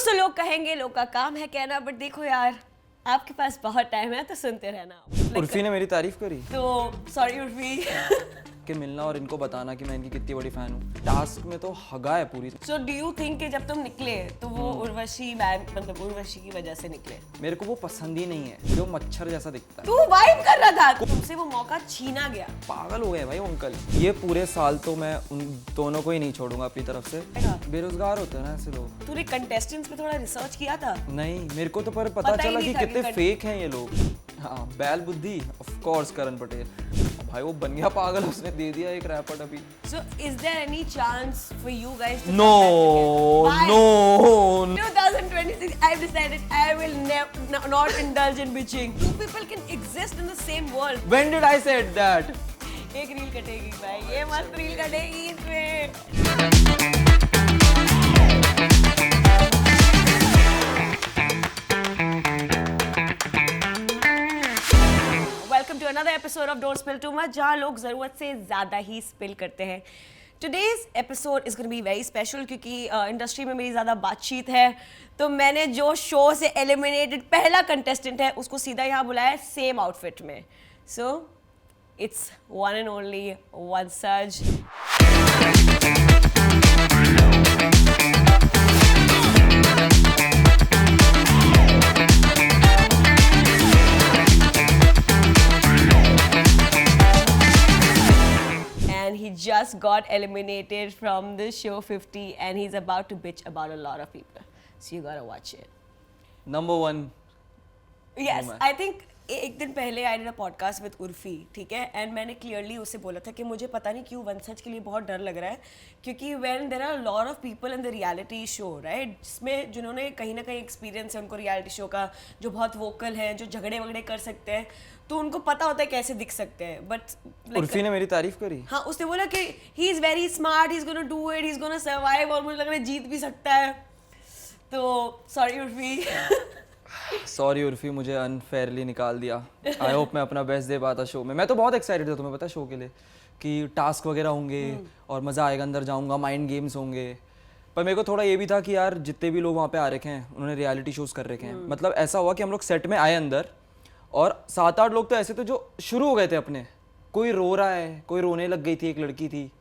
सो लोग कहेंगे, लोग का काम है कहना, बट देखो यार आपके पास बहुत टाइम है तो सुनते रहना। उर्फी ने मेरी तारीफ करी तो सॉरी उर्फी कि मिलना और इनको बताना कि मैं इनकी कितनी बड़ी फैन हूँ। टास्क में तो हगा है पूरी। सो डू यू थिंक कि जब तुम निकले तो वो उर्वशी मतलब उर्वशी की वजह से निकले? मेरे को वो पसंद ही नहीं है जो मच्छर जैसा दिखता है। तू वाइब कर रहा था, तुमसे वो मौका छीना गया। पागल हो गए भाई वो अंकल। ये पूरे साल तो मैं उन दोनों को ही नहीं छोड़ूंगा अपनी तरफ से। बेरोजगार होते हैं ना ऐसे लोग। तूने कंटेस्टेंट्स पे थोड़ा रिसर्च किया था? नहीं, मेरे को तो पर पता चला कि कितने फेक हैं ये लोग। हाँ, बैल बुद्धि ऑफ कोर्स करण पटेल भाई वो बन गया पागल, उसने दे दिया एक रैपर अभी। So is there any chance for you guys to No, no. 2026 I've decided I will not indulge in bitching. Two people can exist in the same world. When did I said that? एक reel कटेगी भाई, ये मस्त reel कटेगी इसमें। Welcome to another episode of don't spill too much, जहाँ लोग ज़रूरत से ज़्यादा ही स्पिल करते हैं। Today's episode is gonna be very special क्योंकि इंडस्ट्री में मेरी ज़्यादा बातचीत है, तो मैंने जो शो से एलिमिनेटेड पहला कंटेस्टेंट है उसको सीधा यहाँ बुलाया सेम आउटफिट में। So it's one and only वंशज। He just got eliminated from the show 50 and he's about to bitch about a lot of people. So you gotta watch it. Number one. Yes, I think एक दिन पहले I did a podcast with Urfi, ठीक है, and मैंने clearly उससे बोला था कि मुझे पता नहीं क्यों वंशज के लिए बहुत डर लग रहा है क्योंकि when there are a lot of people in the reality show, right, जिसमें जिन्होंने कहीं ना कहीं एक्सपीरियंस है उनको रियलिटी शो का, जो बहुत वोकल हैं, जो झगड़े वगड़े कर सकते हैं, तो उनको पता होता है कैसे दिख सकते हैं। बट उर्फी ने मेरी तारीफ करी। हाँ, उसने बोला कि he is very smart, he is gonna do it, he is gonna survive, और मुझे लग रहा है जीत भी सकता है। तो सॉरी उर्फी। सॉरी उर्फी, मुझे अनफेयरली निकाल दिया। आई होप मैं अपना बेस्ट दे पाता शो में। मैं तो बहुत एक्साइटेड था, तुम्हें पता शो के लिए कि टास्क वगैरह होंगे और मज़ा आएगा, अंदर जाऊंगा, माइंड गेम्स होंगे। पर मेरे को थोड़ा ये भी था कि यार जितने भी लोग वहाँ पे आ रखे हैं उन्होंने रियलिटी शोज़ कर रखे हैं। मतलब ऐसा हुआ कि हम लोग सेट में आए अंदर और 7-8 लोग तो ऐसे थे जो शुरू हो गए थे अपने। कोई रो रहा है, कोई रोने लग गई थी, एक लड़की थी,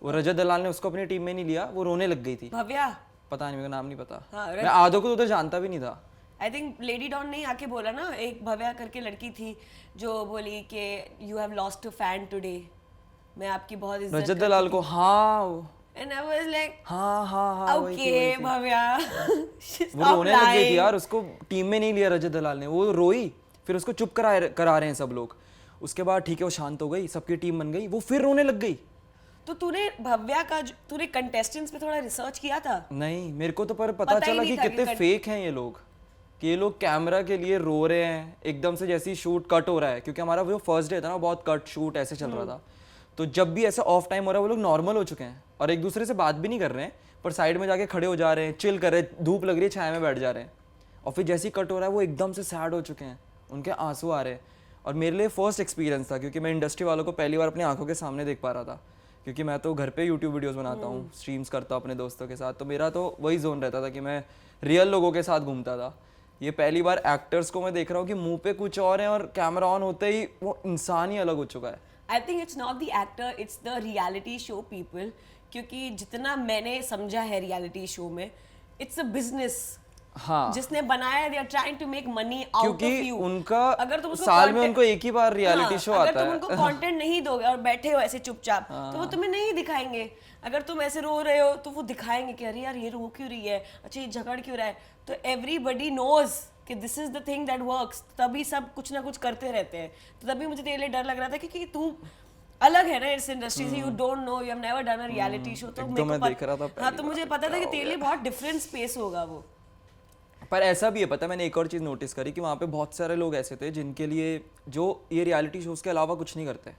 वो रजत दलाल ने उसको अपनी टीम में नहीं लिया, वो रोने लग गई थी। भव्या? पता नहीं, मेरा नाम नहीं पता। हाँ, मैं आधो को तो उधर जानता भी नहीं था। आई थिंक लेडी डॉन ने आके बोला ना, एक भव्या करके लड़की थी जो बोली कि you have lost a fan today, मैं आपकी बहुत इज्जत रजत दलाल को। हाँ, एंड आई वाज लाइक हाँ ओके भव्या। वो रोने लग गई थी यार, उसको टीम में नहीं लिया रजत दलाल ने, वो रोई, फिर उसको चुप करा रहे हैं सब लोग। उसके बाद ठीक है वो शांत हो गई, सबकी टीम बन गई, वो फिर रोने लग गई। तो तूने भव्या का तूने कंटेस्टेंट्स पे थोड़ा रिसर्च किया था? नहीं, मेरे को तो पर पता चला कि कितने फेक हैं ये लोग, कि ये लोग कैमरा के लिए रो रहे हैं एकदम से, जैसे ही शूट कट हो रहा है, क्योंकि हमारा वो फर्स्ट डे था ना, बहुत कट शूट ऐसे चल रहा था। तो जब भी ऐसा ऑफ टाइम हो रहा है वो लोग नॉर्मल हो चुके हैं और एक दूसरे से बात भी नहीं कर रहे हैं, पर साइड में जाके खड़े हो जा रहे हैं, चिल कर रहे हैं, धूप लग रही है छाया में बैठ जा रहे हैं। और फिर जैसे ही कट हो रहा है वो एकदम से सैड हो चुके हैं, उनके आंसू आ रहे हैं। और मेरे लिए फर्स्ट एक्सपीरियंस था क्योंकि मैं इंडस्ट्री वालों को पहली बार अपनी आंखों के सामने देख पा रहा था, क्योंकि मैं तो घर पे यूट्यूब वीडियोस बनाता हूँ, स्ट्रीम्स करता हूँ अपने दोस्तों के साथ, तो मेरा तो वही जोन रहता था कि मैं रियल लोगों के साथ घूमता था। ये पहली बार एक्टर्स को मैं देख रहा हूँ कि मुंह पे कुछ और है और कैमरा ऑन होते ही वो इंसान ही अलग हो चुका है। I think it's not the actor, it's the reality show people, क्योंकि जितना मैंने समझा है रियलिटी शो में, इट्स अ बिजनेस। हाँ, जिसने बनाया, they are trying to make money out of you. उनका अगर तुम साल में उनको एक ही बार रियलिटी शो आता है, अगर तुम उनको कंटेंट नहीं दोगे और बैठे हो ऐसे चुपचाप, तो वो तुम्हें नहीं दिखाएंगे। अगर तुम ऐसे रो रहे हो तो वो दिखाएंगे कि अरे यार ये रो क्यों रही है, अच्छा ये झगड़ क्यों रहा है। तो एवरीबडी नोज कि this is the thing that works, तभी सब कुछ ना कुछ करते रहते हैं। तो तभी मुझे तेरे लिए डर लग रहा था क्योंकि तू अलग है ना इस इंडस्ट्री से, you don't know, you have never done a reality show. तो मैं देख रहा था, हाँ, तो मुझे पता था कि तेरे लिए बहुत डिफरेंट स्पेस होगा वो। पर ऐसा भी है, पता है मैंने एक और चीज़ नोटिस करी कि वहाँ पे बहुत सारे लोग ऐसे थे जिनके लिए जो ये रियलिटी शोज़ के अलावा कुछ नहीं करते,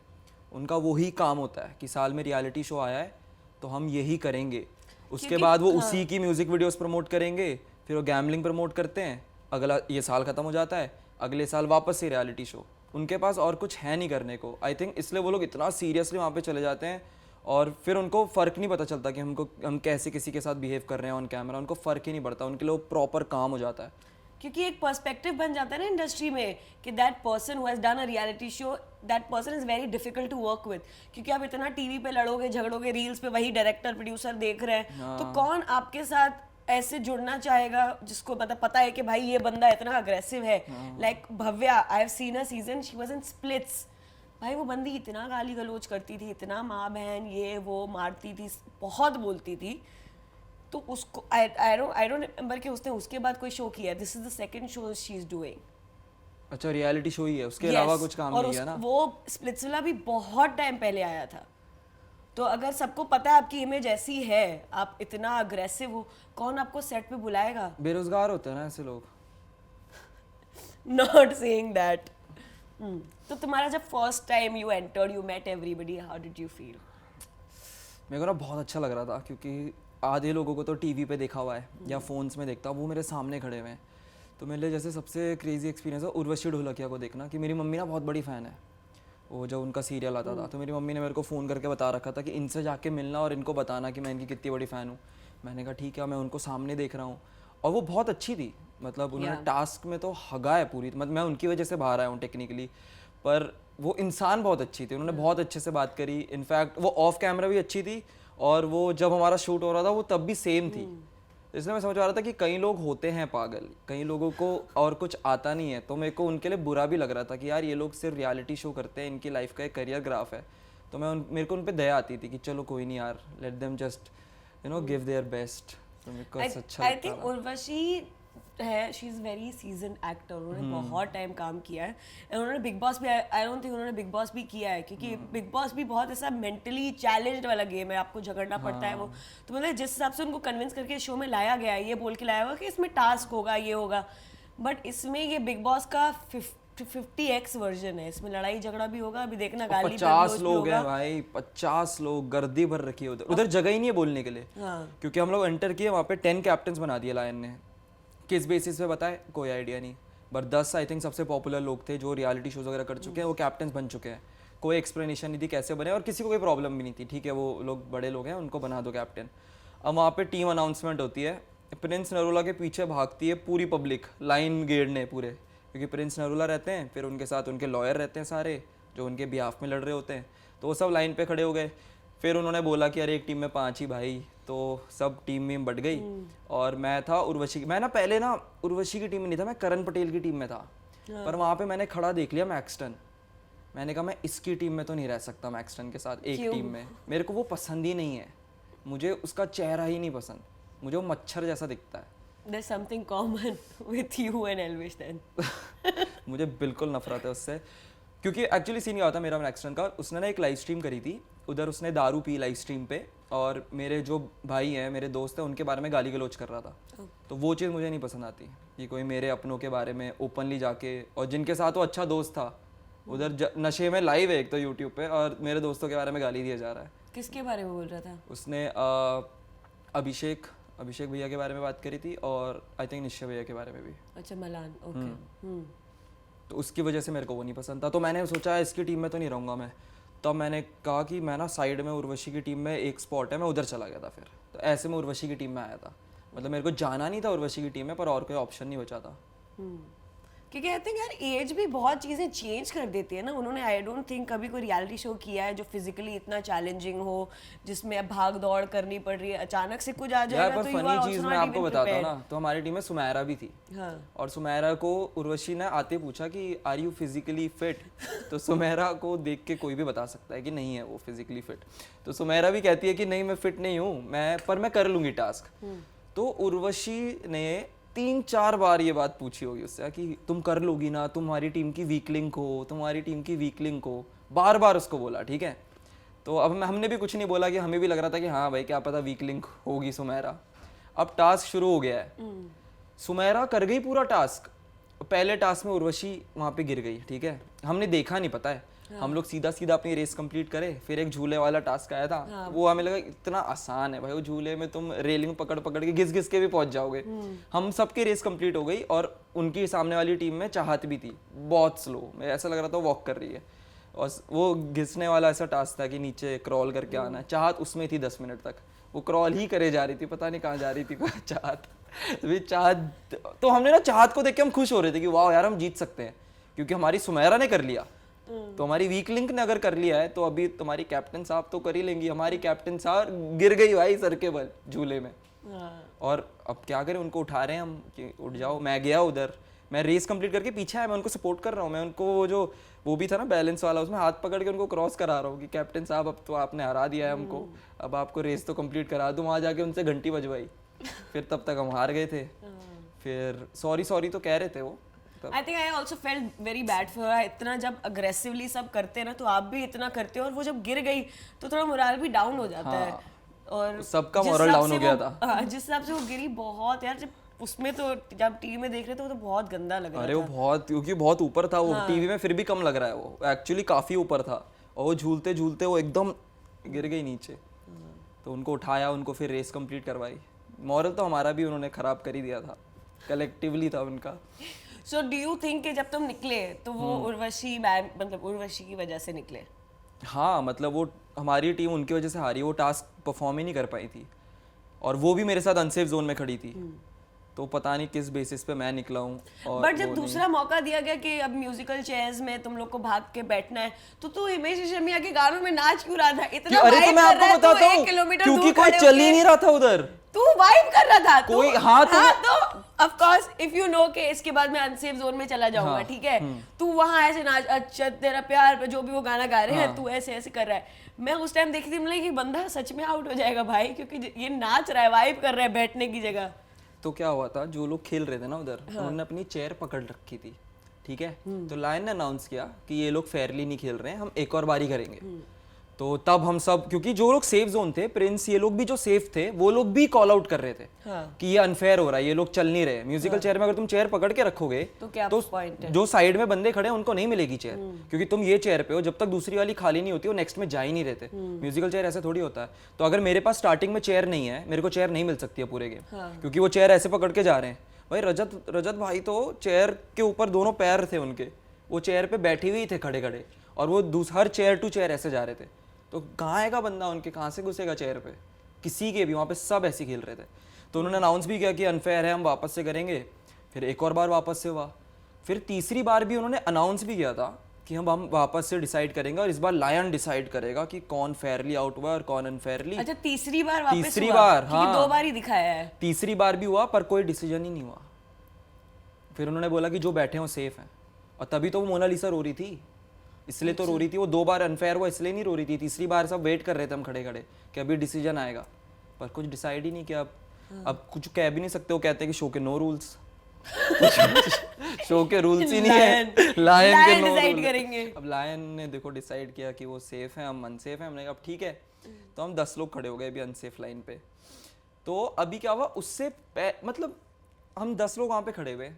उनका वही काम होता है कि साल में रियलिटी शो आया है तो हम यही करेंगे। उसके बाद वो उसी की म्यूजिक वीडियोस प्रमोट करेंगे, फिर वो गैम्बलिंग प्रमोट करते हैं, अगला ये साल खत्म हो जाता है, अगले साल वापस से रियलिटी शो। उनके पास और कुछ है नहीं करने को। आई थिंक इसलिए वो लोग इतना सीरियसली वहाँ पे चले जाते हैं और फिर उनको फ़र्क नहीं पता चलता कि हम कैसे किसी के साथ बिहेव कर रहे हैं ऑन कैमरा, उनको फ़र्क ही नहीं पड़ता, उनके लिए प्रॉपर काम हो जाता है। क्योंकि एक पर्सपेक्टिव बन जाता है ना इंडस्ट्री में कि that person who has done a reality show, that person is very difficult to work with, क्योंकि आप इतना टीवी पे लड़ोगे झगड़ोगे, रील्स पे वही डायरेक्टर प्रोड्यूसर देख रहे हैं, तो कौन आपके साथ ऐसे जुड़ना चाहेगा जिसको पता है कि भाई ये बंदा इतना अग्रेसिव है। Like Bhavya, I have seen a season, she was in splits, भाई वो बंदी इतना गाली गलौज करती थी, इतना माँ बहन ये वो मारती थी, बहुत बोलती थी, तो उसको आई डोंट रिमेंबर कि उसने उसके बाद कोई शो किया। This is the second show she is doing. अच्छा, रियलिटी शो ही है, उसके अलावा कुछ काम नहीं किया ना? वो स्प्लिट्सविला भी बहुत टाइम पहले आया था। तो अगर सबको पता है आपकी इमेज ऐसी है, आप इतना अग्रेसिव हो, कौन आपको सेट पे बुलाएगा? बेरोजगार होते हैं ना ऐसे लोग। Not saying that. तो तुम्हारा जब first time you entered, you met everybody, how did you feel? मेरे को ना बहुत अच्छा लग रहा था, क्योंकि आधे लोगों को तो टीवी पे देखा हुआ है या फोन्स में देखता, वो मेरे सामने खड़े हुए हैं। तो मेरे लिए जैसे सबसे क्रेजी एक्सपीरियंस है उर्वशी ढोलकिया को देखना, कि मेरी मम्मी ना बहुत बड़ी फ़ैन है, वो जब उनका सीरियल आता था तो मेरी मम्मी ने मेरे को फ़ोन करके बता रखा था कि इनसे जाके मिलना और इनको बताना कि मैं इनकी कितनी बड़ी फ़ैन हूँ। मैंने कहा ठीक है, मैं उनको सामने देख रहा हूँ, और वो बहुत अच्छी थी, मतलब उन्होंने टास्क में तो हगा है पूरी, मतलब मैं उनकी वजह से बाहर आया हूँ टेक्निकली, पर वो इंसान बहुत अच्छी थी, उन्होंने बहुत अच्छे से बात करी। इनफैक्ट वो ऑफ कैमरा भी अच्छी थी, और वो जब हमारा शूट हो रहा था वो तब भी सेम थी। इसलिए मैं समझ आ रहा था कि कई लोग होते हैं पागल, कई लोगों को और कुछ आता नहीं है, तो मेरे को उनके लिए बुरा भी लग रहा था कि यार ये लोग सिर्फ रियलिटी शो करते हैं, इनकी लाइफ का एक करियर ग्राफ है। तो मेरे को उन पे दया आती थी कि चलो कोई नहीं यार, let them just give their best. तो मेरे को अच्छा लगता था। आई थिंक उर्वशी है, she is very season actor, उन्होंने बहुत टाइम काम किया है, उन्होंने बिग बॉस भी, आई डोंट थिंक उन्होंने बिग बॉस भी किया है, क्योंकि बिग बॉस भी बहुत ऐसा मेंटली चैलेंज्ड वाला गेम है, आपको झगड़ना पड़ता है वो। तो मतलब जिस हिसाब से उनको कन्विंस करके शो में लाया गया है, ये बोल के लाया हुआ कि इसमें टास्क होगा, ये होगा, बट इसमें ये बिग बॉस का 50x वर्जन है, इसमें लड़ाई झगड़ा भी होगा, अभी देखना गाली 50 लोग हैं भाई, 50 लोग, गर्दी भर रखी है उधर जगह ही नहीं है बोलने के लिए। क्योंकि हम लोग एंटर किए, वहाँ पे 10 कैप्टन्स बना दिए लायन ने, किस बेसिस पे बताए कोई आइडिया नहीं, बट 10 आई थिंक सबसे पॉपुलर लोग थे जो रियलिटी शोज वगैरह कर चुके हैं, वो कैप्टन्स बन चुके हैं। कोई एक्सप्लेनेशन नहीं थी कैसे बने, और किसी को कोई प्रॉब्लम भी नहीं थी, ठीक है वो लोग बड़े लोग हैं, उनको बना दो कैप्टन। अब वहाँ पे टीम अनाउंसमेंट होती है, प्रिंस नरूला के पीछे भागती है पूरी पब्लिक, लाइन गेड़ने पूरे, क्योंकि प्रिंस नरूला रहते हैं, फिर उनके साथ उनके लॉयर रहते हैं सारे जो उनके बिहाफ में लड़ रहे होते हैं, तो वो सब लाइन पे खड़े हो गए। फिर उन्होंने बोला कि अरे एक टीम में 5 ही भाई, तो सब टीम में बढ़ गई, और मैं था उर्वशी, मैं ना पहले ना उर्वशी की टीम में नहीं था, मैं करण पटेल की टीम में था, पर वहाँ पे मैंने खड़ा देख लिया मैक्सटन, मैंने कहा मैं इसकी टीम में तो नहीं रह सकता मैक्सटन के साथ एक टीम में, मेरे को वो पसंद ही नहीं है, मुझे उसका चेहरा ही नहीं पसंद, मुझे वो मच्छर जैसा दिखता है। There's something common with you and Elvish then. मुझे बिल्कुल नफरत है उससे, क्योंकि एक्चुअली सीन क्या होता है मेरा मैक्सटन का, उसने ना एक लाइव स्ट्रीम करी थी, उधर उसने दारू पी लाइव स्ट्रीम पे, और मेरे जो भाई हैं, मेरे दोस्त हैं, उनके बारे में गाली गलौज कर रहा था। तो वो चीज़ मुझे नहीं पसंद आती कि कोई मेरे अपनों के बारे में ओपनली जाके, और जिनके साथ वो अच्छा दोस्त था उधर नशे में लाइव है एक तो यूट्यूब पे, और मेरे दोस्तों के बारे में गाली दिया जा रहा है। किसके बारे में बोल रहा था? उसने अभिषेक भैया के बारे में बात करी थी, और आई थिंक निश्चय भैया के बारे में भी। अच्छा, मलान, ओके। तो उसकी वजह से मेरे को वो नहीं पसंद था, तो मैंने सोचा इसकी टीम में तो नहीं रहूँगा मैं, तब मैंने कहा कि मैं ना साइड में उर्वशी की टीम में एक स्पॉट है, मैं उधर चला गया था। फिर तो ऐसे में उर्वशी की टीम में आया था, मतलब मेरे को जाना नहीं था उर्वशी की टीम में, पर और कोई ऑप्शन नहीं बचा था। क्योंकि आई थिंक यार एज भी बहुत चीज़ें चेंज कर देती है ना। उन्होंने आई डोंट थिंक कभी कोई रियलिटी शो किया है जो फिजिकली इतना चैलेंजिंग हो, जिसमें भाग दौड़ करनी पड़ रही है, अचानक से कुछ आ जाएगा तो फनी चीज मैं आपको बताता हूँ ना, तो हमारी टीम में सुमैरा भी थी। और सुमैरा को उर्वशी ने आते पूछा कि आर यू फिजिकली फिट, तो सुमैरा को देख के कोई भी बता सकता है कि नहीं है वो फिजिकली फिट, तो सुमैरा भी कहती है कि नहीं मैं फिट नहीं हूँ, पर मैं कर लूंगी टास्क। तो उर्वशी ने 3-4 बार ये बात पूछी होगी उससे कि तुम कर लोगी ना, तुम्हारी टीम की वीक लिंक हो, तुम्हारी टीम की वीक लिंक हो, बार बार उसको बोला, ठीक है। तो अब हमने भी कुछ नहीं बोला, कि हमें भी लग रहा था कि हाँ भाई क्या पता वीक लिंक होगी सुमैरा। अब टास्क शुरू हो गया है, सुमैरा कर गई पूरा टास्क, पहले टास्क में उर्वशी वहाँ पे गिर गई, ठीक है, हमने देखा नहीं, पता है हम लोग सीधा अपनी रेस कंप्लीट करे। फिर एक झूले वाला टास्क आया था, वो हमें लगा इतना आसान है भाई, वो झूले में तुम रेलिंग पकड़ के घिस के भी पहुंच जाओगे। हम सबकी रेस कंप्लीट हो गई, और उनकी सामने वाली टीम में चाहत भी थी, बहुत स्लो, ऐसा लग रहा था वॉक कर रही है। और वो घिसने वाला ऐसा टास्क था कि नीचे क्रॉल करके आना है। चाहत उसमें थी 10 मिनट तक, वो क्रॉल ही करे जा रही थी, पता नहीं कहाँ जा रही थी चाहत। चाहत तो हमने ना चाहत को देख के हम खुश हो रहे थे कि वाह यार हम जीत सकते हैं, क्योंकि हमारी सुमेरा ने कर लिया, तो हमारी वीक लिंक ने अगर कर लिया है तो अभी तुम्हारी कैप्टन साहब तो कर ही लेंगी। हमारी कैप्टन साहब गिर गई भाई सर के बल झूले में। और अब क्या करें, उनको उठा रहे हैं हम कि उठ जाओ। मैं गया उधर, मैं रेस कंप्लीट करके पीछे आया, मैं उनको सपोर्ट कर रहा हूँ। मैं उनको वो भी था ना बैलेंस वाला, उसमें हाथ पकड़ के उनको क्रॉस करा रहा हूँ कि कैप्टन साहब अब तो आपने हरा दिया है हमको, अब आपको रेस तो कंप्लीट करा दूँ। वहाँ जाके उनसे घंटी बजवाई, फिर तब तक हम हार गए थे। फिर सॉरी तो कह रहे थे वो। I think I also felt very bad for her। इतना जब अग्रेसिवली सब करते हैं ना, तो आप भी इतना करते हो, और वो जब गिर गई तो थोड़ा मोराल भी डाउन हो जाता है। और सबका मोरल डाउन हो गया था। हाँ, जिस हिसाब से वो गिरी बहुत यार, जब उसमें तो जब टीवी में देख रहे थे वो तो बहुत गंदा लग रहा था। अरे वो बहुत, क्योंकि बहुत ऊपर था वो। टीवी में फिर भी कम लग रहा है, वो एक्चुअली काफी ऊपर था, और वो झूलते झूलते वो एकदम गिर गई नीचे। तो उनको उठाया, उनको फिर रेस कंप्लीट करवाई। मॉरल तो हमारा भी उन्होंने खराब कर ही दिया था, कलेक्टिवली था उनका। So do you think कि जब तुम निकले तो वो उर्वशी मैम, मतलब उर्वशी की वजह से निकले? हाँ, मतलब वो हमारी टीम उनकी वजह से हारी, वो टास्क परफॉर्म ही नहीं कर पाई थी, और वो भी मेरे साथ अनसेफ जोन में खड़ी थी। तो पता नहीं किस बेसिस पे मैं निकला हूँ। बट जब दूसरा मौका दिया गया कि अब म्यूजिकल चेयर्स में तुम लोग को भाग के बैठना है, तो तू हिमेश रेशमिया के गानों में नाच क्यों रहा था? इतना अरे तो मैं आपको बताता हूँ, क्योंकि कोई चल ही नहीं रहा था उधर, तू वाइब कर रहा था। कोई हाँ तो of course if you know के इसके बाद मैं अनसेफ जोन में चला जाऊंगा, ठीक है, तू वहां ऐसे नाच, अच्छा तेरा प्यार, जो भी वो गाना गा रहे हैं, तू ऐसे ऐसे कर रहा है। मैं उस टाइम देखी थी, मतलब कि बंदा सच में आउट हो जाएगा भाई, क्योंकि ये नाच रहा है, वाइब कर रहा है बैठने की जगह। तो क्या हुआ था, जो लोग खेल रहे थे ना उधर, उन्होंने अपनी चेयर पकड़ रखी थी, ठीक है। तो लायन ने अनाउंस किया कि ये लोग फेयरली नहीं खेल रहे हैं, हम एक और बारी करेंगे। तो तब हम सब, क्योंकि जो लोग सेफ जोन थे, प्रिंस, ये लोग भी जो सेफ थे, वो लोग भी कॉल आउट कर रहे थे कि ये अनफेयर हो रहा है, ये लोग चल नहीं रहे। म्यूजिकल चेयर में अगर तुम चेयर पकड़ के रखोगे तो क्या पॉइंट है? जो साइड में बंदे खड़े हैं उनको नहीं मिलेगी चेयर, क्योंकि तुम ये चेयर पे हो, जब तक दूसरी वाली खाली नहीं होती वो नेक्स्ट में जा ही नहीं रहते। म्यूजिकल चेयर ऐसे थोड़ी होता है। तो अगर मेरे पास स्टार्टिंग में चेयर नहीं है, मेरे को चेयर नहीं मिल सकती है पूरे गेम, क्योंकि वो चेयर ऐसे पकड़ के जा रहे हैं। भाई रजत भाई तो चेयर के ऊपर दोनों पैर थे उनके, वो चेयर पे बैठे हुए थे खड़े खड़े, और वो हर चेयर टू चेयर ऐसे जा रहे थे। तो कहाँ आएगा बंदा, उनके कहाँ से घुसेगा चेयर पे, किसी के भी, वहाँ पे सब ऐसे खेल रहे थे। तो उन्होंने अनाउंस भी किया कि अनफेयर है, हम वापस से करेंगे। फिर एक और बार वापस से हुआ, फिर तीसरी बार भी उन्होंने अनाउंस भी किया था कि हम वापस से डिसाइड करेंगे, और इस बार लायन डिसाइड करेगा कि कौन फेयरली आउट हुआ और कौन अनफेयरली। अच्छा, तीसरी बार वापस हुआ? तीसरी बार, हाँ, 2 बार ही दिखाया है। तीसरी बार भी हुआ पर कोई डिसीजन ही नहीं हुआ। फिर उन्होंने बोला कि जो बैठे हो सेफ हैं, और तभी तो वो मोनालिसा रो रही थी, इसलिए तो रो रही थी वो। 2 बार अनफेयर हुआ इसलिए नहीं रो रही थी, तीसरी बार सब वेट कर रहे थे हम खड़े खड़े कि अभी डिसीजन आएगा, पर कुछ डिसाइड ही नहीं किया। अब कुछ कह भी नहीं सकते, वो कहते हैं कि शो के नो रूल्स शो के रूल्स ही नहीं है, लायन के नो डिसाइड करेंगे। अब लायन ने देखो डिसाइड किया कि वो सेफ है, हम अनसेफ है। हमने कहा अब ठीक है, तो हम 10 लोग खड़े हो गए अभी अनसेफ लाइन पे। तो अभी क्या हुआ, उससे मतलब हम 10 लोग वहाँ पे खड़े हुए,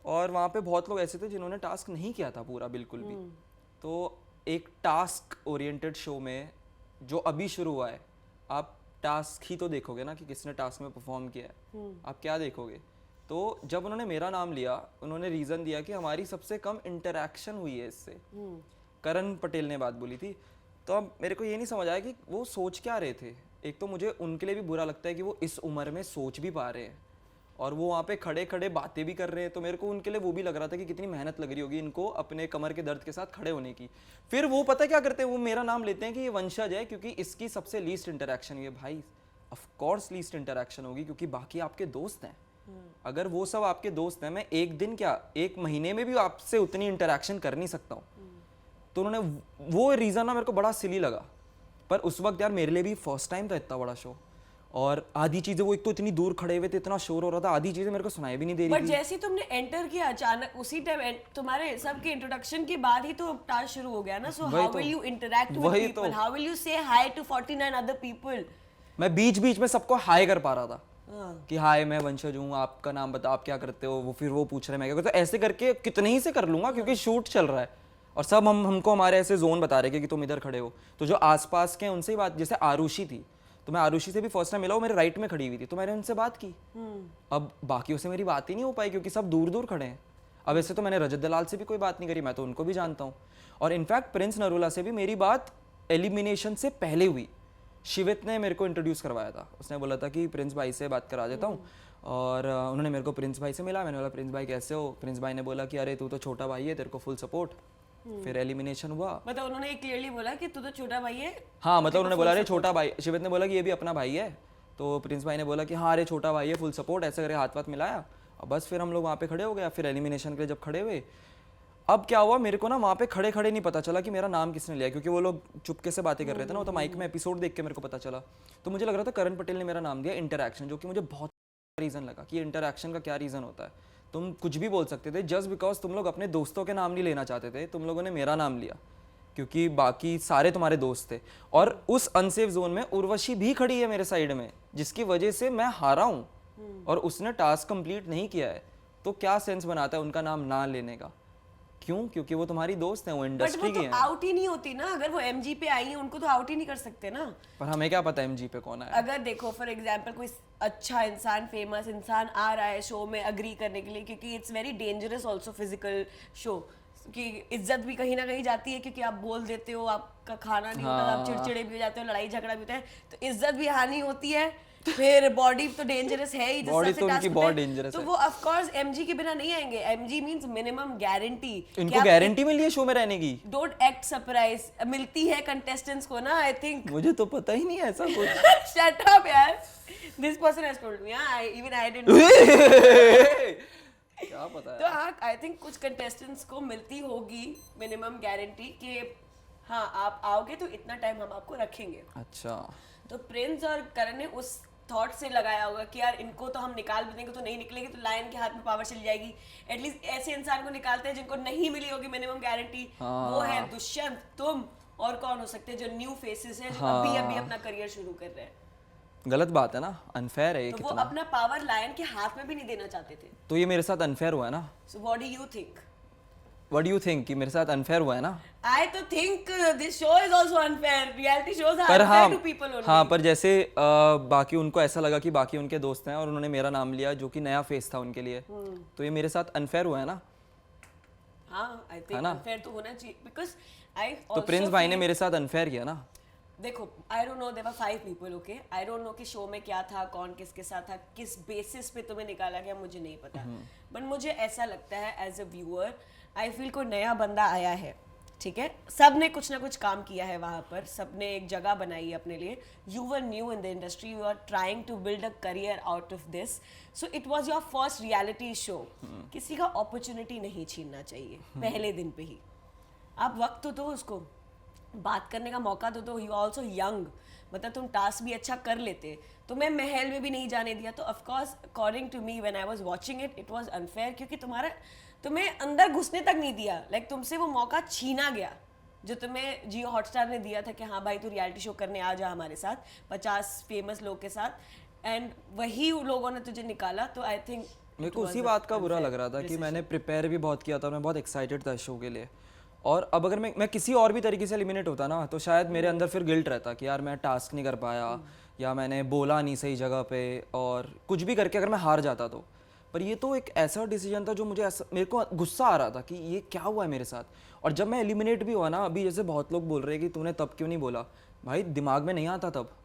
और वहाँ पे बहुत लोग ऐसे थे जिन्होंने टास्क नहीं किया था पूरा बिल्कुल भी। तो एक टास्क ओरिएंटेड शो में जो अभी शुरू हुआ है, आप टास्क ही तो देखोगे ना कि किसने टास्क में परफॉर्म किया है, आप क्या देखोगे। तो जब उन्होंने मेरा नाम लिया, उन्होंने रीज़न दिया कि हमारी सबसे कम इंटरेक्शन हुई है इससे, करण पटेल ने बात बोली थी। तो अब मेरे को ये नहीं समझ आया कि वो सोच क्या रहे थे। एक तो मुझे उनके लिए भी बुरा लगता है कि वो इस उम्र में सोच भी पा रहे हैं, और वो वहाँ पे खड़े खड़े बातें भी कर रहे हैं। तो मेरे को उनके लिए वो भी लग रहा था कि कितनी मेहनत लग रही होगी इनको अपने कमर के दर्द के साथ खड़े होने की। फिर वो पता क्या करते हैं, वो मेरा नाम लेते हैं कि ये वंशज है क्योंकि इसकी सबसे लीस्ट इंटरेक्शन है। भाई ऑफ कोर्स लीस्ट इंटरेक्शन होगी, क्योंकि बाकी आपके दोस्त हैं। अगर वो सब आपके दोस्त हैं, मैं एक दिन क्या 1 महीने में भी आपसे उतनी इंटरेक्शन कर नहीं सकता हूँ। तो उन्होंने वो रीज़न ना मेरे को बड़ा सिली लगा, पर उस वक्त यार मेरे लिए भी फर्स्ट टाइम था इतना बड़ा शो, और आधी चीजें वो एक तो इतनी दूर खड़े हुए थे, इतना शोर हो रहा था, आधी चीजें मेरे को सुनाई भी नहीं दे रही थी। बट जैसे तुमने एंटर किया अचानक, उसी टाइम तुम्हारे सबके इंट्रोडक्शन के बाद ही तो टास्क शुरू हो गया ना। So how will you interact with people, how will you से हाय टू 49 अदर पीपल? मैं बीच बीच में सबको हाय कर पा रहा था कि हाय मैं वंशज हूँ, आपका नाम बता, आप क्या करते हो। वो फिर वो पूछ रहे मैं क्या करता हूँ, ऐसे करके कितने ही से कर लूंगा क्योंकि शूट चल रहा है, और सब हमको हमारे ऐसे जोन बता रहे कि तुम इधर खड़े हो। तो जो आसपास के उनसे ही बात, जैसे आरुषि थी, तो मैं आरुषि से भी फर्स्ट टाइम मिला, वो मेरे राइट में खड़ी हुई थी, तो मैंने उनसे बात की। अब बाकियों से मेरी बात ही नहीं हो पाई क्योंकि सब दूर दूर खड़े हैं। अब वैसे तो मैंने रजत दलाल से भी कोई बात नहीं करी, मैं तो उनको भी जानता हूँ। और इनफैक्ट प्रिंस नरूला से भी मेरी बात एलिमिनेशन से पहले हुई। शिवेत ने मेरे को इंट्रोड्यूस करवाया था, उसने बोला था कि प्रिंस भाई से बात करा देता हूँ, और उन्होंने मेरे को प्रिंस भाई से मिला। मैंने बोला प्रिंस भाई कैसे हो? प्रिंस भाई ने बोला कि अरे तू तो छोटा भाई है, तेरे को फुल सपोर्ट। फिर एलिमिनेशन हुआ। मतलब उन्होंने क्लियरली बोला कि तू तो छोटा भाई है। हाँ, मतलब उन्होंने बोला अरे छोटा भाई, शिवेत ने बोला कि ये भी अपना भाई है, तो प्रिंस भाई ने बोला कि हाँ अरे छोटा भाई है, फुल सपोर्ट, ऐसे करके हाथ मिलाया। और बस फिर हम लोग वहाँ पे खड़े हो गए। फिर एलिमिनेशन के लिए जब खड़े हुए, अब क्या हुआ, मेरे को ना वहाँ पे खड़े खड़े नहीं पता चला कि मेरा नाम किसने लिया, क्योंकि वो लोग चुपके से बातें कर रहे थे ना, वो तो माइक में एपिसोड देख के मेरे को पता चला। तो मुझे लग रहा था करण पटेल ने मेरा नाम दिया इंटरैक्शन, जो कि मुझे बहुत रीज़न लगा कि इंटरैक्शन का क्या रीज़न होता है। तुम कुछ भी बोल सकते थे, जस्ट बिकॉज तुम लोग अपने दोस्तों के नाम नहीं लेना चाहते थे, तुम लोगों ने मेरा नाम लिया क्योंकि बाकी सारे तुम्हारे दोस्त थे। और उस अनसेफ जोन में उर्वशी भी खड़ी है मेरे साइड में, जिसकी वजह से मैं हारा हूँ और उसने टास्क कंप्लीट नहीं किया है। तो क्या सेंस बनाता है उनका नाम ना लेने का? क्यों? क्योंकि वो तुम्हारी दोस्त है, वो इंडस्ट्री की है। आउट ही नहीं होती ना, अगर वो एमजी पे आई है उनको तो आउट ही नहीं कर सकते ना। पर हमें क्या पता एमजी पे कौन है? अगर देखो फॉर एग्जांपल कोई अच्छा इंसान, फेमस इंसान आ रहा है शो में अग्री करने के लिए, क्योंकि it's very dangerous also physical show, कि इज्जत भी कहीं ना कहीं जाती है, क्योंकि आप बोल देते हो, आपका खाना नहीं होता, आप चिड़चिड़े भी हो जाते हो, लड़ाई झगड़ा भी होता है, तो इज्जत भी हानि होती है। फिर बॉडी तो डेंजरस है ही, बॉडी तो उनकी बहुत डेंजरस है, तो वो ऑफ कोर्स एमजी के बिना नहीं आएंगे। MG means minimum guarantee. इनको गारंटी मिली है शो में रहने की? डोंट एक्ट सरप्राइज, मिलती है कंटेस्टेंट्स को ना, आई थिंक। मुझे तो पता ही नहीं है ऐसा कुछ। शट अप यार, this person has told me, even I didn't क्या पता है। तो हाँ, आई थिंक कुछ कंटेस्टेंट्स को मिलती होगी मिनिमम गारंटी कि हाँ आप आओगे तो इतना टाइम हम आपको रखेंगे। अच्छा, तो प्रिंस और करण ने उस थॉट से लगाया होगा कि यार इनको तो हम निकाल भी देंगे, तो नहीं निकलेंगे तो लायन के हाथ में पावर चली जाएगी। एटलीस्ट ऐसे इंसान को निकालते हैं जिनको नहीं मिली होगी मिनिमम गारंटी। वो है दुष्यंत, तुम, और कौन हो सकते हैं जो न्यू फेसेस हैं, जो अभी अपना करियर शुरू कर रहे हैं। गलत बात है ना, अनफेयर है ये। तो वो अपना पावर लायन के हाथ में भी नहीं देना चाहते थे। तो ये मेरे साथ अनफेयर हुआ है ना। सो what do you think? What do you think कि मेरे साथ अनफेयर हुआ है ना? I तो think this show is also unfair. Reality shows are unfair to people only. हाँ, पर जैसे बाकी उनको ऐसा लगा कि बाकी उनके दोस्त हैं और उन्होंने मेरा नाम लिया, जो कि नया फेस था उनके लिए, तो ये मेरे साथ अनफेयर हुआ है ना। हाँ, I think unfair तो होना चाहिए, because I also तो प्रिंस भाई ने मेरे साथ अनफेयर किया ना। देखो, I don't know, there were 5 people, okay? I don't know कि शो में क्या था, कौन किसके साथ था, किस बेसिस पे तुम्हें निकाला गया, मुझे नहीं पता। बट मुझे ऐसा लगता है as a viewer, I feel कोई नया बंदा आया है, ठीक है, सब ने कुछ ना कुछ काम किया है वहाँ पर, सब ने एक जगह बनाई है अपने लिए। You were new in the industry, you are trying to build a career out of this, so it was your first reality show. किसी का अपॉर्चुनिटी नहीं छीनना चाहिए पहले दिन पे ही। आप वक्त तो दो उसको, बात करने का मौका तो दो। यू ऑल्सो यंग, मतलब तुम टास्क भी अच्छा कर लेते, तुम्हें महल में भी नहीं जाने दिया, तो of course according to me when I was watching it, it was unfair, क्योंकि तुम्हें अंदर घुसने तक नहीं दिया। लाइक तुमसे वो मौका छीना गया जो तुम्हें जियो हॉटस्टार ने दिया था कि हाँ भाई तू रियलिटी शो करने आ जा हमारे साथ 50 फेमस लोग के साथ, एंड वही लोगों ने तुझे निकाला। तो आई थिंक मेरे को उसी बात का बुरा लग रहा था कि मैंने प्रिपेयर भी बहुत किया था, मैं बहुत एक्साइटेड था शो के लिए, और अब अगर मैं किसी और भी तरीके से एलिमिनेट होता ना, तो शायद मेरे अंदर फिर गिल्ट रहता कि यार मैं टास्क नहीं कर पाया, या मैंने बोला नहीं सही जगह पे, और कुछ भी करके अगर मैं हार जाता तो। पर ये तो एक ऐसा डिसीजन था जो मेरे को गुस्सा आ रहा था कि ये क्या हुआ है मेरे साथ। और जब मैं एलिमिनेट भी हुआ ना, अभी जैसे बहुत लोग बोल रहे हैं कि तूने तब क्यों नहीं बोला, भाई दिमाग में नहीं आता तब।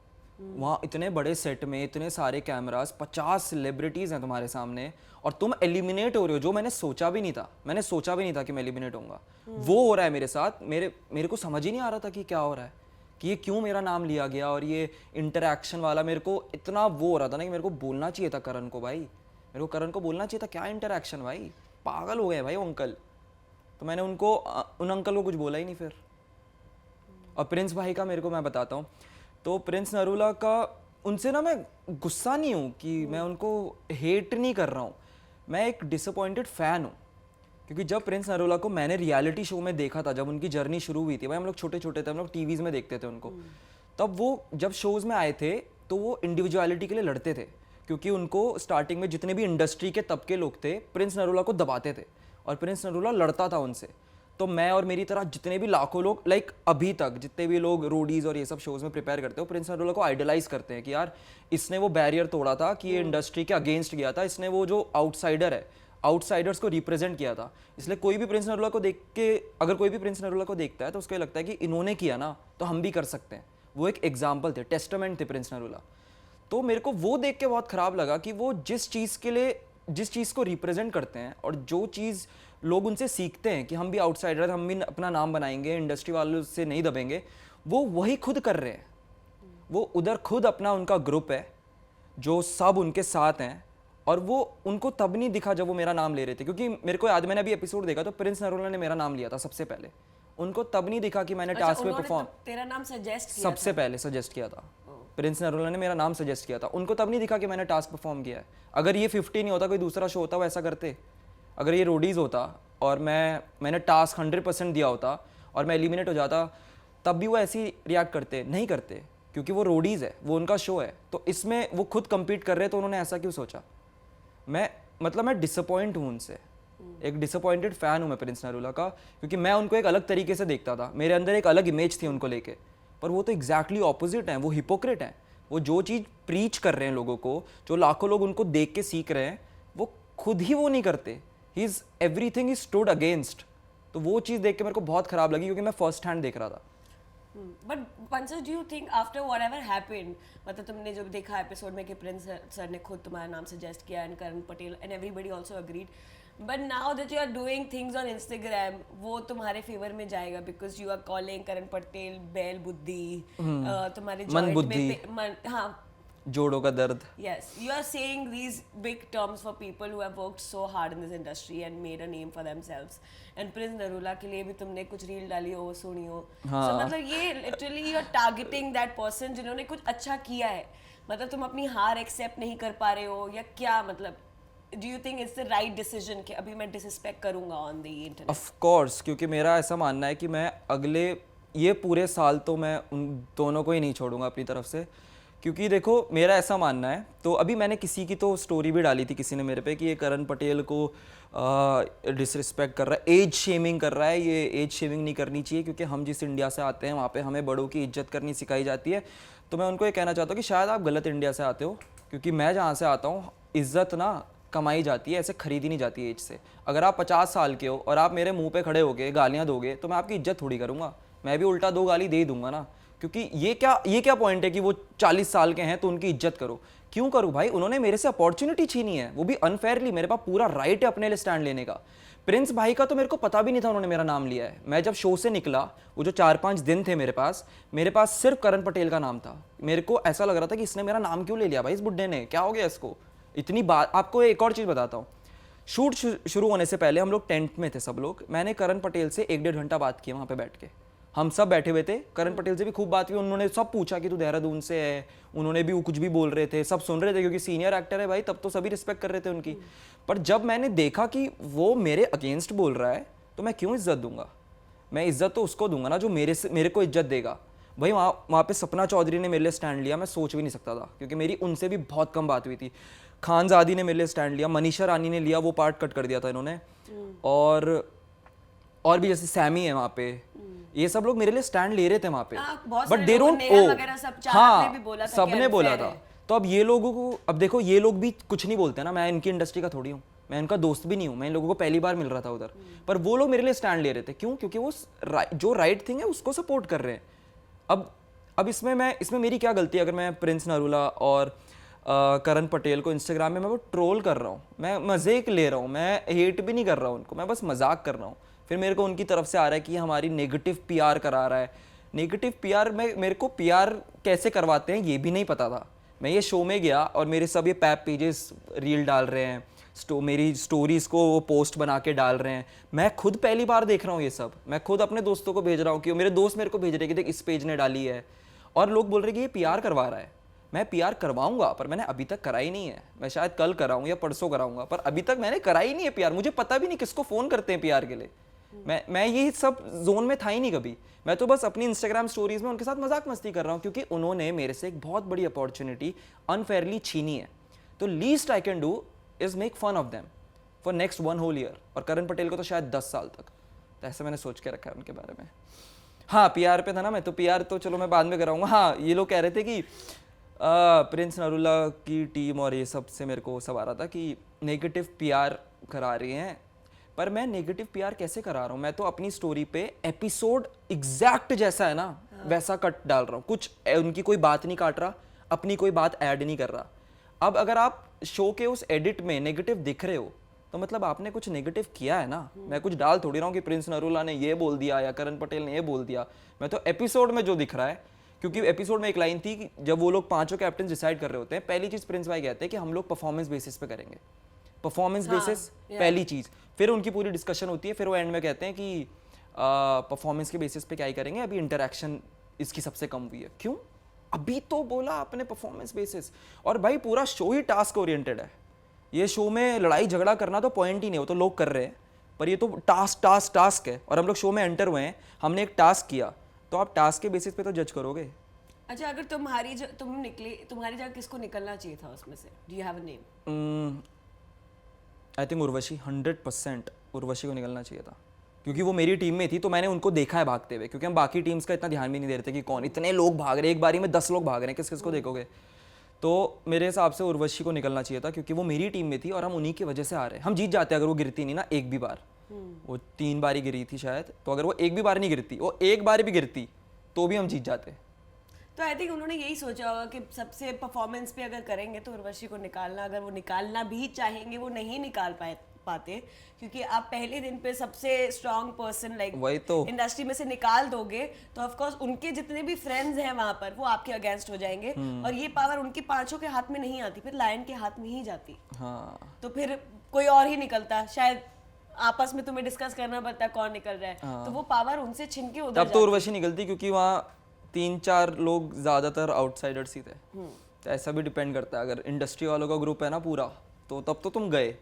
वहाँ इतने बड़े सेट में इतने सारे कैमरास, 50 सेलिब्रिटीज़ हैं तुम्हारे सामने, और तुम एलिमिनेट हो रहे हो, जो मैंने सोचा भी नहीं था कि मैं एलिमिनेट होऊंगा। वो हो रहा है मेरे साथ। मेरे को समझ ही नहीं आ रहा था कि क्या हो रहा है, कि ये क्यों मेरा नाम लिया गया। और ये इंटरैक्शन वाला मेरे को इतना वो हो रहा था ना कि मेरे को बोलना चाहिए था करण को, भाई मेरे को करण को बोलना चाहिए था। क्या इंटरैक्शन भाई, पागल हो गए भाई वो अंकल। तो मैंने उन अंकल को कुछ बोला ही नहीं फिर। और प्रिंस भाई का मेरे को मैं बताता हूँ, तो प्रिंस नरूला का, उनसे ना मैं गुस्सा नहीं हूँ कि मैं उनको हेट नहीं कर रहा हूँ, मैं एक डिसअपॉइंटेड फ़ैन हूँ। क्योंकि जब प्रिंस नरूला को मैंने रियलिटी शो में देखा था, जब उनकी जर्नी शुरू हुई थी, भाई हम लोग छोटे छोटे थे, हम लोग टीवीज़ में देखते थे उनको, तब वो जब शोज़ में आए थे तो वो इंडिविजुअलिटी के लिए लड़ते थे, क्योंकि उनको स्टार्टिंग में जितने भी इंडस्ट्री के तबके लोग थे प्रिंस नरूला को दबाते थे, और प्रिंस नरूला लड़ता था उनसे। तो मैं और मेरी तरह जितने भी लाखों लोग, लाइक अभी तक जितने भी लोग रोडीज और ये सब शोज़ में प्रिपेयर करते हो, प्रिंस नरूला को आइडलाइज करते हैं कि यार इसने वो बैरियर तोड़ा था, कि ये इंडस्ट्री के अगेंस्ट गया था, इसने वो जो आउटसाइडर है, आउटसाइडर्स को रिप्रेजेंट किया था। इसलिए कोई भी प्रिंस नरूला को देख के, अगर कोई भी प्रिंस नरूला को देखता है तो उसको ये लगता है कि इन्होंने किया ना तो हम भी कर सकते हैं। वो एक एग्जाम्पल थे, टेस्टामेंट थे प्रिंस नरूला। तो मेरे को वो देख के बहुत ख़राब लगा कि वो जिस चीज़ के लिए, जिस चीज़ को रिप्रेजेंट करते हैं और जो चीज़ लोग उनसे सीखते हैं कि हम भी आउटसाइडर, हम भी अपना नाम बनाएंगे, इंडस्ट्री वालों से नहीं दबेंगे, वो वही खुद कर रहे हैं। वो उधर खुद अपना उनका ग्रुप है जो सब उनके साथ हैं, और वो उनको तब नहीं दिखा जब वो मेरा नाम ले रहे थे, क्योंकि मेरे को याद, मैंने अभी एपिसोड देखा तो प्रिंस नरूला ने मेरा नाम लिया था सबसे पहले। उनको तब नहीं दिखा कि मैंने टास्क पे परफॉर्म, तेरा नाम सजेस्ट किया सबसे पहले सजेस्ट किया था। प्रिंस नरूला ने मेरा नाम सजेस्ट किया था। उनको तब नहीं दिखा कि मैंने टास्क परफॉर्म किया है। अगर ये 50 नहीं होता, कोई दूसरा शो होता, वो ऐसा करते। अगर ये रोडीज़ होता और मैंने टास्क 100% दिया होता और मैं एलिमिनेट हो जाता, तब भी वो ऐसी रिएक्ट करते? नहीं करते, क्योंकि वो रोडीज़ है, वो उनका शो है। तो इसमें वो खुद compete कर रहे हैं, तो उन्होंने ऐसा क्यों सोचा? मैं डिसअपॉइंट हूँ उनसे, एक डिसअपॉइंटेड फ़ैन हूँ मैं प्रिंस नरूला का, क्योंकि मैं उनको एक अलग तरीके से देखता था। मेरे अंदर एक अलग इमेज थी उनको लेके, पर वो तो एग्जैक्टली ऑपोजिट हैं। वो हिपोक्रेट हैं। वो जो चीज़ प्रीच कर रहे हैं लोगों को, जो लाखों लोग उनको देख के सीख रहे हैं, वो खुद ही वो नहीं करते। He is everything is stood against. तो वो चीज़ देख के मेरे को बहुत ख़राब लगी, क्योंकि मैं फर्स्ट हैंड देख रहा था। बट पंचज, do you think after whatever happened, मतलब तुमने जो देखा एपिसोड में कि प्रिंस सर ने खुद तुम्हारा नाम सजेस्ट किया and Karan Patel and everybody also agreed, but now that you are doing things on Instagram, वो तुम्हारे फेवर में जाएगा because you are calling Karan Patel बैल बुद्धि, तुम्हारे जॉइंट में हाँ, जोड़ों का दर्द। Yes, you are saying these big terms for people who have worked so hard in this industry and made a name for themselves. And Prince Narula के लिए भी तुमने कुछ रील डाली हो, सुनी हो। So मतलब ये literally you are targeting that person जिन्होंने कुछ अच्छा किया है। मतलब तुम अपनी हार accept नहीं कर पा रहे हो या क्या? मतलब do you think it's the right decision कि अभी मैं disrespect करूँगा on the internet? Of course, क्योंकि मेरा ऐसा मानना है कि मैं अगले ये पूरे साल तो मैं उन दोनों को ही नहीं छोड़ूंगा अपनी तरफ से। क्योंकि देखो, मेरा ऐसा मानना है, तो अभी मैंने किसी की तो स्टोरी भी डाली थी किसी ने मेरे पे कि ये करण पटेल को डिसरिस्पेक्ट कर रहा है, एज शेमिंग कर रहा है। ये एज शेमिंग नहीं करनी चाहिए, क्योंकि हम जिस इंडिया से आते हैं वहाँ पे हमें बड़ों की इज्जत करनी सिखाई जाती है। तो मैं उनको ये कहना चाहता हूँ कि शायद आप गलत इंडिया से आते हो, क्योंकि मैं जहाँ से आता हूँ इज्जत ना कमाई जाती है, ऐसे खरीदी नहीं जाती है एज से। अगर आप 50 साल के हो और आप मेरे मुँह पर खड़े होके गालियाँ दोगे तो मैं आपकी इज्जत थोड़ी करूँगा, मैं भी उल्टा 2 गाली दे ही दूंगा ना। क्योंकि ये क्या पॉइंट है कि वो 40 साल के हैं तो उनकी इज्जत करो? क्यों करूं भाई? उन्होंने मेरे से अपॉर्चुनिटी छीनी है, वो भी अनफेयरली। मेरे पास पूरा राइट है अपने लिए स्टैंड लेने का। प्रिंस भाई का तो मेरे को पता भी नहीं था उन्होंने मेरा नाम लिया है। मैं जब शो से निकला, वो जो 4-5 दिन थे मेरे पास सिर्फ करण पटेल का नाम था। मेरे को ऐसा लग रहा था कि इसने मेरा नाम क्यों ले लिया भाई, इस बुड्ढे ने, क्या हो गया इसको? इतनी बात। आपको एक और चीज़ बताता हूँ, शूट शुरू होने से पहले हम लोग टेंट में थे सब लोग। मैंने करण पटेल से 1-1.5 घंटा बात की वहाँ पे बैठ के। हम सब बैठे हुए थे, करण पटेल से भी खूब बात हुई। उन्होंने सब पूछा कि तू देहरादून से है, उन्होंने भी कुछ भी बोल रहे थे, सब सुन रहे थे, क्योंकि सीनियर एक्टर है भाई, तब तो सभी रिस्पेक्ट कर रहे थे उनकी। पर जब मैंने देखा कि वो मेरे अगेंस्ट बोल रहा है, तो मैं क्यों इज्जत दूंगा? मैं इज्जत तो उसको दूंगा ना जो मेरे को इज्जत देगा। भाई वहाँ पे सपना चौधरी ने मेरे लिए स्टैंड लिया, मैं सोच भी नहीं सकता था, क्योंकि मेरी उनसे भी बहुत कम बात हुई थी। खानजादी ने मेरे लिए स्टैंड लिया, मनीषा रानी ने लिया, वो पार्ट कट कर दिया था इन्होंने, और भी जैसे सैमी है वहाँ पे, ये सब लोग मेरे लिए स्टैंड ले रहे थे वहाँ पे। बट दे डोंट सबने बोला था। तो अब ये लोगों को, अब देखो ये लोग भी कुछ नहीं बोलते ना, मैं इनकी इंडस्ट्री का थोड़ी हूँ, मैं इनका दोस्त भी नहीं हूँ, मैं इन लोगों को पहली बार मिल रहा था उधर। पर वो लोग मेरे लिए स्टैंड ले रहे थे, क्यों? क्योंकि वो जो राइट थिंग है उसको सपोर्ट कर रहे हैं। अब इसमें मेरी क्या गलती है? अगर मैं प्रिंस नरूला और करण पटेल को इंस्टाग्राम में मैं वो ट्रोल कर रहा हूँ, मैं मज़े ले रहा हूँ, मैं हेट भी नहीं कर रहा हूँ उनको, मैं बस मजाक कर रहा हूँ, फिर मेरे को उनकी तरफ से आ रहा है कि हमारी नेगेटिव पीआर करा रहा है। नेगेटिव पीआर मेरे को पीआर कैसे करवाते हैं ये भी नहीं पता था। मैं ये शो में गया और मेरे सब ये पैप पेजेस रील डाल रहे हैं, मेरी स्टोरीज़ को वो पोस्ट बना के डाल रहे हैं। मैं खुद पहली बार देख रहा हूँ ये सब, मैं खुद अपने दोस्तों को भेज रहा हूँ कि मेरे दोस्त मेरे को भेज रहे हैं कि देख इस पेज ने डाली है, और लोग बोल रहे हैं कि ये पीआर करवा रहा है। मैं पीआर करवाऊंगा, पर मैंने अभी तक कराई नहीं है। मैं शायद कल कराऊं या परसों कराऊंगा, पर अभी तक मैंने कराई नहीं है पीआर। मुझे पता भी नहीं किसको फ़ोन करते हैं पीआर के लिए। मैं ये सब जोन में था ही नहीं कभी। मैं तो बस अपनी इंस्टाग्राम स्टोरीज में उनके साथ मजाक मस्ती कर रहा हूँ, क्योंकि उन्होंने मेरे से एक बहुत बड़ी अपॉर्चुनिटी अनफेयरली छीनी है। तो least I can do is make fun of them for next 1 whole year. और करण पटेल को तो शायद 10 साल तक। तो ऐसे मैंने सोच के रखा है उनके बारे में। हाँ, पीआर पे था ना मैं, तो पीआर तो चलो मैं बाद में कराऊंगा। हाँ, ये लोग कह रहे थे कि प्रिंस नरूला की टीम और ये सब से मेरे को सब आ रहा था कि नेगेटिव पीआर करा रही हैं, पर मैं नेगेटिव पीआर कैसे करा रहा हूँ? मैं तो अपनी स्टोरी पे एपिसोड एग्जैक्ट जैसा है ना वैसा कट डाल रहा हूँ, कुछ उनकी कोई बात नहीं काट रहा, अपनी कोई बात ऐड नहीं कर रहा। अब अगर आप शो के उस एडिट में नेगेटिव दिख रहे हो तो मतलब आपने कुछ नेगेटिव किया है ना। मैं कुछ डाल थोड़ी रहा हूँ कि प्रिंस नरूला ने ये बोल दिया या करण पटेल ने ये बोल दिया। मैं तो एपिसोड में जो दिख रहा है, क्योंकि एपिसोड में एक लाइन थी कि जब वो लोग पांचों कैप्टन डिसाइड कर रहे होते हैं, पहली चीज प्रिंस भाई कहते हैं कि हम लोग परफॉर्मेंस बेसिस पे करेंगे, परफॉर्मेंस बेसिस पहली चीज। फिर उनकी पूरी डिस्कशन होती है, फिर वो एंड में कहते हैं कि परफॉर्मेंस के बेसिस पे क्या ही करेंगे, अभी इंटरेक्शन इसकी सबसे कम हुई है। क्यों? अभी तो बोला आपने परफॉर्मेंस बेसिस। और भाई पूरा शो ही टास्क ओरिएंटेड है। ये शो में लड़ाई झगड़ा करना तो पॉइंट ही नहीं, वो तो लोग कर रहे हैं, पर ये तो टास्क टास्क टास्क है। और हम लोग शो में एंटर हुए हैं, हमने एक टास्क किया, तो आप टास्क के बेसिस पे तो जज करोगे। अच्छा, अगर तुम्हारी तुम्हारी जगह किसको निकलना चाहिए था उसमें से? Do you have a name? I think Urvashi, 100% Urvashi को निकलना चाहिए था, क्योंकि वो मेरी टीम में थी, तो मैंने उनको देखा है भागते हुए। क्योंकि हम बाकी टीम्स का इतना ध्यान भी नहीं दे रहे थे कि कौन, इतने लोग भाग रहे हैं एक बारी में, 10 लोग भाग रहे हैं, किस किस को देखोगे। तो मेरे हिसाब से उर्वशी को निकलना चाहिए था, क्योंकि वो मेरी टीम में थी और हम उन्हीं की वजह से आ रहे हैं। हम जीत जाते अगर वो गिरती नहीं ना एक भी बार। वो 3 बारी गिरी थी शायद, तो अगर वो एक भी बार नहीं गिरती, वो एक बार भी गिरती तो भी हम जीत जाते। तो आई थिंक उन्होंने यही सोचा होगा कि सबसे परफॉर्मेंस पे अगर करेंगे तो उर्वशी को निकालना, अगर वो निकालना भी चाहेंगे वो नहीं निकाल पाते, क्योंकि आप पहले दिन पे सबसे स्ट्रॉन्ग पर्सन लाइक वही तो इंडस्ट्री में से निकाल दोगे तो ऑफ कोर्स उनके जितने भी फ्रेंड्स हैं वहां पर वो आपके अगेंस्ट हो जाएंगे। और ये पावर उनके पांचों के हाथ में नहीं आती, फिर लायन के हाथ में ही जाती। हाँ, तो फिर कोई और ही निकलता, शायद आपस में तुम्हें डिस्कस करना पड़ता कौन निकल रहा है। तो वो पावर उनसे छिन के उधर तब तो उर्वशी निकलती, क्योंकि वहाँ 3-4 लोग ज्यादातर आउटसाइडर्स ही थे। तो ऐसा भी डिपेंड करता है, अगर इंडस्ट्री वालों का ग्रुप है ना पूरा, तो तब तो तुम गए।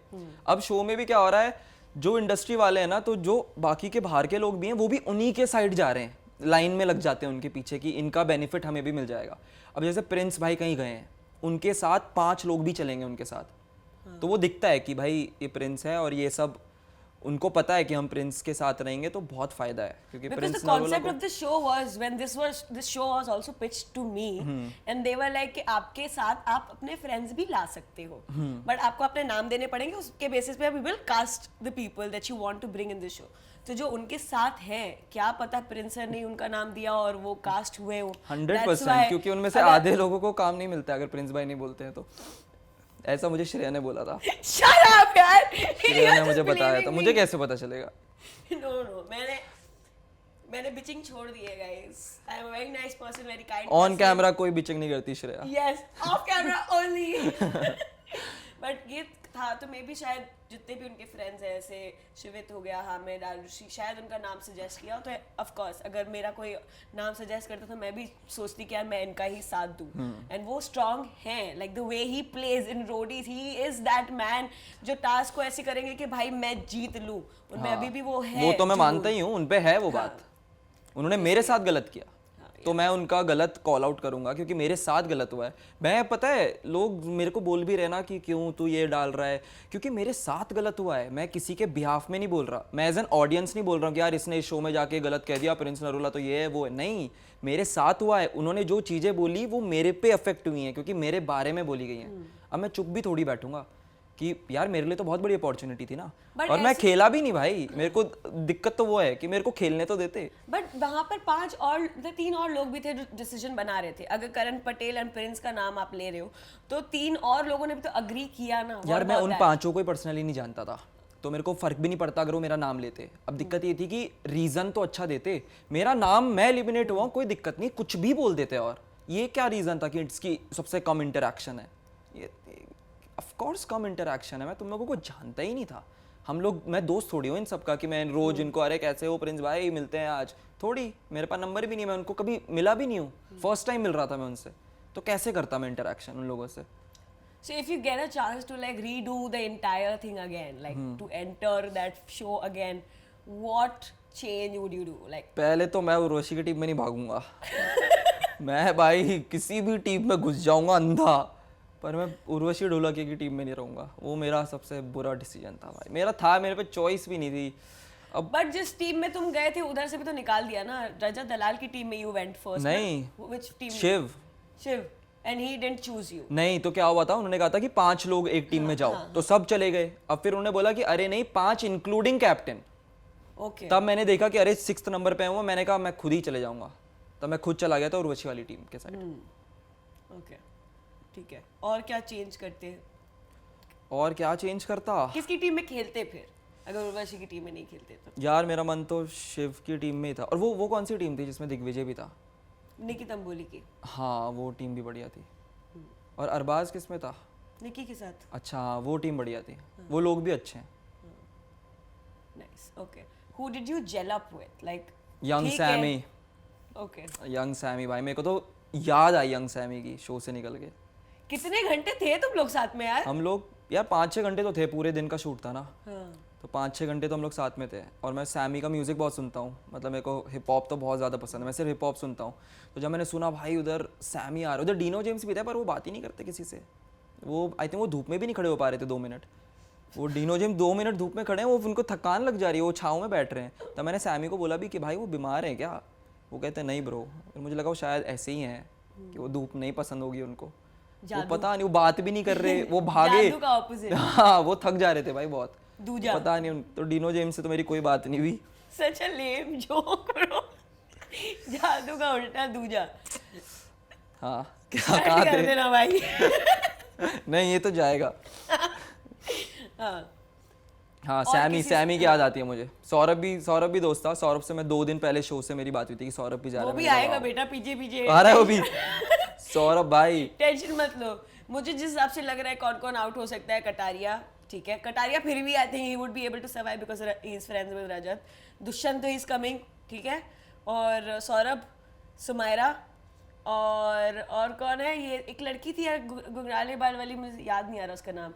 अब शो में भी क्या हो रहा है, जो इंडस्ट्री वाले हैं ना, तो जो बाकी के बाहर के लोग भी हैं वो भी उन्हीं के साइड जा रहे हैं, लाइन में लग जाते हैं उनके पीछे कि इनका बेनिफिट हमें भी मिल जाएगा। अब जैसे प्रिंस भाई कहीं गए हैं, उनके साथ 5 लोग भी चलेंगे उनके साथ। तो वो दिखता है कि भाई ये प्रिंस है और ये सब उनको पता है कि हम प्रिंस के साथ रहेंगे तो बहुत फायदा है, क्योंकि because Prince the concept of the show was when this show was also pitched to me and they were like कि आपके साथ आप अपने फ्रेंड्स भी ला सकते हो, बट आपको अपने नाम देने पड़ेंगे, उसके बेसिस पे we will cast the people that you want to bring in the show। तो जो उनके साथ हैं, क्या पता प्रिंस सर ने उनका नाम दिया और वो कास्ट हुए हो 100%, क्योंकि उनमें से आधे लोगों को काम नहीं मिलता अगर प्रिंस भाई नहीं बोलते हैं तो। ऐसा मुझे श्रेया ने बोला था। Shut up यार, श्रेया ने मुझे बताया था, मुझे कैसे पता चलेगा? no, मैंने बिचिंग छोड़ दी है guys. I am a very nice person, very kind. On camera कोई बिचिंग नहीं करती Shreya. Yes, of camera only. But ये था तो मे भी शायद जितने भी उनके फ्रेंड्स हैं, ऐसे शिवित हो गया, हामिद, आरुषि, शायद उनका नाम सजेस्ट किया। तो ऑफ कोर्स अगर मेरा कोई नाम सजेस्ट करता तो मैं भी सोचती कि यार मैं इनका ही साथ दूं। एंड वो स्ट्रांग हैं, like the way he plays in Roadies, he is that man जो टास्क को ऐसे करेंगे कि भाई मैं जीत लूं। उनमें अभी भी वो है, वो तो मैं मानता ही हूँ, उन पे है वो बात। उन्होंने मेरे साथ गलत किया तो मैं उनका गलत कॉल आउट करूंगा, क्योंकि मेरे साथ गलत हुआ है। मैं, पता है, लोग मेरे को बोल भी रहे ना कि क्यों तू ये डाल रहा है, क्योंकि मेरे साथ गलत हुआ है। मैं किसी के बिहाफ में नहीं बोल रहा, मैं एज एन ऑडियंस नहीं बोल रहा हूँ कि यार इसने इस शो में जाके गलत कह दिया, प्रिंस नरूला तो ये है वो है। नहीं, मेरे साथ हुआ है। उन्होंने जो चीज़ें बोली वो मेरे पे अफेक्ट हुई हैं, क्योंकि मेरे बारे में बोली गई हैं। अब मैं चुप भी थोड़ी बैठूंगा कि यार मेरे लिए तो बहुत बड़ी अपॉर्चुनिटी थी ना, और मैं खेला भी नहीं भाई। मेरे को दिक्कत तो वो है कि मेरे को खेलने तो देते। बट वहां पर 3 और लोग भी थे जो डिसीजन बना रहे थे। अगर करण पटेल एंड प्रिंस का नाम आप ले रहे हो तो 3 और लोगों ने भी तो अग्री किया ना। यार मैं उन 5 को ही पर्सनली नहीं जानता था, तो मेरे को फर्क भी नहीं पड़ता अगर वो मेरा नाम लेते। अब दिक्कत ये थी कि रीजन तो अच्छा देते, मेरा नाम, मैं एलिमिनेट हुआ, कोई दिक्कत नहीं, कुछ भी बोल देते। और ये क्या रीजन था कि इसकी सबसे कम इंटरेक्शन है? ये ऑफ कोर्स कम इंटरेक्शन है, मैं तुम लोगों को जानता ही नहीं था। हम लोग, मैं दोस्त थोड़ी हूँ इन सबका कि मैं रोज इनको अरे कैसे हो प्रिंस भाई मिलते हैं आज, थोड़ी। मेरे पास नंबर भी नहीं, मैं उनको कभी मिला भी नहीं हूँ, फर्स्ट टाइम मिल रहा था मैं उनसे, तो कैसे करता मैं इंटरेक्शन उन लोगों से? So if you get a chance to like redo the entire thing again, like to enter that show again, what change would you do? Like पहले तो मैं उर्वशी की टीम में नहीं भागूंगा। मैं भाई किसी भी टीम में घुस जाऊंगा अंधा, पर मैं उर्वशी ढोलकिया की टीम में नहीं रहूंगा। वो मेरा सबसे बुरा डिसीजन था भाई, मेरे पे चॉइस भी नहीं थी। अब बट जिस टीम में तुम गए थे उधर से भी तो निकाल दिया ना। रजत दलाल की टीम में यू वेंट फर्स्ट। नहीं, which team? Shiv. and he didn't choose you. नहीं तो क्या हुआ था, उन्होंने कहा था कि 5 लोग एक टीम में जाओ, तो सब चले गए। अब फिर उन्होंने बोला कि अरे नहीं 5 इंक्लूडिंग कैप्टन। Okay. तब मैंने देखा कि अरे 6th नंबर पे हूँ, मैंने कहा मैं खुद ही चले जाऊंगा। तब मैं खुद चला गया था उर्वशी वाली टीम के साइड। Okay. ठीक है, और क्या चेंज करते? और क्या चेंज करता? किसकी टीम में खेलते फिर अगर उर्वशी की टीम में नहीं खेलते तो? यार मेरा मन तो शिव की टीम में ही था। और वो कौन सी टीम थी जिसमें दिग्विजय भी था? निकी तंबोली की। हाँ वो टीम भी बढ़िया थी। और अरबाज किस में था? निकी के साथ। अच्छा वो टीम बढ़िया थी। वो लोग भी अच्छे हैं। Nice, okay. Who did you gel up with, like young Sammy. Okay. Young Sammy भाई, मेरे को तो याद आई यंग सैमी की शो से निकल के। कितने घंटे थे तुम लोग साथ में यार? हम लोग यार 5-6 घंटे तो थे, पूरे दिन का शूट था ना। हाँ। तो 5-6 घंटे तो हम लोग साथ में थे। और मैं सैमी का म्यूज़िक बहुत सुनता हूँ, मतलब मेरे को हिप हॉप तो बहुत ज़्यादा पसंद है, मैं सिर्फ हिप हॉप सुनता हूँ। तो जब मैंने सुना भाई उधर सैमी आ रहा, उधर डीनो जेम्स भी था, पर वो बात ही नहीं करते किसी से। वो आई थिंक वो धूप में भी नहीं खड़े हो पा रहे थे 2 मिनट। वो डीनो जेम्स 2 मिनट धूप में खड़े हैं, वो उनको थकान लग जा रही है, वो छाँव में बैठ रहे हैं। तो मैंने सैमी को बोला भी कि भाई वो बीमार है क्या? वो कहते हैं नहीं ब्रो। और मुझे लगा वो शायद ऐसे ही हैं कि वो धूप नहीं पसंद होगी उनको। वो पता नहीं, वो बात भी नहीं कर रहे, वो भागे। जादू का ऑपोजिट। हाँ वो थक जा रहे थे भाई बहुत। दूजा। पता नहीं, तो डीनो जेम्स से तो मेरी कोई बात नहीं हुई। सच अ लेम जोक ब्रो। जादू का उल्टा दूजा। हाँ क्या कहा कर थे? देना भाई। नहीं ये तो जाएगा। हाँ। हाँ सैमी की याद आती है मुझे। सौरभ भी दोस्त था। सौरभ से मैं 2 दिन पहले शो से मेरी बात हुई थी कि सौरभ भी जा रहा है। वो भी आएगा बेटा, पीछे पीछे आ रहा है वो भी। सौरभ भाई टेंशन मत लो। मुझे जिस हिसाब से लग रहा है कौन कौन आउट हो सकता है, कटारिया ठीक है, कटारिया फिर भी I think he would be able to survive because he is friends with Rajat. Dushyant तो इज कमिंग, ठीक है। और सौरभ, सुमायरा और कौन है ये एक लड़की थी यार गुंगराले बाल वाली, मुझे याद नहीं आ रहा उसका नाम।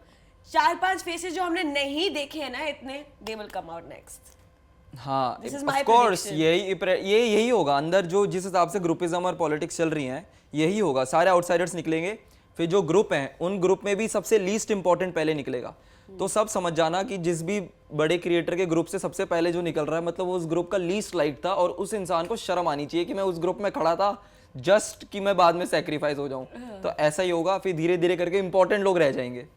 4-5 फेसेस जो हमने नहीं देखे हैं ना इतने, they will come out next. हाँ This is of my course prediction. यही होगा। अंदर जो जिस हिसाब से ग्रुपिज्म और पॉलिटिक्स चल रही हैं यही होगा। सारे आउटसाइडर्स निकलेंगे, फिर जो ग्रुप हैं उन ग्रुप में भी सबसे लीस्ट इंपॉर्टेंट पहले निकलेगा। तो सब समझ जाना कि जिस भी बड़े क्रिएटर के ग्रुप से सबसे पहले जो निकल रहा है, मतलब वो उस ग्रुप का लीस्ट लाइक था। और उस इंसान को शर्म आनी चाहिए कि मैं उस ग्रुप में खड़ा था जस्ट कि मैं बाद में सेक्रीफाइस हो जाऊं। तो ऐसा ही होगा, फिर धीरे धीरे करके इंपॉर्टेंट लोग रह जाएंगे।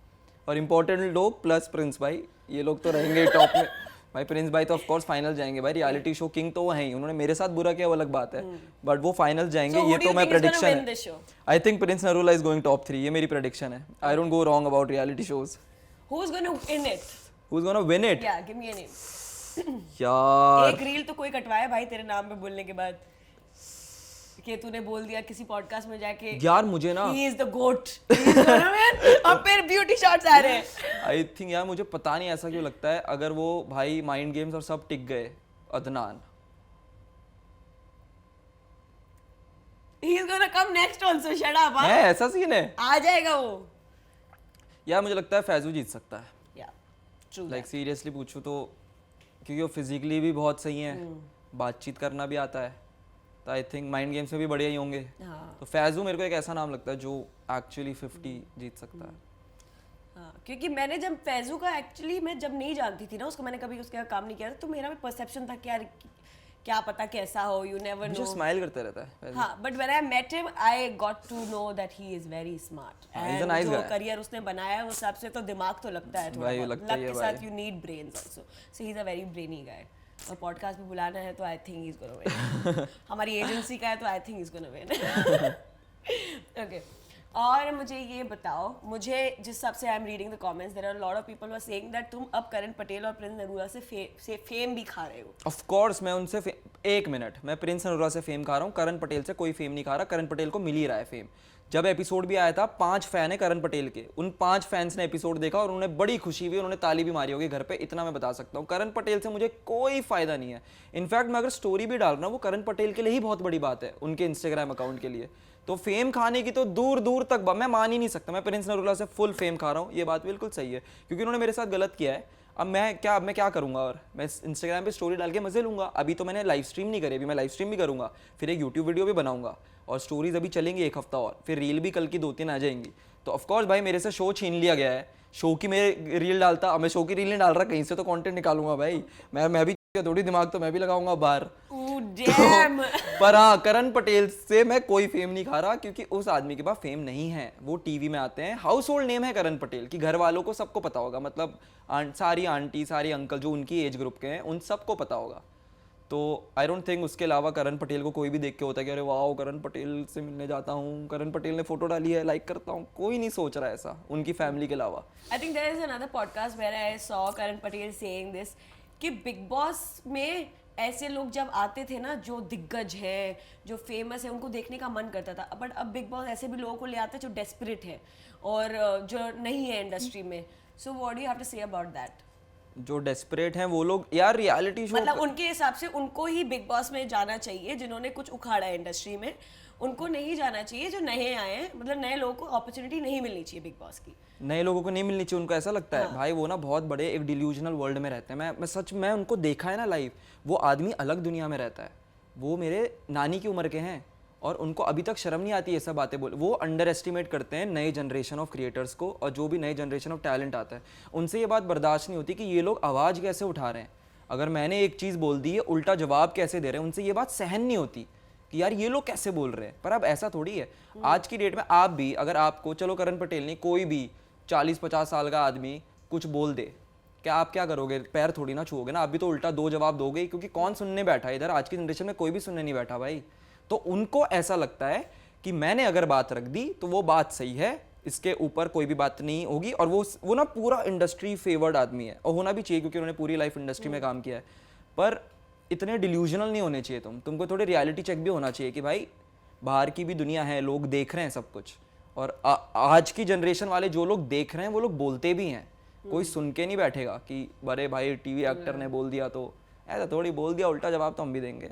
और इंपॉर्टेंट लोग प्लस प्रिंस भाई, ये लोग तो रहेंगे टॉप में। भाई प्रिंस भाई तो ऑफ कोर्स फाइनल जाएंगे भाई, रियलिटी शो किंग तो वो हैं ही। उन्होंने मेरे साथ बुरा किया वो अलग बात है, बट वो फाइनल जाएंगे। ये तो मैं प्रेडिक्शन है। I think Prince Narula is going top 3, ये मेरी प्रेडिक्शन है। I don't go wrong about reality shows. Who is gonna win it? Who is gonna win it? या गिव मी अ नेम। यार एक रील तो कोई कटवाया भाई तेरे नाम पे बोलने के बाद कि तूने बोल दिया किसी पॉडकास्ट में जाके यार मुझे ना he is the goat, he is gonna win. अब फिर ब्यूटी शॉट्स आ रहे हैं। आई थिंक यार मुझे पता नहीं ऐसा क्यों लगता है, अगर वो भाई माइंड गेम्स और सब टिक गए, अदनान ही is gonna come next also, shut up. है ऐसा सीन है, आ जाएगा वो। यार मुझे लगता है फैजू जीत सकता है। या ट्रू, लाइक सीरियसली पूछूं तो, क्योंकि वो फिजिकली भी बहुत सही है, बातचीत करना भी आता है, तो आई थिंक माइंड गेम्स में भी बढ़िया ही होंगे। हाँ। तो फैजू मेरे को एक ऐसा नाम लगता है जो एक्चुअली 50 जीत सकता है। हाँ, क्योंकि मैंने जब फैजू का एक्चुअली मैं जब नहीं जानती थी ना उसको, मैंने कभी उसका काम नहीं किया था, तो मेरा भी परसेप्शन था कि यार क्या पता कैसा हो, यू नेवर नो। मुझे स्माइल करते रहता है फैजू। हाँ, but when I met him I got to know that he is very smart and nice जो guy. करियर उसने बनाया है उस हिसाब से तो दिमाग तो लगता है थोड़ा भाई, बहुत। लगता ही लक है के भाई। साथ you need brains also, so he is a very brainy guy. और पॉडकास्ट पे बुलाना है तो I think he is gonna win. हमारी एजेंसी का है तो I think he is gonna win. Okay, और मुझे ये बताओ, मुझे जिस हिसाब से I am reading the comments, there are lot of people who are saying that तुम अब करण पटेल और प्रिंस नरूला से फेम भी खा रहे हो। ऑफ कोर्स मैं उनसे एक मिनट, मैं प्रिंस नरूला से फेम खा रहा हूँ, करण पटेल से कोई फेम नहीं खा रहा। करण पटेल को मिल ही रहा है फेम। जब एपिसोड भी आया था, 5 फैन है करण पटेल के, उन 5 फैंस ने एपिसोड देखा और उन्हें बड़ी खुशी हुई, उन्होंने ताली भी मारी होगी घर पे, इतना मैं बता सकता हूँ। करण पटेल से मुझे कोई फायदा नहीं है। इनफैक्ट मैं अगर स्टोरी भी डाल रहा हूँ वो करण पटेल के लिए ही बहुत बड़ी बात है, उनके इंस्टाग्राम अकाउंट के लिए। तो फेम खाने की तो दूर दूर तक मैं मान ही नहीं सकता। मैं प्रिंस नरूला से फुल फेम खा रहा हूँ, ये बात बिल्कुल सही है, क्योंकि उन्होंने मेरे साथ गलत किया है। अब मैं क्या करूंगा, और मैं इंस्टाग्राम पे स्टोरी डाल के मजे लूंगा। अभी तो मैंने लाइव स्ट्रीम नहीं करी, अभी मैं लाइव स्ट्रीम भी करूंगा, फिर एक यूट्यूब वीडियो भी बनाऊंगा, और स्टोरीज अभी चलेंगी 1 हफ्ता और, फिर रील भी कल की 2-3 आ जाएंगी। तो ऑफकोर्स भाई मेरे से शो छीन लिया गया है, शो की मैं रील डालता, अब मैं शो की रील नहीं डाल रहा, कहीं से तो कंटेंट निकालूंगा भाई। मैं भी थोड़ी दिमाग तो मैं भी लगाऊंगा बाहर। डैम। पर हाँ, करण पटेल से मैं कोई फेम नहीं खा रहा, क्योंकि उस आदमी के पास फेम नहीं है। वो टीवी में आते हैं, हाउस होल्ड नेम है करण पटेल की, घर वालों को सबको पता होगा, मतलब सारी आंटी सारी अंकल जो उनकी एज ग्रुप के हैं उन सबको पता होगा। तो आई डोंट थिंक उसके अलावा करण पटेल को कोई भी देख के होता है कि अरे वाह करण पटेल से मिलने जाता हूँ, करण पटेल ने फोटो डाली है लाइक करता हूँ। कोई नहीं सोच रहा है ऐसा उनकी फैमिली के अलावा। I think there is another podcast where I saw Karan Patel saying this कि बिग बॉस में ऐसे लोग जब आते थे ना जो दिग्गज हैं, जो फेमस है, उनको देखने का मन करता था। बट अब बिग बॉस ऐसे भी लोगों को ले आता है जो डेस्परेट है और जो नहीं है इंडस्ट्री में। So what do you have to say about that? जो डेस्परेट हैं वो लोग यार रियलिटी शो, मतलब उनके हिसाब से उनको ही बिग बॉस में जाना चाहिए जिन्होंने कुछ उखाड़ा है इंडस्ट्री में, उनको नहीं जाना चाहिए जो नए आए हैं। मतलब नए लोगों को अपॉर्चुनिटी नहीं मिलनी चाहिए बिग बॉस की, नए लोगों को नहीं मिलनी चाहिए। उनको ऐसा लगता है भाई वो ना बहुत बड़े एक डिल्यूजनल वर्ल्ड में रहते हैं। मैं उनको देखा है ना लाइव, वो आदमी अलग दुनिया में रहता है। वो मेरे नानी की उम्र के हैं और उनको अभी तक शर्म नहीं आती ये सब बातें बोल। वो अंडर एस्टिमेट करते हैं नए जनरेशन ऑफ क्रिएटर्स को, और जो भी नए जनरेशन ऑफ टैलेंट आता है उनसे ये बात बर्दाश्त नहीं होती कि ये लोग आवाज़ कैसे उठा रहे हैं। अगर मैंने एक चीज़ बोल दी है उल्टा जवाब कैसे दे रहे हैं, उनसे ये बात सहन नहीं होती कि यार ये लोग कैसे बोल रहे हैं। पर अब ऐसा थोड़ी है, आज की डेट में आप भी अगर आपको, चलो करण पटेल नहीं, कोई भी 40-50 साल का आदमी कुछ बोल दे, क्या आप क्या करोगे? पैर थोड़ी ना छूओगे ना, आप भी तो उल्टा दो जवाब दोगे, क्योंकि कौन सुनने बैठा है इधर। आज की जनरेशन में कोई भी सुनने नहीं बैठा भाई। तो उनको ऐसा लगता है कि मैंने अगर बात रख दी तो वो बात सही है, इसके ऊपर कोई भी बात नहीं होगी। और वो ना पूरा इंडस्ट्री फेवर्ड आदमी है, और होना भी चाहिए क्योंकि उन्होंने पूरी लाइफ इंडस्ट्री में काम किया है। पर इतने डिल्यूजनल नहीं होने चाहिए तुमको थोड़े रियलिटी चेक भी होना चाहिए कि भाई बाहर की भी दुनिया है, लोग देख रहे हैं सब कुछ। और आज की जनरेशन वाले जो लोग देख रहे हैं वो लोग बोलते भी हैं, कोई सुन के नहीं बैठेगा कि अरे भाई टीवी एक्टर ने बोल दिया तो ऐसा थोड़ी बोल दिया, उल्टा जवाब तो हम भी देंगे।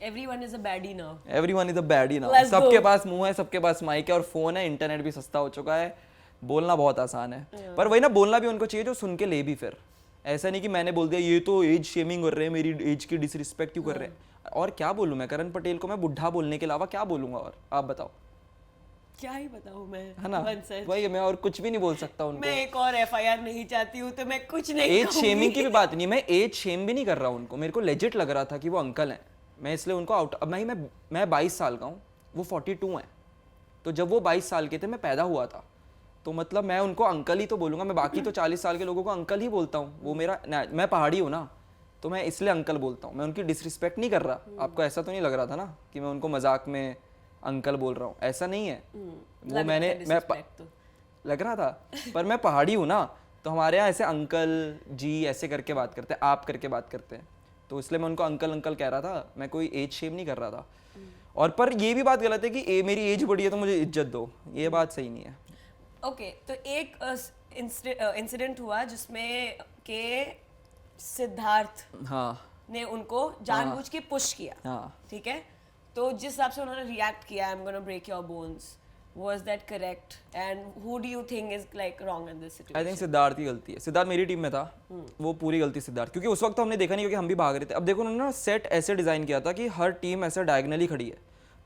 Everyone is a baddie now. Everyone is a baddie now. Let's सबके go. पास मुंह है, सबके पास माइक है और फोन है, इंटरनेट भी सस्ता हो चुका है, बोलना बहुत आसान है। पर वही ना, बोलना भी उनको चाहिए जो सुन के ले भी। फिर ऐसा नहीं कि मैंने बोल दिया ये तो एज शेमिंग कर रहे हैं, मेरी एज की डिसरिस्पेक्ट क्यों कर रहे हैं। और क्या बोलूं मैं, करण पटेल को मैं बुढ़ा बोलने के अलावा क्या बोलूंगा? और आप बताओ। क्या ही बताऊं मैं, है ना, वंशज। वही मैं और कुछ भी नहीं बोल सकता उनको। मैं एक और एफआईआर नहीं चाहती हूँ तो मैं कुछ नहीं एज शेमिंग की भी बात नहीं, मैं एज शेम भी नहीं कर रहा हूँ उनको। मेरे को लेजिट लग रहा था कि वो अंकल हैं, मैं इसलिए उनको आउट। अब मैं 22 साल का हूँ, वो 42 हैं। तो जब वो 22 साल के थे मैं पैदा हुआ था, तो मतलब मैं उनको अंकल ही तो बोलूँगा। मैं बाकी तो 40 साल के लोगों को अंकल ही बोलता हूँ। वो मैं पहाड़ी हूँ ना, तो मैं इसलिए अंकल बोलता हूँ। मैं उनकी डिसरिस्पेक्ट नहीं कर रहा। आपको ऐसा तो नहीं लग रहा था ना कि मैं उनको मजाक में अंकल बोल रहा हूँ? ऐसा नहीं है। वो लग रहा था, पर मैं पहाड़ी हूँ ना, तो हमारे यहाँ ऐसे अंकल जी ऐसे करके बात करते हैं, आप करके बात करते हैं, तो इसलिए मैं उनको अंकल अंकल कह रहा था। मैं कोई एज शेम नहीं कर रहा था। और पर ये भी बात गलत है कि मेरी एज बड़ी है तो मुझे इज्जत दो, ये बात सही नहीं है। ओके, तो एक इंसिडेंट हुआ जिसमें के सिद्धार्थ ने उनको जानबूझ के पुश किया, ठीक है? तो जिस हिसाब से उन्होंने रिएक्ट किया, I am gonna break your bones, was that correct and who do you think is like wrong in this situation? I think Siddharth की गलती है। सिद्धार्थ मेरी टीम में था, वो पूरी गलती सिद्धार्थ, क्योंकि उस वक्त तो हमने देखा नहीं, क्योंकि हम भी भाग रहे थे। अब देखो उन्होंने ना सेट ऐसे डिजाइन किया था कि हर टीम ऐसे डायगनली खड़ी है,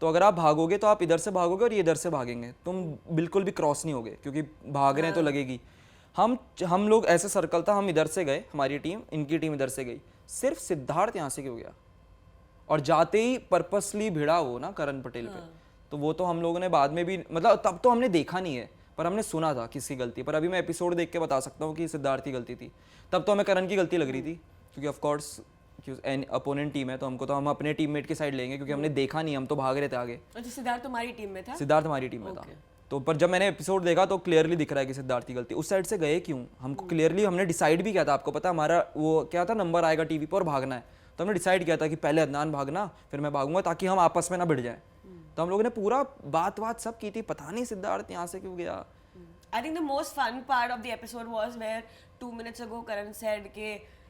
तो अगर आप भागोगे तो आप इधर से भागोगे और ये इधर से भागेंगे, तुम बिल्कुल भी क्रॉस नहीं होगे, क्योंकि भाग रहे हैं तो लगेगी। हम लोग ऐसे सर्कल था, हम इधर से गए, हमारी टीम, इनकी टीम इधर से गई, सिर्फ सिद्धार्थ यहाँ से क्यों गया? और जाते ही पर्पसली भिड़ा वो ना करण पटेल पे। तो वो तो हम लोगों ने बाद में भी, मतलब तब तो हमने देखा नहीं है, पर हमने सुना था किसकी गलती। पर अभी मैं एपिसोड देख के बता सकता हूँ कि सिद्धार्थ की गलती थी। तब तो हमें करण की गलती लग रही थी, क्योंकि ऑफ कोर्स अपोनेंट टीम है, तो हमको तो हम अपने टीममेट की साइड लेंगे, क्योंकि हमने देखा नहीं, हम तो भाग रहे थे आगे। अच्छा, सिद्धार्थ तुम्हारी टीम में था? सिद्धार्थ हमारी टीम में था। तो पर जब मैंने एपिसोड देखा तो क्लियरली दिख रहा है कि सिद्धार्थ की गलती। उस साइड से गए क्यों? हमको क्लियरली, हमने डिसाइड भी किया था, आपको पता हमारा वो क्या था, नंबर आएगा टीवी पर और भागना है। तो हमने डिसाइड किया था कि पहले अदनान भागना, फिर मैं भागूंगा, ताकि हम आपस में ना भिड़ जाए। तो हम लोगों ने पूरा बात सब की थी। पता नहीं सिद्धार्थ यहाँ से क्यों गया। I think the most fun part of the episode was where 2 minutes ago Karan said कि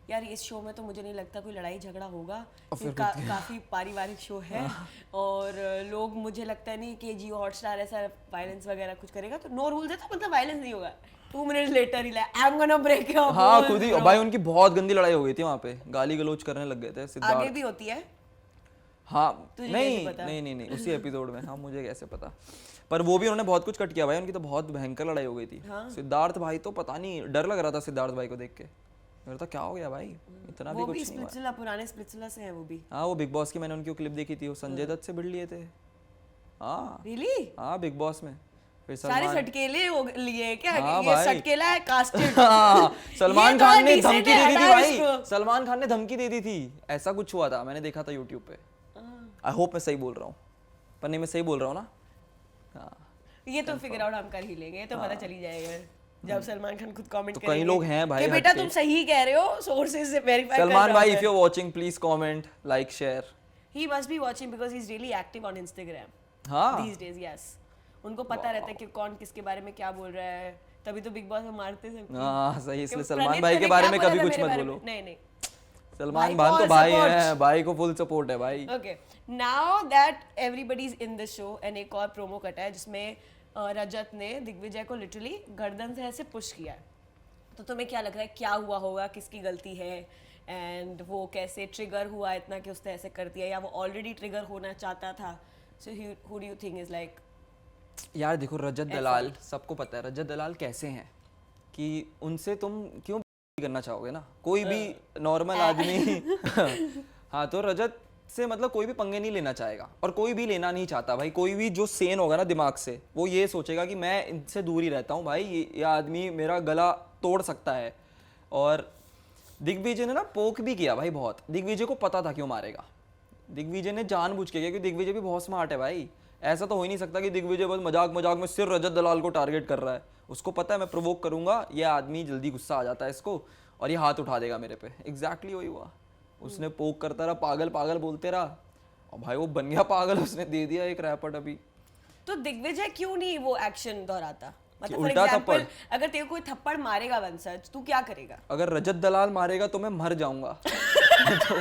यार इस शो में तो मुझे नहीं लगता कोई लड़ाई झगड़ा होगा, काफी पारिवारिक शो है और लोग, मुझे लगता है नहीं कि जियो हॉटस्टार ऐसा वायलेंस वगैरह कुछ करेगा, तो नो रूल्स है तो मतलब वायलेंस नहीं होगा। 2 minutes later ही like I am gonna break your bones. हाँ, खुद ही भाई उनकी बहुत गंदी लड़ाई हो गई थी वहाँ पे, गाली गलौज करने लग गए थे सिद्धार्थ। आगे भी होती है? हाँ, नहीं उसी एपिसोड में। हाँ, मुझे कैसे पता। पर वो भी उन्होंने बहुत कुछ कट किया भाई, उनकी तो बहुत भयंकर लड़ाई हो गई थी। सिद्धार्थ भाई तो पता नहीं, डर लग रहा था सिद्धार्थ भाई को देख के। मेरा तो क्या हो गया भाई, इतना भी वो कुछ भी नहीं हुआ। स्प्लिट्सविला, पुराने स्प्लिट्सविला से हैं वो भी। हाँ वो बिग बॉस की मैंने उनकी क्लिप देखी थी, वो संजय दत्त से भिड़ लिए थे। हाँ रियली? हाँ बिग बॉस में। फिर सारे सलमान, सटकेले हो लिए क्या? हाँ ये भाई। सटकेला है कास्टेड। हाँ, सलमान खान ने धमकी दे दी थी हटाओ भाई, इसको। सलमान खान ने धमकी दे दी थी, ऐसा कुछ हुआ था, मैंने देखा था यूट्यूब पे। आई होप मैं सही बोल रहा हूँ, पर नहीं मैं सही बोल रहा हूँ ना। हाँ ये तो फिगर आउट हम कर ही लेंगे, ये तो पता चल ही जाएगा जब सलमान खान खुद कमेंट तो करेंगे कई लोग हैं भाई कि बेटा हटके। तुम सही कह रहे हो, सोर्सेज से वेरीफाई कर सलमान रहा भाई हूं if you are watching please comment, like, share. He must be watching because he is really active on Instagram हाँ दीस डेज। यस, उनको पता रहता है कि कौन किसके बारे में क्या बोल रहा है, तभी तो बिग बॉस में मारते सब। हाँ सही, इसलिए कि सलमान प्रणीत भाई ने के बारे क्या में बोला कभी था कुछ मेरे मत बारे में? बोलो। नहीं नहीं, सलमान को भाई तो all भाई support. है, भाई को फुल सपोर्ट है भाई। Okay, now that everybody is in this show and एक और प्रोमो कटा है जिसमें रजत ने दिग्विजय को लिटरली गर्दन से ऐसे पुश किया है। तो तुम्हें क्या लग रहा है क्या हुआ होगा, किसकी गलती है, एंड वो कैसे ट्रिगर हुआ इतना कि उसने ऐसे कर दिया, या वो ऑलरेडी ट्रिगर होना चाहता था? So who do you think is like? यार देखो रजत दलाल, सबको पता है रजत दलाल कैसे हैं, कि उनसे तुम क्यों करना चाहोगे ना, कोई भी नॉर्मल आदमी। हाँ तो रजत से मतलब कोई भी पंगे नहीं लेना चाहेगा, और कोई भी लेना नहीं चाहता भाई। कोई भी जो सेन होगा ना दिमाग से, वो ये सोचेगा कि मैं इनसे दूर ही रहता हूँ भाई, ये आदमी मेरा गला तोड़ सकता है। और दिग्विजय ने ना पोक भी किया भाई बहुत, दिग्विजय को पता था क्यों मारेगा, दिग्विजय ने जानबूझ के किया, क्योंकि दिग्विजय भी बहुत स्मार्ट है भाई। ऐसा तो हो ही नहीं सकता कि दिग्विजय बस मजाक मजाक में सिर्फ रजत दलाल को टारगेट कर रहा है। उसको पता है मैं प्रोवोक करूंगा, ये आदमी जल्दी गुस्सा आ जाता है इसको और ये हाथ उठा देगा मेरे पे। एग्जैक्टली वही हुआ, उसने पोक करता रहा, पागल पागल बोलते रहा, और भाई वो बन गया पागल, उसने दे दिया एक रैपट अभी। तो दिग्विजय क्यों नहीं वो एक्शन दोहराता? मतलब फॉर उल्टा एग्जांपल थप्पड़। अगर तेरे को कोई थप्पड़ मारेगा वंशज, तू क्या करेगा? अगर रजत दलाल मारेगा तो मैं मर जाऊंगा। तो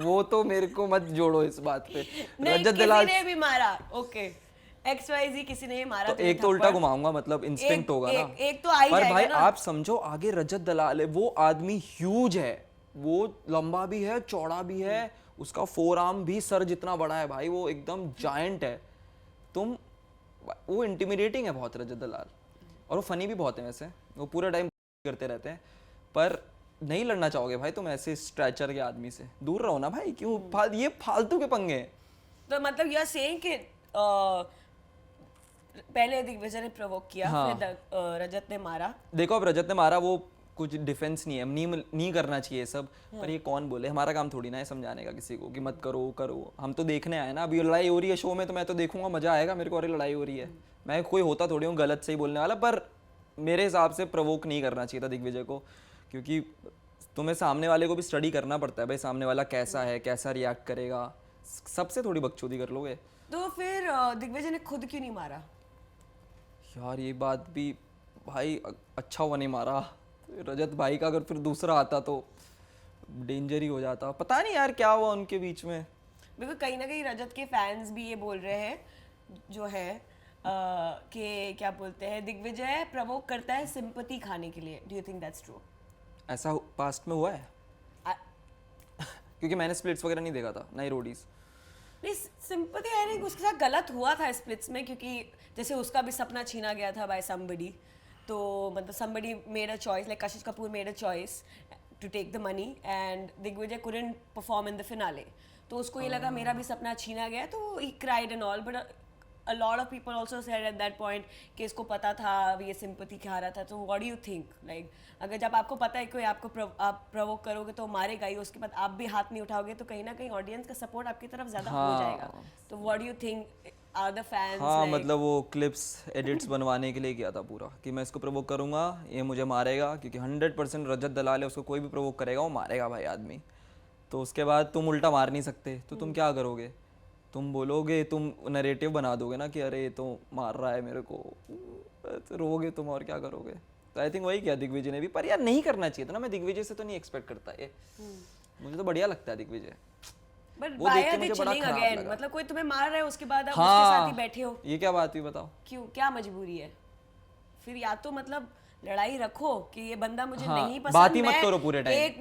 वो तो मेरे को मत जोड़ो इस बात पे। नहीं, रजत किसी दलाल ने भी मारा, ओके XYZ किसी ने मारा तो एक तो उल्टा घुमाऊंगा, मतलब इंस्टिंक्ट होगा ना। एक तो आ ही पर जाएगा भाई ना। आप समझो आगे रजत दलाल है, वो आदमी ह्यूज है, वो लंबा भी है, चौड़ा भी है, उसका फोर आर्म भी सर जितना बड़ा है भाई, वो एकदम जायंट है। वो इंटिमिडेटिंग है बहुत रजत दलाल, और वो फनी भी बहुत है वैसे, वो पूरा टाइम करते रहते हैं। पर नहीं लड़ना चाहोगे भाई तुम ऐसे स्ट्रेचर के आदमी से, दूर रहो ना भाई, क्यों ये फालतू के पंगे हैं। तो मतलब यू आर सेइंग कि पहले दिग्विजय ने प्रोवोक किया, हाँ। फिर रजत ने मारा। देखो अब रजत ने मारा, वो कुछ डिफेंस नहीं है, नहीं करना चाहिए सब। पर ये कौन बोले, हमारा काम थोड़ी ना है समझाने का किसी को कि मत करो करो, हम तो देखने आए ना। अभी लड़ाई हो रही है शो में तो मैं तो देखूंगा, मजा आएगा मेरे को, अरे लड़ाई हो रही है, मैं कोई होता थोड़ी हूँ गलत सही बोलने वाला। पर मेरे हिसाब से प्रोवोक नहीं करना चाहिए था दिग्विजय को, क्योंकि तुम्हें सामने वाले को भी स्टडी करना पड़ता है भाई, सामने वाला कैसा है, कैसा रिएक्ट करेगा, सबसे थोड़ी बकचोदी कर लोगे। तो फिर दिग्विजय ने खुद क्यों नहीं मारा? यार ये बात भी भाई, अच्छा हुआ नहीं मारा रजत भाई का, अगर फिर दूसरा आता तो डेंजर ही हो जाता। पता नहीं यार क्या हुआ उनके बीच में। बिकॉज कहीं ना कहीं रजत के फैंस भी ये बोल रहे हैं जो है कि क्या बोलते हैं, दिग्विजय प्रोवोक करता है सिंपैथी खाने के लिए। Do you think that's true? ऐसा पास्ट में हुआ है? क्योंकि मैंने स्प्लिट्स वगैरह नहीं देखा था, नहीं रोडीज। नहीं, सिंपैथी आई थिंक उसके साथ गलत हुआ था स्प्लिट्स में, क्योंकि जैसे उसका भी सपना छीना गया था बाय समबडी। तो मतलब somebody made a choice, like Kashish Kapoor made a choice to take the money and Digvijay couldn't perform in the finale. तो उसको ये लगा मेरा भी सपना छीना गया, तो he cried and all, but a lot of people also said at that point कि इसको पता था ये sympathy खा रहा था। तो what do you think, like अगर जब आपको पता है कोई आपको आप provoke करोगे तो मारेगा ही, उसके बाद आप भी हाथ नहीं उठाओगे, तो कहीं ना कहीं ऑडियंस का सपोर्ट आपकी तरफ ज़्यादा हो जाएगा। तो what do you think are the fans हाँ like? मतलब वो क्लिप्स एडिट्स बनवाने के लिए किया था पूरा, कि मैं इसको प्रोवोक करूंगा, ये मुझे मारेगा, क्योंकि 100% रजत दलाल है, उसको कोई भी प्रोवोक करेगा वो मारेगा भाई आदमी। तो उसके बाद तुम उल्टा मार नहीं सकते, तो तुम क्या करोगे, तुम बोलोगे, तुम नरेटिव बना दोगे ना कि अरे ये तो मार रहा है मेरे को, तो रोगे तुम और क्या करोगे। तो आई थिंक वही किया दिग्विजय ने भी। पर यार नहीं करना चाहिए था ना, मैं दिग्विजय से तो नहीं एक्सपेक्ट करता ये, मुझे तो बढ़िया लगता है दिग्विजय। But वो why देख के are they मुझे बड़ा chilling खराब again? लगा। मतलब कोई तुम्हें मार रहा है उसके बाद आप हाँ, उसके साथ ही बैठे हो, ये क्या बात हुई बताओ। क्यों, क्या मजबूरी है? फिर या तो मतलब लड़ाई रखो कि ये बंदा मुझे हाँ, नहीं पसंद, बात ही मत मैं करो पूरे टाइम। एक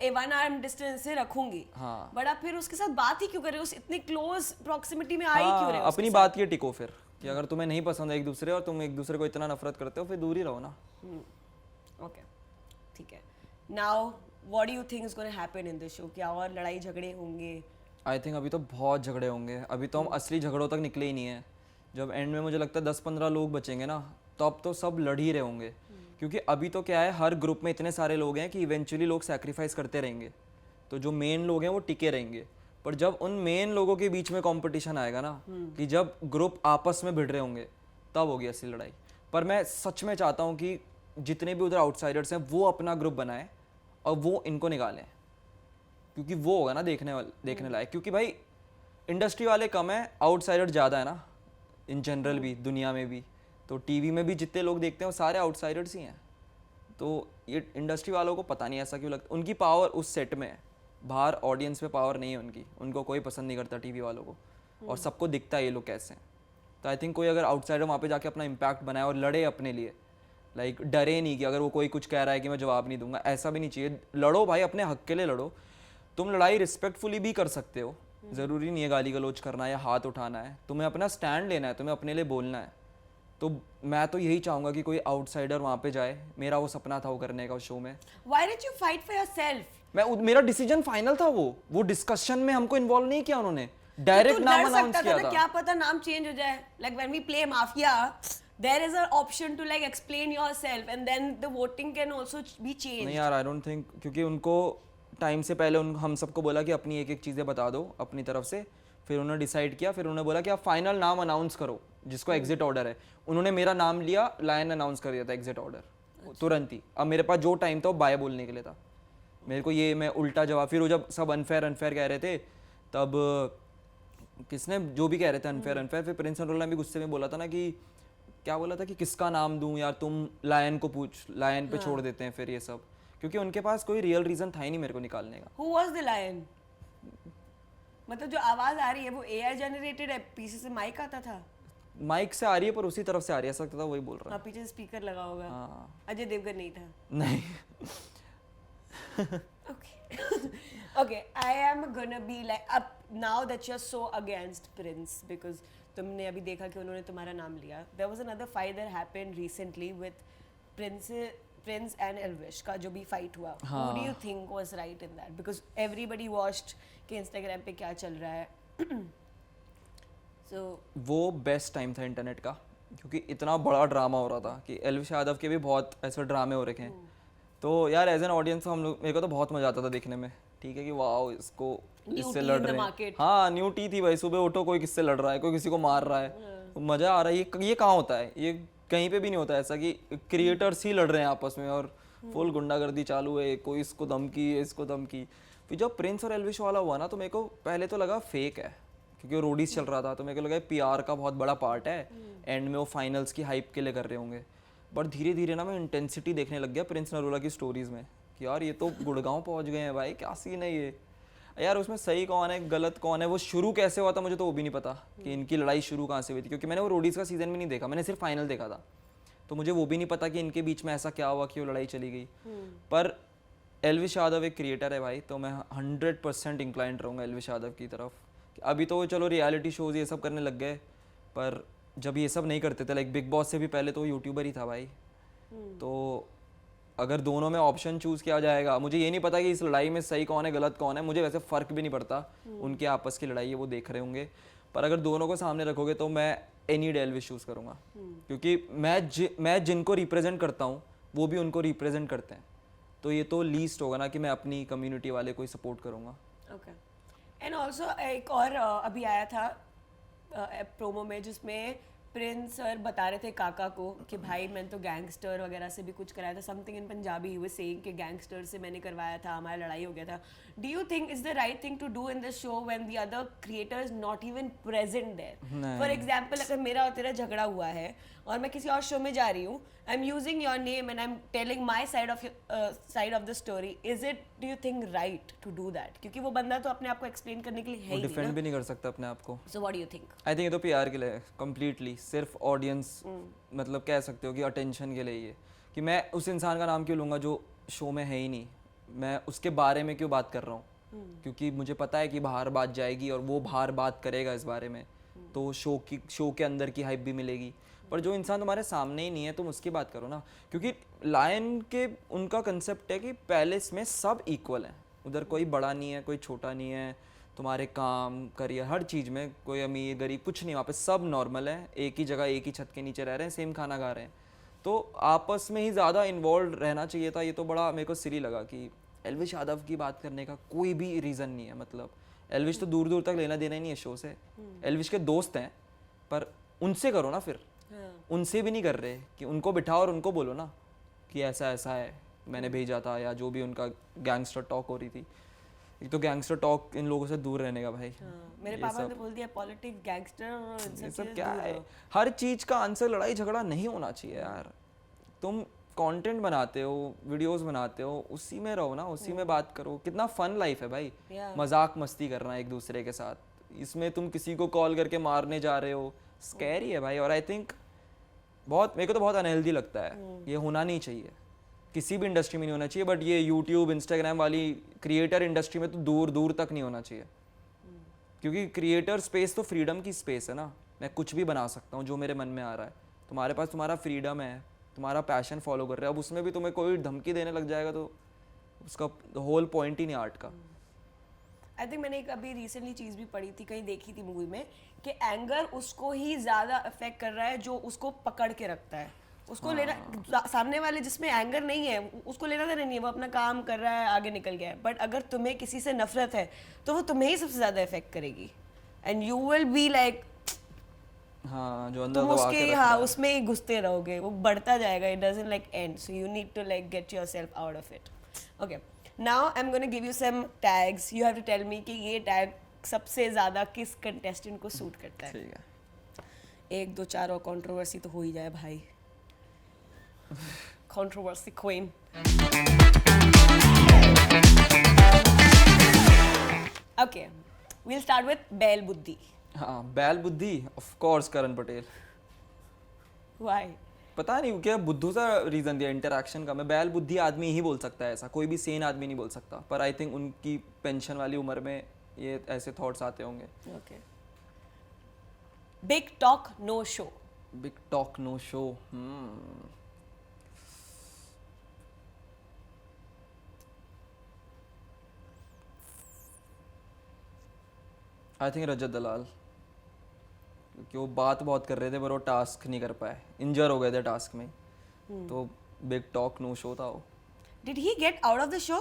1 arm डिस्टेंस से रखूंगी। हाँ। बट आप फिर उसके साथ बात ही क्यों कर रहे हो, उस इतने क्लोज प्रॉक्सिमिटी में आ ही क्यों रहे हो? अपनी बात ये टिको फिर, कि अगर तुम्हें नहीं पसंद है एक दूसरे और तुम एक दूसरे को इतना नफरत करते हो, फिर दूर ही रहो ना। ओके, ठीक है। Now what do you think is gonna happen in this show? क्या और लड़ाई झगड़े होंगे? आई थिंक अभी तो बहुत झगड़े होंगे, अभी तो हम असली झगड़ों तक निकले ही नहीं है। जब एंड में मुझे लगता है 10-15 लोग बचेंगे ना, तो अब तो सब लड़ ही रहे होंगे, क्योंकि अभी तो क्या है, हर ग्रुप में इतने सारे लोग हैं कि इवेंचुअली लोग सैक्रिफाइस करते रहेंगे, तो जो मेन लोग हैं वो टिके रहेंगे। पर जब उन मेन लोगों के बीच में कंपटीशन आएगा ना, कि जब ग्रुप आपस में भिड़ रहे होंगे, तब होगी असली लड़ाई। पर मैं सच में चाहता हूँ कि जितने भी उधर आउटसाइडर्स हैं वो अपना ग्रुप बनाएं और वो इनको निकालें, क्योंकि वो होगा ना देखने लायक। क्योंकि भाई इंडस्ट्री वाले कम है, आउटसाइडर ज़्यादा है ना, इन जनरल भी दुनिया में भी। तो टीवी में भी जितने लोग देखते हैं वो सारे आउटसाइडर्स ही हैं। तो ये इंडस्ट्री वालों को पता नहीं ऐसा क्यों लगता, उनकी पावर उस सेट में है, बाहर ऑडियंस में पावर नहीं है उनकी, उनको कोई पसंद नहीं करता टीवी वालों को, और सबको दिखता है ये लोग कैसे हैं। तो आई थिंक कोई अगर आउटसाइडर वहाँ पे जाके अपना इम्पैक्ट बनाए और लड़े अपने लिए, लाइक डरे नहीं कि अगर वो कोई कुछ कह रहा है कि मैं जवाब नहीं दूंगा, ऐसा भी नहीं चाहिए। लड़ो भाई, अपने हक के लिए लड़ो। तुम लड़ाई रिस्पेक्टफुली भी कर सकते हो, ज़रूरी नहीं है गाली गलौज करना या हाथ उठाना है, तुम्हें अपना स्टैंड लेना है, तुम्हें अपने लिए बोलना है। तो मैं तो यही चाहूँगा कि कोई आउटसाइडर वहाँ पे जाए, मेरा वो सपना था वो करने का उस शो में। Why did you fight for yourself? मेरा डिसीजन फाइनल था, वो डिस्कशन में हमको इन्वॉल्व नहीं किया उन्होंने, डायरेक्ट नाम अनाउंस किया था। क्या पता नाम चेंज हो जाए, like when we play Mafia there is an option to like explain yourself and then the voting can also be changed. नहीं यार, आई डोंट थिंक, क्योंकि उनको टाइम से पहले हम सबको बोला कि अपनी एक एक चीज़ें बता दो अपनी तरफ से, फिर उन्होंने डिसाइड किया, फिर उन्होंने बोला कि आप फाइनल नाम अनाउंस करो जिसको एग्जिट ऑर्डर है। उन्होंने मेरा नाम लिया, लायन अनाउंस कर दिया था एग्जिट ऑर्डर तुरंत ही। अब मेरे पास जो टाइम था वो बाय बोलने के लिए था, मेरे को ये मैं उल्टा जवाब, फिर वो जब सब अनफेयर कह रहे थे, तब किसने जो भी कह रहे थे अनफेयर, फिर प्रिंस नरूला भी गुस्से में बोला था ना कि क्या बोला था कि किसका नाम दूं यार, तुम लायन को पूछ, लायन पे छोड़ देते हैं फिर ये सब, क्योंकि उनके पास कोई रियल रीजन था ही नहीं मेरे को निकालने का। Who was the lion? मतलब जो आवाज आ रही है वो AI जनरेटेड है, पीछे से माइक आता था? माइक से आ रही है पर उसी तरफ से आ रही है, ऐसा लगता था वही बोल रहा है। हाँ, पीछे स्पीकर लगा होगा। हाँ। अजय देवगन नहीं था? नहीं। Okay. Okay, I am gonna be like up now that you're so against Prince because तुमने अभी देखा कि उन्होंने तुम्हारा नाम लिया. There was another fight that happened recently with Prince and Elvish का जो भी fight हुआ. हाँ. Who do you think was right in that? Because everybody watched कि Instagram पे क्या चल रहा है. So वो बेस्ट टाइम था इंटरनेट का, क्योंकि इतना बड़ा ड्रामा हो रहा था कि एल्विश यादव के भी बहुत ऐसे ड्रामे हो रखे हैं. तो यार एज एन ऑडियंस हम लोग, मेरे को तो बहुत मजा आता था देखने में. ठीक है कि वाओ इसको इससे लड़ रहे हैं. हाँ न्यू टी थी भाई, सुबह उठो कोई किससे लड़ रहा है, कोई किसी को मार रहा है, मजा आ रहा है. ये कहाँ होता है, ये कहीं पे भी नहीं होता ऐसा कि क्रिएटर्स ही लड़ रहे हैं आपस में और फुल गुंडागर्दी चालू है, कोई इसको धमकी इसको धमकी. फिर जब प्रिंस और एल्विश वाला हुआ ना, तो मेरे को पहले तो लगा फेक है, क्योंकि वो रोडीज चल रहा था, तो मेरे को लगा पीआर का बहुत बड़ा पार्ट है, एंड में वो फाइनल्स की हाइप के लिए कर रहे होंगे. बट धीरे धीरे ना मैं इंटेंसिटी देखने लग गया प्रिंस नरूला की स्टोरीज में कि यार ये तो गुड़गांव पहुंच गए हैं भाई, क्या सीन है ये यार. उसमें सही कौन है गलत कौन है, वो शुरू कैसे हुआ था मुझे तो वो भी नहीं पता कि इनकी लड़ाई शुरू कहाँ से हुई थी, क्योंकि मैंने वो रोडीज का सीजन भी नहीं देखा, मैंने सिर्फ फाइनल देखा था. तो मुझे वो भी नहीं पता कि इनके बीच में ऐसा क्या हुआ कि वो लड़ाई चली गई. पर एल्विश यादव एक क्रिएटर है भाई, तो मैं 100% इंक्लाइंड रहूँगा एल्विश यादव की तरफ. अभी तो चलो रियलिटी शोज ये सब करने लग गए, पर जब ये सब नहीं करते थे, लाइक बिग बॉस से भी पहले तो वो यूट्यूबर ही था भाई. तो अगर दोनों में ऑप्शन चूज किया जाएगा, मुझे ये नहीं पता कि इस लड़ाई में सही कौन है गलत कौन है, मुझे वैसे फ़र्क भी नहीं पड़ता, उनके आपस की लड़ाई है वो देख रहे होंगे. पर अगर दोनों को सामने रखोगे तो मैं एनी डे एल्विश चूज़ करूँगा, क्योंकि मैं जिनको रिप्रेजेंट करता हूँ वो भी उनको रिप्रेजेंट करते हैं. तो ये तो लीस्ट होगा ना कि मैं अपनी कम्युनिटी वाले को ही सपोर्ट करूँगा. ओके. एंड ऑल्सो एक और अभी आया था प्रोमो में जिसमें प्रिंस सर बता रहे थे काका को कि भाई मैंने तो गैंगस्टर वगैरह से भी कुछ कराया था, something in Punjabi he was saying कि गैंगस्टर से मैंने करवाया था, हमारा लड़ाई हो गया था. Do you think is the right thing to do in this show when the other creator is not even present there? For example अगर मेरा और तेरा झगड़ा हुआ है और मैं किसी और शो में जा रही हूँ, I am using your name and I am telling my side of the story, is it, do you think right to do that? क्योंकि वो बंदा तो अपने आप को एक्सप्लेन करने के लिए है ही डिफेंड भी नहीं कर सकता अपने आप को. सो what do you think? I think ये तो पीआर के लिए कंप्लीटली, सिर्फ ऑडियंस मतलब कह सकते हो कि अटेंशन के लिए ये, कि मैं उस इंसान का नाम क्यों लूँगा जो शो में है ही नहीं, मैं उसके बारे में क्यों बात कर रहा हूँ, क्योंकि मुझे पता है कि बाहर बात जाएगी और वो बाहर बात करेगा इस बारे में, तो शो के अंदर की हाइप भी मिलेगी. पर जो इंसान तुम्हारे सामने ही नहीं है तुम उसकी बात करो ना, क्योंकि लायन के उनका कंसेप्ट है कि पैलेस में सब इक्वल हैं, उधर कोई बड़ा नहीं है कोई छोटा नहीं है, तुम्हारे काम करियर हर चीज़ में कोई अमीर गरीब कुछ नहीं, वहाँ पे सब नॉर्मल है, एक ही जगह एक ही छत के नीचे रह रहे हैं, सेम खाना खा रहे हैं, तो आपस में ही ज़्यादा इन्वॉल्व रहना चाहिए था। ये तो बड़ा मेरे को सिली लगा कि एल्विश यादव की बात करने का कोई भी रीज़न नहीं है, मतलब एल्विश तो दूर दूर तक लेना देना ही नहीं है शो से, एल्विश के दोस्त हैं पर उनसे करो ना फिर, उनसे भी नहीं कर रहे कि उनको बिठाओ और उनको बोलो ना कि ऐसा ऐसा है मैंने भेजा था, या जो भी उनका गैंगस्टर टॉक हो रही थी। एक तो गैंगस्टर टॉक इन लोगों से दूर रहने का भाई। मेरे पापा ने बोल दिया पॉलिटिक्स गैंगस्टर और इन ये सब सब क्या है, हर चीज का आंसर लड़ाई झगड़ा नहीं होना चाहिए यार। तुम कंटेंट बनाते हो वीडियोस बनाते हो उसी में रहो ना, उसी में बात करो। कितना फन लाइफ है भाई, मजाक मस्ती करना एक दूसरे के साथ, इसमें तुम किसी को कॉल करके मारने जा रहे हो, स्कैरी है भाई। और आई थिंक बहुत मेरे को तो बहुत अनहेल्दी लगता है, ये होना नहीं चाहिए, किसी भी इंडस्ट्री में नहीं होना चाहिए, बट ये यूट्यूब इंस्टाग्राम वाली क्रिएटर इंडस्ट्री में तो दूर दूर तक नहीं होना चाहिए, क्योंकि क्रिएटर स्पेस तो फ्रीडम की स्पेस है ना, मैं कुछ भी बना सकता हूँ जो मेरे मन में आ रहा है। तुम्हारे पास तुम्हारा फ्रीडम है, तुम्हारा पैशन फॉलो कर रहे हो, अब उसमें भी तुम्हें कोई धमकी देने लग जाएगा तो उसका होल पॉइंट ही नहीं आर्ट का। आई थिंक मैंने एक अभी रिसेंटली चीज़ भी पढ़ी थी, कहीं देखी थी मूवी में, कि एंगर उसको ही ज़्यादा अफेक्ट कर रहा है जो उसको पकड़ के रखता है। उसको लेना सामने वाले जिसमें एंगर नहीं है उसको लेना देना नहीं है, वो अपना काम कर रहा है आगे निकल गया है, बट अगर तुम्हें किसी से नफरत है तो वो तुम्हें ही सबसे ज़्यादा इफेक्ट करेगी and you will be like जो अंदर तुम उसके उसमें ही घुसते रहोगे, वो बढ़ता जाएगा, it doesn't like end, so you need to like get yourself out of it. Okay, now I am gonna give you some tags, you have to tell me कि ये टैग सबसे ज़्यादा किस कंटेस्टेंट को सूट करता है। ठीक है, 1 2 4 और कंट्रोवर्सी तो हो ही जाए भाई। Controversy queen. Okay, we'll start with बैल बुद्धि। हाँ बैल बुद्धि, of course Karan Patel. Why? पता नहीं क्या बुद्धू सा रीजन दिया इंटरेक्शन का। मैं बैल बुद्धि आदमी ही बोल सकता है, ऐसा कोई भी सेन आदमी नहीं बोल सकता, पर आई थिंक उनकी पेंशन वाली उम्र में ये ऐसे थॉट्स आते होंगे। Okay. Big talk no show. Big talk no show, I think Rajat Dalal, क्योंकि वो बात बहुत कर रहे थे पर वो टास्क नहीं कर पाए, इंजर हो गए थे टास्क में, तो बिग टॉक नो शो था वो। Did he get out of the show?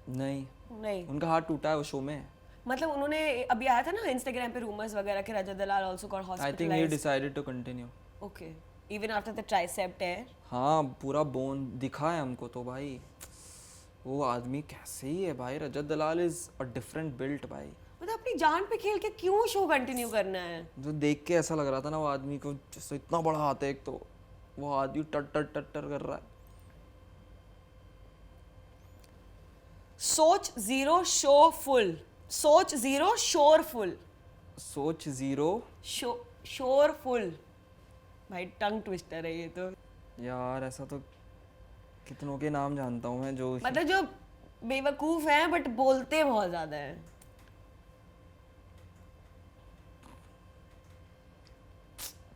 नहीं, नहीं, उनका हाथ टूटा है वो शो में। मतलब उन्होंने अभी आया था ना इंस्टाग्राम पे रूमर्स वगैरह के Rajat Dalal also got hospitalized. I think he decided to continue. Okay, even after the tricep tear. हाँ पूरा बोन दिखा है हमको तो भाई, वो आदमी कैसे ही है भाई, रजत दलाल इज अ डिफरेंट बिल्ट भाई। मतलब अपनी जान पे खेल के क्यों शो कंटिन्यू करना है? जो देख के ऐसा लग रहा था ना वो आदमी को, जैसे इतना बड़ा हाथ है एक तो, वो आदमी टट कर रहा है। सोच 0 शो फुल, सोच 0 शोर फुल, सोच 0 शोर फुल, भाई टंग ट्विस्टर है ये तो यार। ऐसा तो कितनों के नाम जानता हूँ मैं जो मतलब जो बेवकूफ हैं बट बोलते बहुत ज्यादा हैं।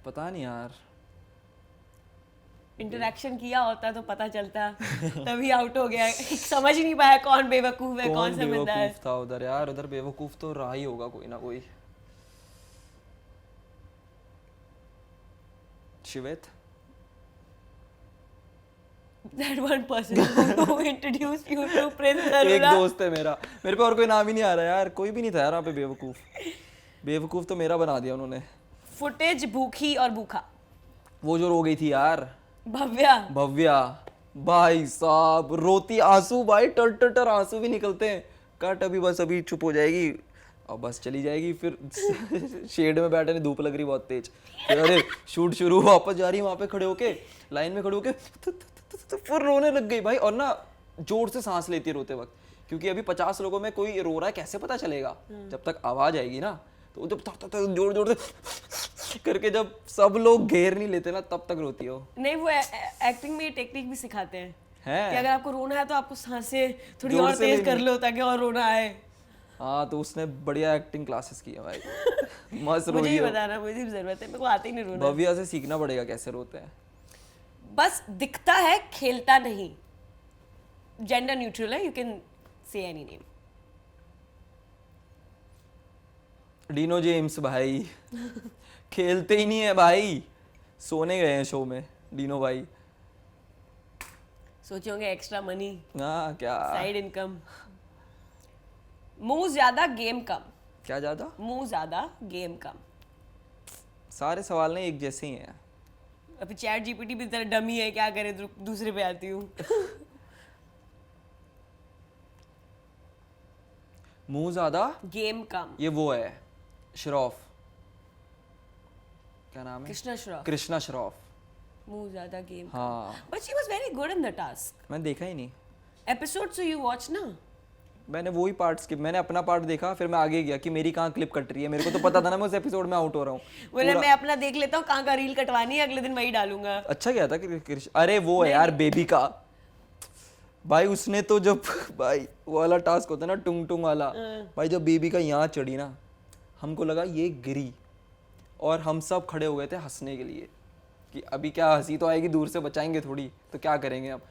पता नहीं यार, इंटरेक्शन किया होता तो पता चलता, तभी आउट हो गया। समझ ही नहीं पाया कौन बेवकूफ है कौन समझदार है। बेवकूफ था उधर यार, उधर बेवकूफ तो रहा ही होगा कोई ना कोई। Shivet, That one person who introduced you to Prince Narula. एक दोस्त है मेरा, मेरे पे और कोई नाम ही नहीं आ रहा यार, कोई भी नहीं था यार वहाँ पे बेवकूफ। बेवकूफ तो मेरा बना दिया उन्होंने। फुटेज भूखी और भूखा, वो जो रो गई थी यार, भव्या भाई साहब, रोती आंसू भाई, टर आंसू भी निकलते हैं। कट अभी बस अभी चुप हो जाएगी और बस चली जाएगी, फिर शेड में बैठे, धूप लग रही बहुत तेज, फिर अरे शूट शुरू, वापस जा रही वहाँ पे खड़े होके, लाइन में खड़े होके फिर रोने लग गई भाई। और ना जोर से सांस लेती है रोते वक्त, क्योंकि अभी 50 लोगों में कोई रो रहा है कैसे पता चलेगा, जब तक आवाज आएगी ना, तो जब जोर से करके जब सब लोग घेर नहीं लेते ना तब तक रोती हो। नहीं, वो एक्टिंग में टेक्निक भी सिखाते हैं है कि अगर आपको रोना है तो आपको सांसें थोड़ी और तेज कर लो ताकि और रोना आए। हाँ तो उसने बढ़िया एक्टिंग क्लासेस की है भाई मस्त मुझे रोई ही है। बताना, मुझे भी जरूरत है, मेरे को आते ही नहीं रोना। भव्या से सीखना पड़ेगा कैसे रोते हैं। बस दिखता है, खेलता नहीं। जेंडर न्यूट्रल है, you can say any name. Dino James भाई खेलते ही नहीं है भाई, सोने गए हैं शो में डीनो भाई। सोचे होंगे एक्स्ट्रा मनी, हाँ क्या साइड इनकम। मुंह ज्यादा गेम कम। क्या ज्यादा? मुंह ज्यादा गेम कम। सारे सवाल नहीं एक जैसे ही हैं। अभी चैट जीपीटी भी तरह डमी है, क्या करे, दूसरे पे आती हूँ। मुंह ज्यादा गेम कम। ये वो है श्रॉफ, क्या नाम है? कृष्णा श्रॉफ। कृष्णा श्रॉफ। मुंह ज्यादा गेम। हाँ but she was very good in the task. मैंने देखा ही नहीं। एपिसोड सो यू वॉच ना? मैंने वही पार्ट स्किप, मैंने अपना पार्ट देखा फिर मैं आगे गया कि मेरी कहाँ क्लिप कट रही है। मेरे को तो पता था ना मैं उस एपिसोड में आउट हो रहा हूँ। बोले मैं अपना देख लेता हूँ, कहाँ का रील कटवानी है, अगले दिन वही डालूंगा। अच्छा क्या था कि अरे वो है यार बेबी का भाई, उसने तो जब भाई वो वाला टास्क होता है ना टुंग टुंग वाला, भाई जब बेबी का यहाँ चढ़ी ना, हमको लगा ये गिरी और हम सब खड़े हो गए थे हंसने के लिए कि अभी क्या हंसी तो आएगी, दूर से बचाएंगे थोड़ी तो क्या करेंगे अब।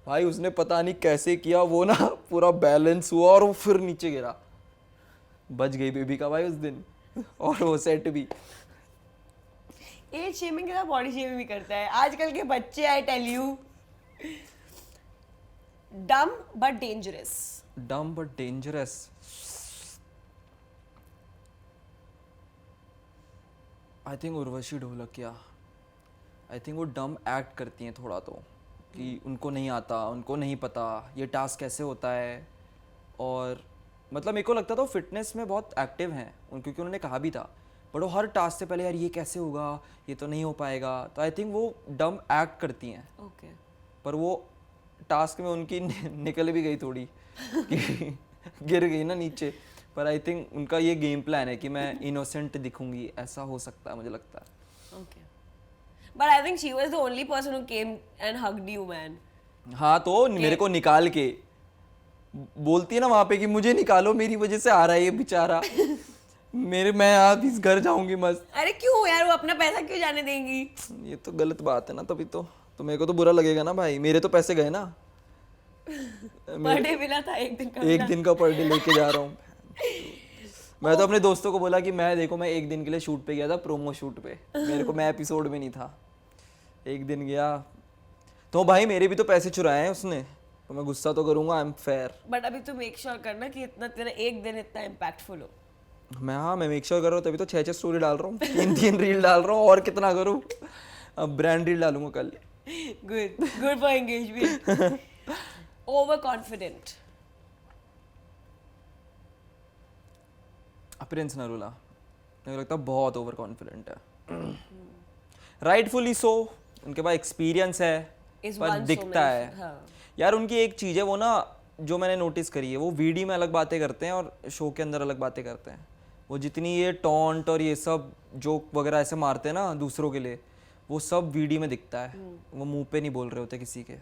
भाई उसने पता नहीं कैसे किया वो ना, पूरा बैलेंस हुआ और वो फिर नीचे गिरा। बच गई बेबी का भाई उस दिन और वो सेट भी। एज शेमिंग के साथ बॉडी शेमिंग भी करता है आजकल के बच्चे, I tell you. Dumb but dangerous. Dumb but dangerous. I think Urvashi Dholakia. I think वो डम एक्ट करती हैं थोड़ा तो, कि उनको नहीं आता, उनको नहीं पता ये टास्क कैसे होता है। और मतलब मेरे को लगता था वो फिटनेस में बहुत एक्टिव हैं क्योंकि उन्होंने कहा भी था, बट वो हर टास्क से पहले यार ये कैसे होगा, ये तो नहीं हो पाएगा। तो आई थिंक वो डम एक्ट करती हैं। ओके। पर वो टास्क में उनकी निकल भी गई थोड़ी कि गिर गई ना नीचे। पर आई थिंक उनका ये गेम प्लान है कि मैं इनोसेंट दिखूंगी, ऐसा हो सकता है मुझे लगता है। Okay. But I think she was the only person who came and hugged you man. हाँ तो मेरे को निकाल के बोलती है ना वहां पे कि मुझे निकालो, मेरी वजह से आ रहा है ये बेचारा मैं आप इस घर जाऊंगी मस्त। अरे क्यों यार, वो अपना पैसा क्यों जाने देंगी? ये तो गलत बात है ना, तभी तो मेरे को तो बुरा लगेगा ना भाई, मेरे तो पैसे गए ना। पर डे मिला था, एक दिन का एक दिन का पर डे लेके जा रहा हूँ। मैं तो अपने दोस्तों को बोला कि मैं देखो मैं एक दिन के लिए शूट पे गया था, प्रोमो शूट पे, मेरे को मैं एपिसोड में नहीं था, एक दिन गया तो भाई मेरे भी तो पैसे चुराए हैं उसने, तो मैं गुस्सा तो करूंगा, आई एम फेयर। बट अभी तू मेक श्योर करना कि इतना तेरा एक दिन इतना इम्पैक्टफुल हो। मैं मेक श्योर कर रहा हूँ, तभी तो 6 स्टोरी डाल रहा हूँ, 3 रील डाल रहा हूँ, और कितना करूँ। अब ब्रांड रील डालूंगा कल। Good for engagement. Over confident. Prince Narula मुझे लगता है बहुत ओवर कॉन्फिडेंट है। राइटफुली सो, उनके पास एक्सपीरियंस है पर दिखता है। हाँ। यार उनकी एक चीज़ है वो ना, जो मैंने नोटिस करी है, वो वीडियो में अलग बातें करते हैं और शो के अंदर अलग बातें करते हैं। वो जितनी ये टॉन्ट और ये सब जोक वगैरह ऐसे मारते हैं ना दूसरों के लिए, वो सब वीडियो में दिखता है, वो मुंह पे नहीं बोल रहे होते किसी के।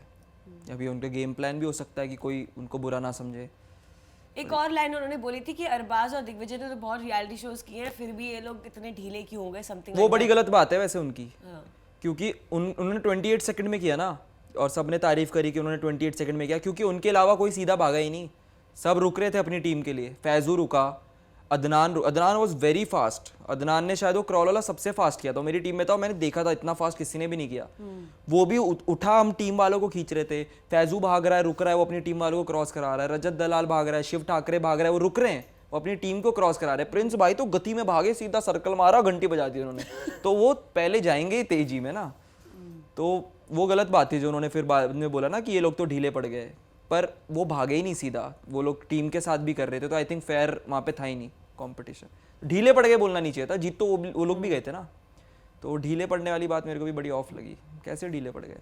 अभी उनका गेम प्लान भी हो सकता है कि कोई उनको बुरा ना समझे। एक और लाइन उन्होंने बोली थी कि अरबाज और दिग्विजय ने तो बहुत रियलिटी शोज किए हैं, फिर भी ये लोग इतने ढीले क्यों हो गए, समथिंग। वो बड़ी गलत बात है वैसे उनकी, हाँ। क्योंकि उन्होंने 28 सेकंड में किया ना, और सबने तारीफ करी कि उन्होंने 28 सेकंड में किया, क्योंकि उनके अलावा कोई सीधा भागा ही नहीं, सब रुक रहे थे अपनी टीम के लिए। फैजू रुका, Adnan was very fast. Adnan ने शायद वो क्रॉल वाला सबसे फास्ट किया था, मेरी टीम में था, मैंने देखा था इतना फास्ट किसी ने भी नहीं किया। वो भी उठा, हम टीम वालों को खींच रहे थे। फैजू भाग रहा है, रुक रहा है, वो अपनी टीम वालों को क्रॉस करा रहा है। रजत दलाल भाग रहा है, शिव ठाकरे भाग रहा है, वो रुक रहे हैं, वो अपनी टीम को क्रॉस करा रहे हैं। प्रिंस भाई तो गति में भागे, सीधा सर्कल मारा, घंटी बजा दी उन्होंने। तो वो पहले जाएंगे तेजी में ना, तो वो गलत बात थी जो उन्होंने फिर बाद में बोला ना कि ये लोग तो ढीले पड़ गए, पर वो भागे ही नहीं सीधा, वो लोग टीम के साथ भी कर रहे थे। तो आई थिंक फेयर वहाँ पे था ही नहीं कंपटीशन। ढीले पड़ गए बोलना नहीं चाहिए था, जीत तो वो लोग भी गए थे ना। तो ढीले पड़ने वाली बात मेरे को भी बड़ी ऑफ लगी, कैसे ढीले पड़ गए।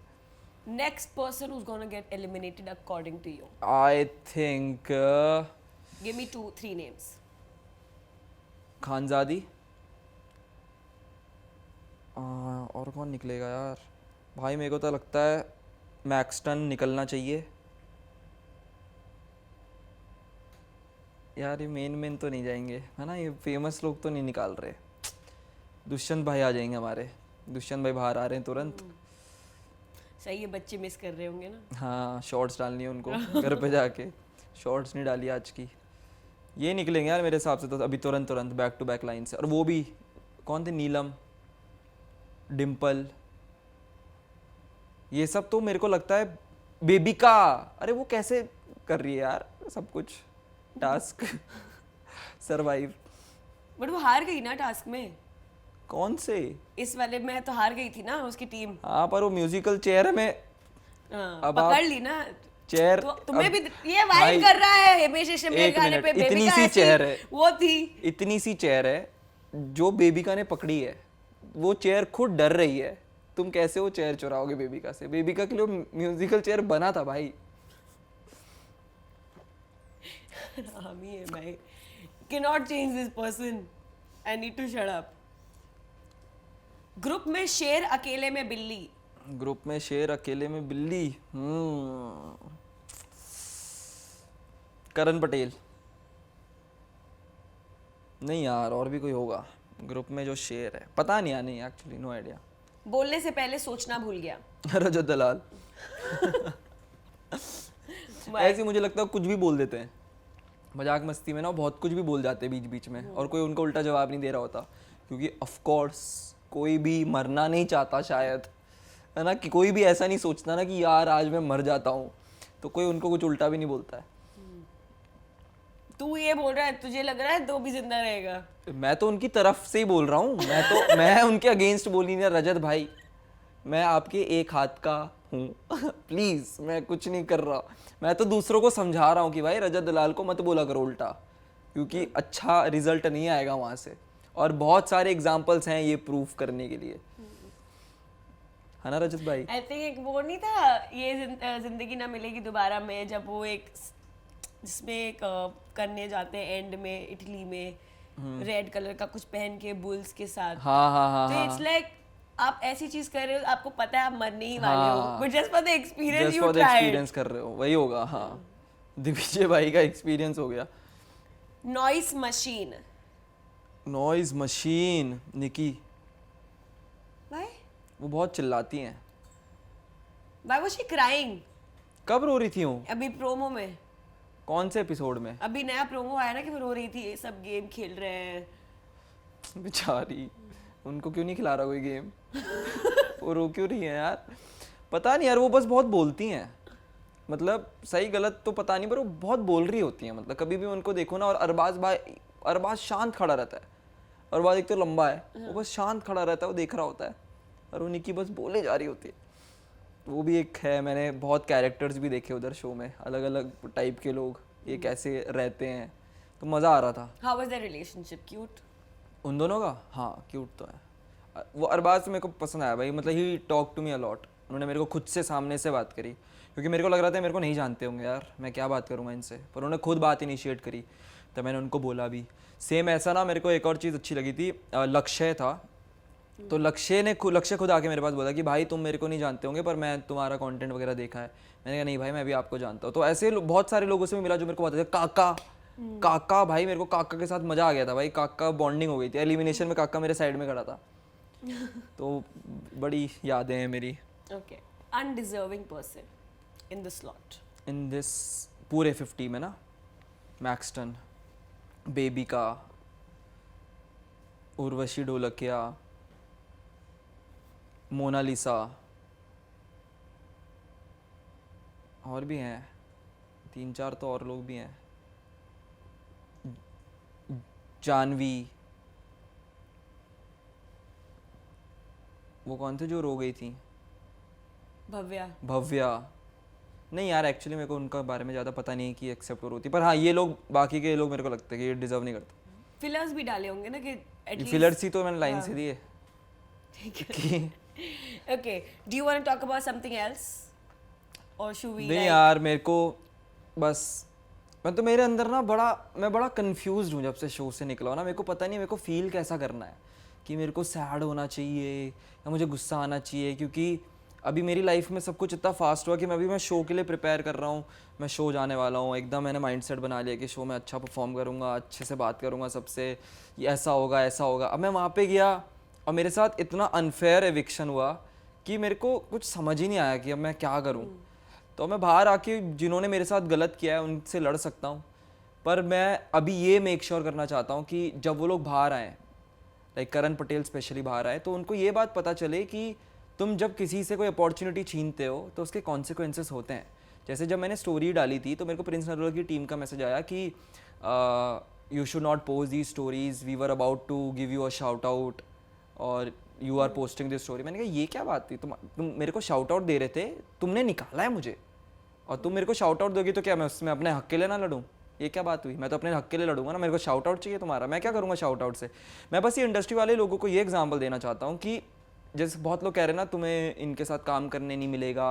Next person who's gonna get eliminated according to you? I think Give me 2-3 names. Khanzaadi. और कौन निकलेगा यार भाई, मेरे को तो लगता है मैक्सटन निकलना चाहिए। यार ये मेन तो नहीं जाएंगे है ना, ये फेमस लोग तो नहीं निकाल रहे। दुष्यंत भाई आ जाएंगे हमारे, दुष्यंत भाई बाहर आ रहे हैं तुरंत। सही है, बच्चे मिस कर रहे होंगे ना। हाँ शॉर्ट्स डालनी है उनको घर पे जाके, शॉर्ट्स नहीं डाली आज की। ये निकलेंगे यार मेरे हिसाब से तो अभी तुरंत बैक टू बैक लाइन से। और वो भी कौन थे, नीलम, डिम्पल, ये सब तो मेरे को लगता है। बेबिका, अरे वो कैसे कर रही है यार सब कुछ टास्क सरवाइव। बट वो हार गई ना टास्क में। कौन से? इस वाले में तो हार गई थी ना उसकी टीम। हाँ पर वो म्यूजिकल चेयर में अब पकड़ ली ना चेयर। तो तुम्हें भी ये वाइब कर रहा है हिमेश रेशमिया के गाने पे। इतनी सी चेयर है, वो थी, इतनी सी चेयर है जो बेबिका ने पकड़ी है, वो चेयर खुद डर रही है। तुम कैसे वो चेयर चुराओगे बेबिका से? बेबिका के लिए म्यूजिकल चेयर बना था भाई। हामी है भाई, cannot change this person, I need to shut up। Group में शेर अकेले में बिल्ली। ग्रुप में शेर अकेले में बिल्ली, करण पटेल। नहीं यार और भी कोई होगा ग्रुप में जो शेर है, पता नहीं यार, नहीं एक्चुअली नो आइडिया। बोलने से पहले सोचना भूल गया। रजत दलाल ऐसे मुझे लगता है कुछ भी बोल देते हैं मजाक मस्ती में ना, बहुत कुछ भी बोल जाते हैं बीच बीच में, और कोई उनको उल्टा जवाब नहीं दे रहा होता, क्योंकि ऑफ कोर्स कोई भी मरना नहीं चाहता शायद, है ना, कि कोई भी ऐसा नहीं सोचता ना कि यार आज मैं मर जाता हूँ, तो कोई उनको कुछ उल्टा भी नहीं बोलता है। तू ये बोल रहा है, तुझे लग रहा है तो भी जिंदा रहेगा? मैं तो उनकी तरफ से ही बोल रहा हूँ, मैं उनके अगेंस्ट बोली नहीं। रजत भाई मैं आपके एक हाथ का हूँ प्लीज, मैं कुछ नहीं कर रहा, मैं तो दूसरों को समझा रहा हूँ कि भाई रजत दलाल को मत बोला करो उल्टा, क्योंकि अच्छा रिजल्ट नहीं आएगा वहां से। और बहुत सारे एग्जाम्पल्स हैं ये प्रूफ करने के लिए, है ना रजत भाई? आई थिंक एक वो नहीं था ये जिंदगी ना मिलेगी दोबारा में, जब वो एक जिसमें एक करने जाते हैं एंड में इटली में रेड कलर का कुछ पहन के बुल्स के साथ। हाँ तो इट्स लाइक आप ऐसी चीज कर रहे हो, आपको पता है आप मरने ही वाले हो, but just for the experience you tried, experience कर रहे हो, वही होगा। हाँ दिग्विजय भाई का एक्सपीरियंस हो गया। Noise machine. Noise machine Nikki, why वो बहुत चिल्लाती हैं। Why was she crying? कब रो रही थी वो? अभी प्रोमो में। कौन से एपिसोड में? अभी नया प्रोमो आया ना कि वो रो रही थी, ये सब गेम खेल रहे हैं। बेचारी, उनको क्यों नहीं खिला रहा कोई गेम वो रो क्यों रही है यार? पता नहीं यार, वो बस बहुत बोलती हैं, मतलब सही गलत तो पता नहीं, पर वो बहुत बोल रही होती हैं। मतलब कभी भी उनको देखो ना, और अरबाज शांत खड़ा रहता है, अरबाज एक तो लंबा है, वो बस शांत खड़ा रहता है, वो देख रहा होता है, और वो निकी बस बोले जा रही होती है। वो भी एक है, मैंने बहुत कैरेक्टर्स भी देखे उधर शो में, अलग अलग टाइप के लोग ये कैसे रहते हैं, तो मज़ा आ रहा था। How was their relationship? Cute उन दोनों का? हाँ क्यूट तो है। वो अरबाज से मेरे को पसंद आया भाई, मतलब he talk to me a lot. उन्होंने मेरे को खुद से सामने से बात करी, क्योंकि मेरे को लग रहा था मेरे को नहीं जानते होंगे यार, मैं क्या बात करूँगा इनसे, पर उन्होंने खुद बात इनिशिएट करी, तो मैंने उनको बोला भी। सेम ऐसा ना मेरे को एक और चीज़ अच्छी लगी थी, लक्ष्य था, तो लक्ष्य खुद आके मेरे पास बोला कि भाई तुम मेरे को नहीं जानते होंगे, पर मैं तुम्हारा कंटेंट वगैरह देखा है। मैंने कहा नहीं भाई मैं भी आपको जानता हूँ। तो ऐसे बहुत सारे लोगों से भी मिला जो मेरे को बताते थे। काका भाई, मेरे को काका के साथ मजा आ गया था भाई, काका बॉन्डिंग हो गई थी। एलिमिनेशन में काका मेरे साइड में खड़ा था तो बड़ी यादें हैं मेरी। Okay, undeserving person in the slot, in this पूरे 50 में ना, मैक्सटन, बेबिका, उर्वशी ढोलकिया, मोनालिसा, और भी हैं 3-4 तो और लोग भी हैं, जानवी, वो कौन थे जो रो गई थी? भव्या। नहीं यार एक्चुअली मेरे को उनका बारे में ज़्यादा पता नहीं कि एक्सेप्ट हो रोती, पर हाँ ये लोग, बाकी के लोग मेरे को लगता है कि ये डिजर्व नहीं करते। फिलर्स भी डाले होंगे ना कि एटलीस्ट फिलर्स ही तो मैंने लाइन से दिए। Okay, do you want to talk about something else और शुड वी? नहीं यार मेरे को बस, मैं तो मेरे अंदर ना मैं बड़ा कंफ्यूज्ड हूँ जब से शो से निकला हूँ ना। मेरे को पता नहीं मेरे को फील कैसा करना है, कि मेरे को सैड होना चाहिए या मुझे गुस्सा आना चाहिए, क्योंकि अभी मेरी लाइफ में सब कुछ इतना फास्ट हुआ कि मैं शो के लिए प्रिपेयर कर रहा हूँ, मैं शो जाने वाला हूँ, एकदम मैंने माइंडसेट बना लिया कि शो में अच्छा परफॉर्म करूँगा, अच्छे से बात करूँगा सबसे, ये ऐसा होगा ऐसा होगा। अब मैं वहाँ पे गया और मेरे साथ इतना अनफेयर एविक्शन हुआ कि मेरे को कुछ समझ ही नहीं आया कि अब मैं क्या करूँ। तो मैं बाहर आके जिन्होंने मेरे साथ गलत किया है उनसे लड़ सकता हूँ, पर मैं अभी ये मेक श्योर करना चाहता हूँ कि जब वो लोग बाहर आएँ, लाइक करण पटेल स्पेशली बाहर आए, तो उनको ये बात पता चले कि तुम जब किसी से कोई अपॉर्चुनिटी छीनते हो तो उसके कॉन्सिक्वेंसेस होते हैं। जैसे जब मैंने स्टोरी डाली थी तो मेरे को प्रिंस नरूला की टीम का मैसेज आया कि you should not post the stories, we were about to give you a shout out और you are posting this story. मैंने कहा ये क्या बात थी, तुम मेरे को शाउट आउट दे रहे थे, तुमने निकाला है मुझे और तुम मेरे को शाउट आउट दोगी तो क्या मैं उसमें अपने हक के लिए ना लड़ूँ? ये क्या बात हुई? मैं तो अपने हक के लिए लड़ूंगा ना, मेरे को शाउट आउट चाहिए तुम्हारा, मैं क्या करूँगा शाउट आउट से? मैं बस ये इंडस्ट्री वाले लोगों को ये एग्जांपल देना चाहता हूँ कि जैसे बहुत लोग कह रहे हैं ना तुम्हें इनके साथ काम करने नहीं मिलेगा,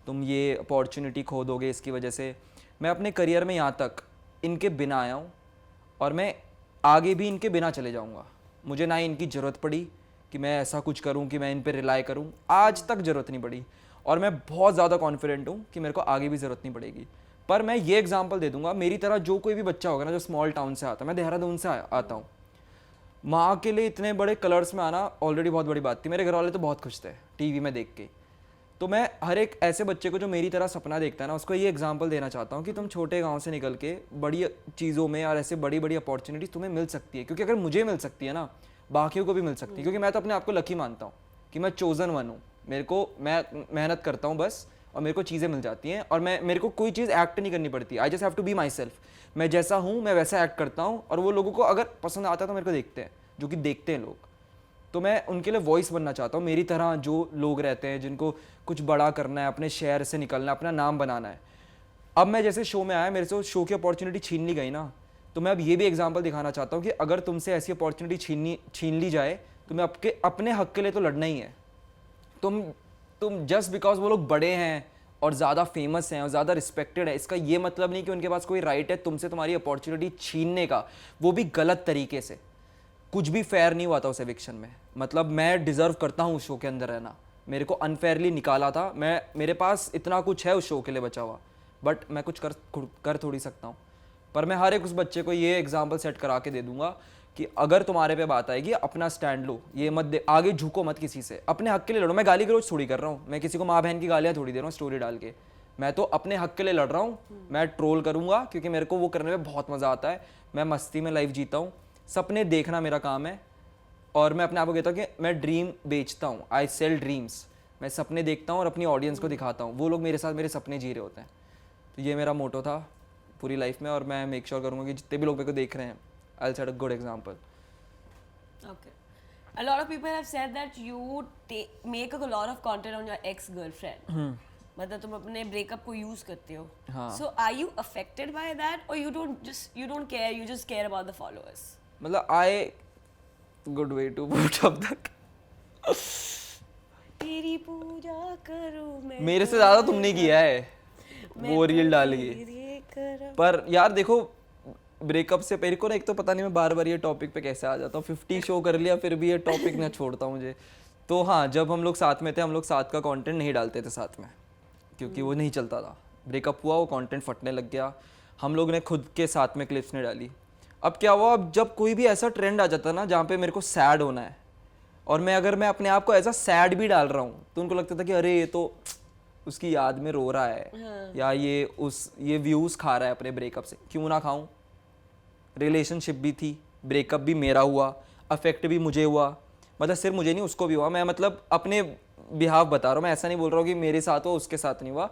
तुम ये अपॉर्चुनिटी खो दोगे इसकी वजह से। मैं अपने करियर में यहाँ तक इनके बिना आया हूँ और मैं आगे भी इनके बिना चले जाऊँगा। मुझे ना इनकी ज़रूरत पड़ी कि मैं ऐसा कुछ करूँ कि मैं इन पर रिलाई करूँ, आज तक ज़रूरत नहीं पड़ी और मैं बहुत ज़्यादा कॉन्फिडेंट हूँ कि मेरे को आगे भी ज़रूरत नहीं पड़ेगी। पर मैं ये एग्जांपल दे दूंगा, मेरी तरह जो कोई भी बच्चा होगा ना जो स्मॉल टाउन से आता है, मैं देहरादून से आता हूँ, माँ के लिए इतने बड़े कलर्स में आना ऑलरेडी बहुत बड़ी बात थी। मेरे घर वाले तो बहुत खुश थे टीवी में देख के। तो मैं हर एक ऐसे बच्चे को जो मेरी तरह सपना देखता है ना, उसको ये एग्जांपल देना चाहता हूँ कि तुम छोटे गांव से निकल के बड़ी चीज़ों में और ऐसे बड़ी बड़ी अपॉर्चुनिटीज तुम्हें मिल सकती है। क्योंकि अगर मुझे मिल सकती है ना, बाकियों को भी मिल सकती है। क्योंकि मैं तो अपने आप को लकी मानता हूँ कि मैं चोजन वन हूँ। मैं मेहनत करता हूँ बस और मेरे को चीज़ें मिल जाती हैं और मेरे को कोई चीज़ एक्ट नहीं करनी पड़ती। I just have to be myself. मैं जैसा हूँ मैं वैसा एक्ट करता हूँ और वो लोगों को अगर पसंद आता है तो मेरे को देखते हैं, जो कि देखते हैं लोग। तो मैं उनके लिए वॉइस बनना चाहता हूँ, मेरी तरह जो लोग रहते हैं जिनको कुछ बड़ा करना है, अपने शहर से निकलना है, अपना नाम बनाना है। अब मैं जैसे शो में आया, मेरे से शो की अपॉर्चुनिटी छीन ली गई ना, तो मैं अब ये भी एग्जाम्पल दिखाना चाहता हूँ कि अगर तुमसे ऐसी अपॉर्चुनिटी छीन ली जाए तो मैं अपने हक के लिए तो लड़ना ही है। तुम जस्ट बिकॉज वो लोग बड़े हैं और ज़्यादा फेमस हैं और ज़्यादा रिस्पेक्टेड है, इसका ये मतलब नहीं कि उनके पास कोई राइट है तुमसे तुम्हारी अपॉर्चुनिटी छीनने का, वो भी गलत तरीके से। कुछ भी फेयर नहीं हुआ था उस एविक्शन में। मतलब मैं डिज़र्व करता हूँ उस शो के अंदर रहना, मेरे को अनफेयरली निकाला था। मेरे पास इतना कुछ है उस शो के लिए बचा हुआ, बट मैं कुछ कर थोड़ी सकता हूँ। पर मैं हर एक उस बच्चे को ये एग्जाम्पल सेट करा के दे दूंगा कि अगर तुम्हारे पे बात आएगी अपना स्टैंड लो, ये मत दे, आगे झुको मत किसी से, अपने हक के लिए लड़ो। मैं गाली गलौज थोड़ी कर रहा हूँ, मैं किसी को माँ बहन की गालियाँ थोड़ी दे रहा हूँ स्टोरी डाल के। मैं तो अपने हक के लिए लड़ रहा हूँ। मैं ट्रोल करूँगा क्योंकि मेरे को वो करने में बहुत मज़ा आता है। मैं मस्ती में लाइफ जीता हूँ, सपने देखना मेरा काम है। और मैं अपने आप को कहता हूँ कि मैं ड्रीम बेचता हूँ, आई सेल ड्रीम्स। मैं सपने देखता हूँ और अपनी ऑडियंस को दिखाता हूँ, वो लोग मेरे साथ मेरे सपने जी रहे होते हैं। तो ये मेरा मोटो था पूरी लाइफ में और मैं मेक श्योर करूँगा कि जितने भी लोग मेरे को देख रहे हैं, I will set a good example. Okay. A lot of people have said that you make a lot of content on your ex-girlfriend. मतलब तुम अपने breakup को use करते हो. हाँ. So are you affected by that or you don't care, you just care about the followers? मतलब good way to put up that. तेरी पूजा करूं मैं, मेरे से ज़्यादा तुमने किया है वो रील डाल के। पर यार देखो, ब्रेकअप से पहले को ना, एक तो पता नहीं मैं बार बार ये टॉपिक पे कैसे आ जाता हूँ। 50 शो कर लिया फिर भी ये टॉपिक ना छोड़ता मुझे। तो हाँ, जब हम लोग साथ में थे, हम लोग साथ का कंटेंट नहीं डालते थे साथ में क्योंकि वो नहीं चलता था। ब्रेकअप हुआ, वो कंटेंट फटने लग गया, हम लोग ने खुद के साथ में क्लिप्स नहीं डाली। अब क्या हुआ, अब जब कोई भी ऐसा ट्रेंड आ जाता ना जहाँ पे मेरे को सैड होना है और अगर मैं अपने आप को ऐसा सैड भी डाल रहा हूँ तो उनको लगता था कि अरे ये तो उसकी याद में रो रहा है। हाँ। या ये व्यूज़ खा रहा है अपने ब्रेकअप से। क्यों ना खाऊं? रिलेशनशिप भी थी, ब्रेकअप भी मेरा हुआ, अफेक्ट भी मुझे हुआ। मतलब सिर्फ मुझे नहीं, उसको भी हुआ। मैं मतलब अपने बिहाव बता रहा हूँ, मैं ऐसा नहीं बोल रहा हूँ कि मेरे साथ हुआ उसके साथ नहीं हुआ।